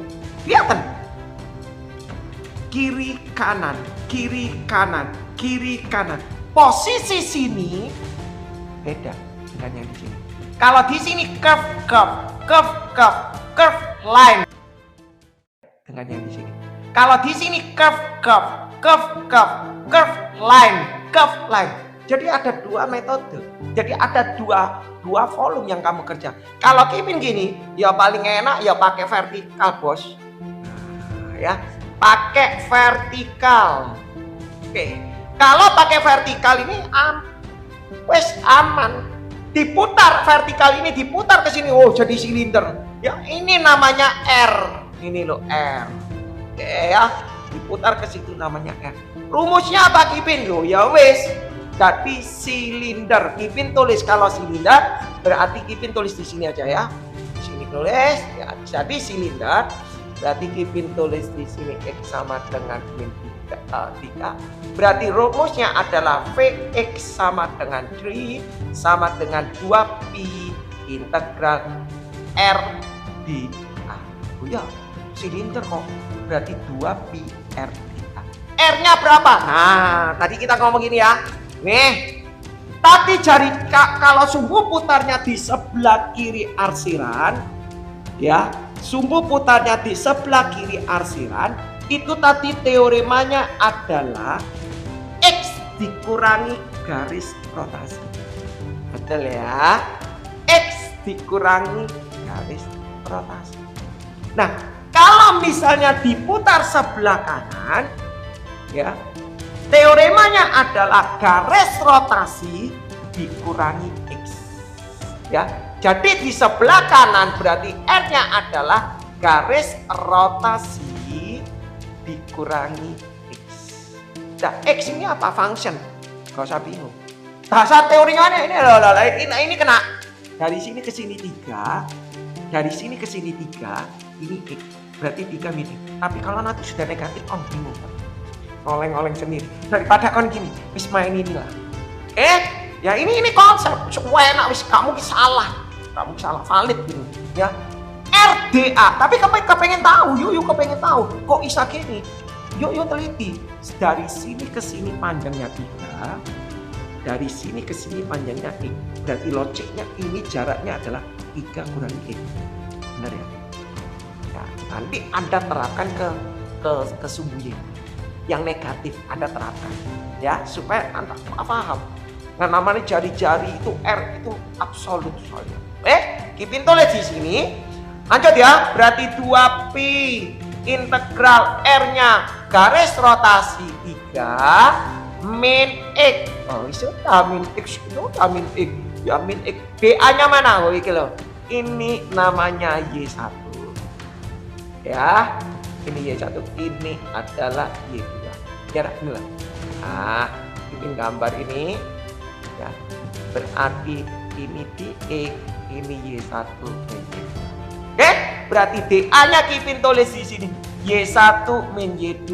Kelihatan? Kiri kanan, kiri kanan, kiri kanan. Posisi sini beda dengan yang di sini. Kalau di sini curve line dengan yang di sini. Kalau di sini curve line. Jadi ada dua metode. Jadi ada dua volume yang kamu kerja. Kalau Kipin gini, ya paling enak ya pakai vertikal, Bos. Ya, pakai vertikal. Oke. Kalau pakai vertikal ini wes aman. Diputar vertikal ini, diputar ke sini. Oh, jadi silinder. Ya, ini namanya R. Ini loh R. Oke ya, diputar ke situ namanya R. Rumusnya apa Kipin? Loh, ya wes. Jadi silinder. Kipin tulis kalau silinder, berarti Kipin tulis di sini aja ya. Di sini tulis, ya. Jadi silinder, berarti Kipin tulis di sini X sama dengan min 3. Berarti rumusnya adalah Vx sama dengan 3 sama dengan 2pi integral R di A. Oh ya, silinder kok. Berarti 2pi R di A. R-nya berapa? Nah, tadi kita ngomong gini ya. Nih, tadi kalau sumbu putarnya di sebelah kiri arsiran, ya, sumbu putarnya di sebelah kiri arsiran, itu tadi teoremanya adalah X dikurangi garis rotasi. Betul ya? X dikurangi garis rotasi. Nah, kalau misalnya diputar sebelah kanan, ya, teoremanya adalah garis rotasi dikurangi X. Ya, jadi di sebelah kanan berarti R-nya adalah garis rotasi dikurangi X. Nah, X ini apa? Function. Gak usah bingung. Bahasa teorinya ini kena. Dari sini ke sini 3. Dari sini ke sini 3. Ini X. Berarti 3 min X. Tapi kalau nanti sudah negatif, bingung. Oleng-oleng sendiri. Daripada kon gini, wis main inilah. Ya ini konsep. Enak wis kamu salah. Kamu salah valid gitu. Ya. RDA. Tapi kepengen tahu, yuk kepengen tahu. Kok bisa gini? Yuk teliti. Dari sini ke sini panjangnya 3. Dari sini ke sini panjangnya X. Berarti logiknya ini jaraknya adalah 3 kurangi X. Benar ya? Nah, nanti Anda terapkan ke sumbu Y. Yang negatif Anda terapkan ya supaya Anda paham. Nah, namanya jari-jari itu R itu absolut soalnya. Kipin tulis di sini. Lanjut ya, berarti 2pi integral R-nya garis rotasi 3 min X. Oh, sudah min X, sudah min X. Ya min X. BA-nya mana? Oh, iki loh. Ini namanya Y1. Ya. Ini Y1, ini adalah Y2. Jarak inilah. Nah, bikin gambar ini. Ya. Berarti ini di X, ini Y1 min Y2. Oke, berarti DA-nya Kipin tulis di sini. Y1 min Y2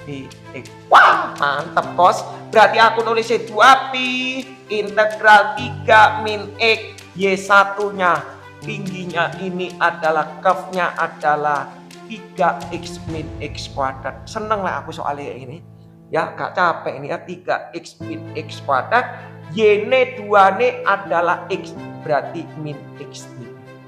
dx. Wah, mantap, Bos. Berarti aku nulisnya 2pi integral 3 min X. Y1-nya tingginya ini adalah curve-nya adalah 3x min x kuadrat. Seneng lah aku soalnya ini. Ya, gak capek ini ya. 3x min x kuadrat. Y-nya 2-nya adalah x. Berarti min x.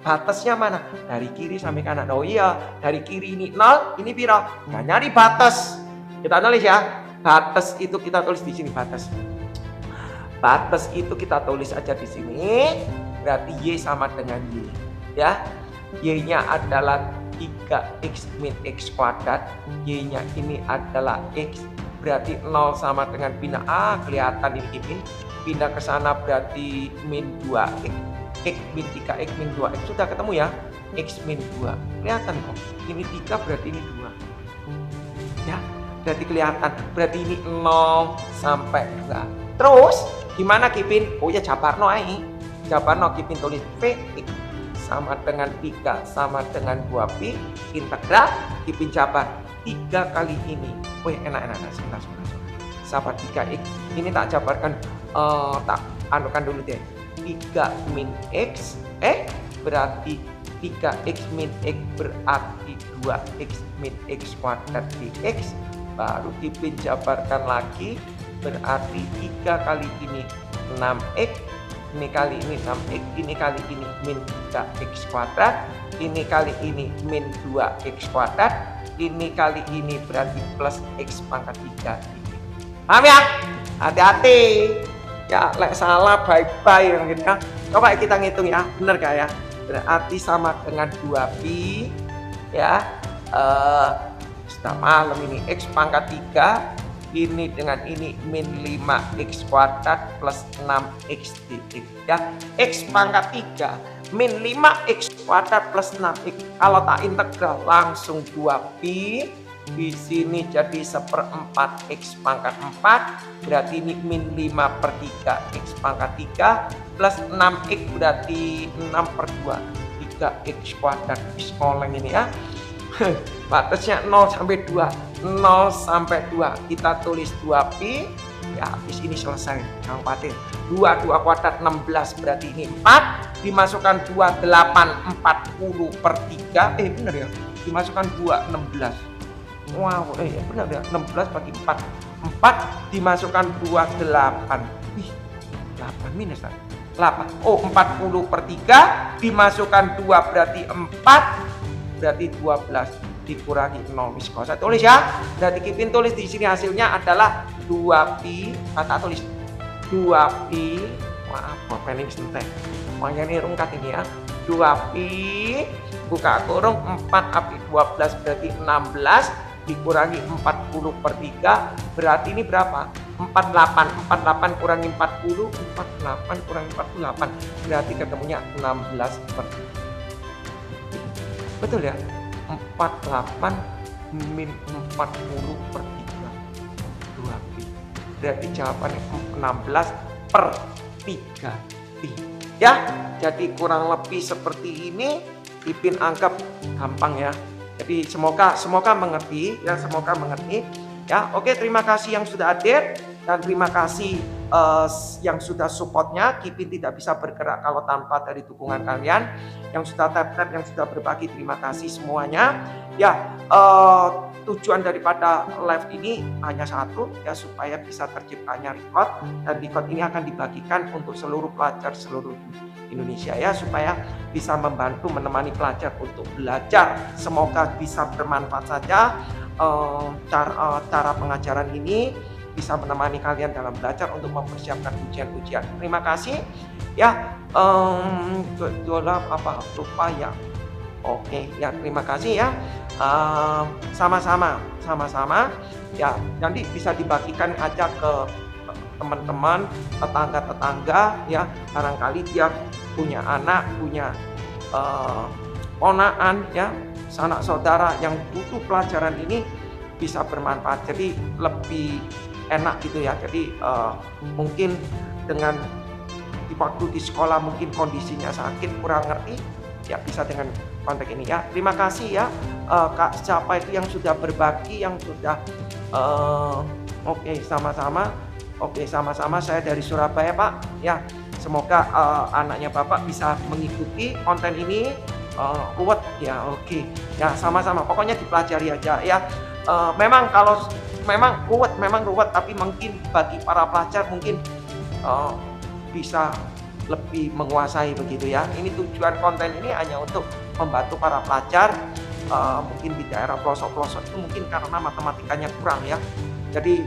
Batasnya mana? Dari kiri sampai kanan. Oh iya, dari kiri ini 0, ini piro? Nah, nyari batas. Kita tulis ya. Batas itu kita tulis di sini batas. Batas itu kita tulis aja di sini. Berarti Y sama dengan Y. Ya. Y-nya adalah 3x min x kuadrat. Y-nya ini adalah x. Berarti 0 sama dengan pindah. Kelihatan ini Kipin. Pindah ke sana berarti min 2x. X min 3x min 2x. Sudah ketemu ya. X min 2. Kelihatan kok. Ini 3 berarti ini 2. Ya. Berarti kelihatan. Berarti ini 0 sampai 2. Terus gimana Kipin? Oh ya Jabarno aja. Jabarno Kipin tulis Vx sama dengan 3 sama dengan 2pi integral Kipin jabar 3 kali ini. Wih, enak. Sebentar. Sahabat 3x. Ini tak jabarkan tak anukan dulu deh. 3 min X, berarti 3X min X berarti 2X min X kuadrat dx. Baru Kipin jabarkan lagi, berarti 3 kali ini 6X, ini kali ini 6X, ini kali ini min 3X kuadrat, ini kali ini min 2X kuadrat, ini kali ini berarti plus X pangkat 3. Paham ya? Hati-hati ya, lek salah bye-bye yang gitu ya. Coba kita ngitung ya, bener gak ya? Berarti sama dengan 2pi ya, sudah malam ini X pangkat 3, ini dengan ini min 5X kuadrat plus 6X dx ya. X pangkat 3 min 5X kuadrat plus 6X, kalau tak integral langsung 2pi, di sini jadi 1/4 X pangkat 4, berarti ini min 5/3 X pangkat 3 plus 6X berarti 6/2 3X kuadrat. Sekoleng ini ya. Batasnya 0 sampai 2, 0 sampai 2 kita tulis 2pi ya, habis ini selesai. Jangan khawatir. 2 kuadrat 16 berarti ini 4, dimasukkan 2 8 40/3, benar ya, dimasukkan 2 16. Wow, benar ya, 16 bagi 4, 4 dimasukkan 2 8. Wih, 8 minus 8. Oh, 40/3 dimasukkan 2 berarti 4, berarti 12 dikurangi 0. Saya tulis ya. Berarti Kipin tulis di sini hasilnya adalah 2pi, kata tulis 2pi. Wah, apa ini sentek. Makanya ini rungkat ini ya. 2pi buka kurung 4 api 12 berarti 16 dikurangi 40/3 berarti ini berapa? 48. 48 kurangi 40, 48 kurangi 48 berarti ketemunya 16/3. Betul ya? 48 min 40/3 2pi. Berarti jawabannya 16/3 pi. Ya, jadi kurang lebih seperti ini. Kipin anggap gampang ya. Jadi semoga mengerti ya, semoga mengerti ya. Oke, terima kasih yang sudah hadir dan terima kasih yang sudah supportnya. Kipin tidak bisa bergerak kalau tanpa dari dukungan kalian yang sudah tap-tap, yang sudah berbagi. Terima kasih semuanya ya. Tujuan daripada live ini hanya satu ya, supaya bisa terciptanya record, dan record ini akan dibagikan untuk seluruh pelajar seluruh Indonesia ya, supaya bisa membantu menemani pelajar untuk belajar. Semoga bisa bermanfaat saja cara pengajaran ini bisa menemani kalian dalam belajar untuk mempersiapkan ujian-ujian. Terima kasih ya. Lupa ya. Oke ya, terima kasih ya. Sama-sama ya, nanti bisa dibagikan aja ke teman-teman, tetangga-tetangga ya, barangkali dia punya anak, punya ponakan ya, sanak saudara yang butuh pelajaran ini bisa bermanfaat, jadi lebih enak gitu ya. Jadi mungkin dengan di waktu di sekolah mungkin kondisinya sakit, kurang ngerti ya, bisa dengan kontak ini ya. Terima kasih ya Kak, siapa itu yang sudah berbagi, yang sudah sama-sama. Oke, sama-sama. Saya dari Surabaya Pak ya. Semoga anaknya Bapak bisa mengikuti konten ini. Ruwet ya, oke ya, sama-sama. Pokoknya dipelajari aja ya. Memang ruwet, tapi mungkin bagi para pelajar mungkin bisa lebih menguasai begitu ya. Ini tujuan konten ini hanya untuk membantu para pelajar mungkin di daerah pelosok-pelosok itu mungkin karena matematikanya kurang ya. Jadi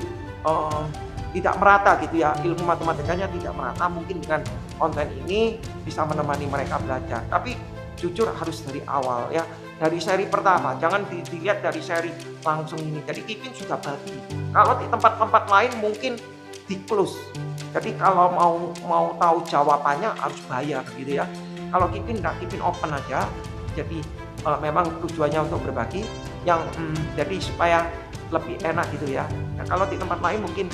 tidak merata gitu ya, ilmu matematikanya tidak merata. Mungkin dengan konten ini bisa menemani mereka belajar. Tapi jujur harus dari awal ya, dari seri pertama, jangan dilihat dari seri langsung ini. Jadi Kipin sudah bagi. Kalau di tempat-tempat lain mungkin di close. Jadi kalau mau tahu jawabannya harus bayar gitu ya. Kalau Kipin enggak, Kipin open aja. Jadi memang tujuannya untuk berbagi, yang jadi supaya lebih enak gitu ya. Nah, kalau di tempat lain mungkin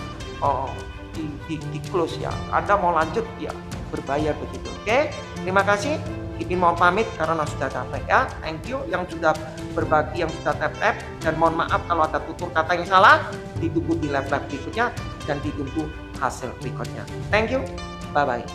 di close ya. Anda mau lanjut ya berbayar begitu. Oke, terima kasih. Kipin mau pamit karena sudah capek ya. Thank you yang sudah berbagi, yang sudah tap-tap, dan mohon maaf kalau ada tutur kata yang salah. Ditunggu di live berikutnya dan ditunggu hasil berikutnya. Thank you, bye bye.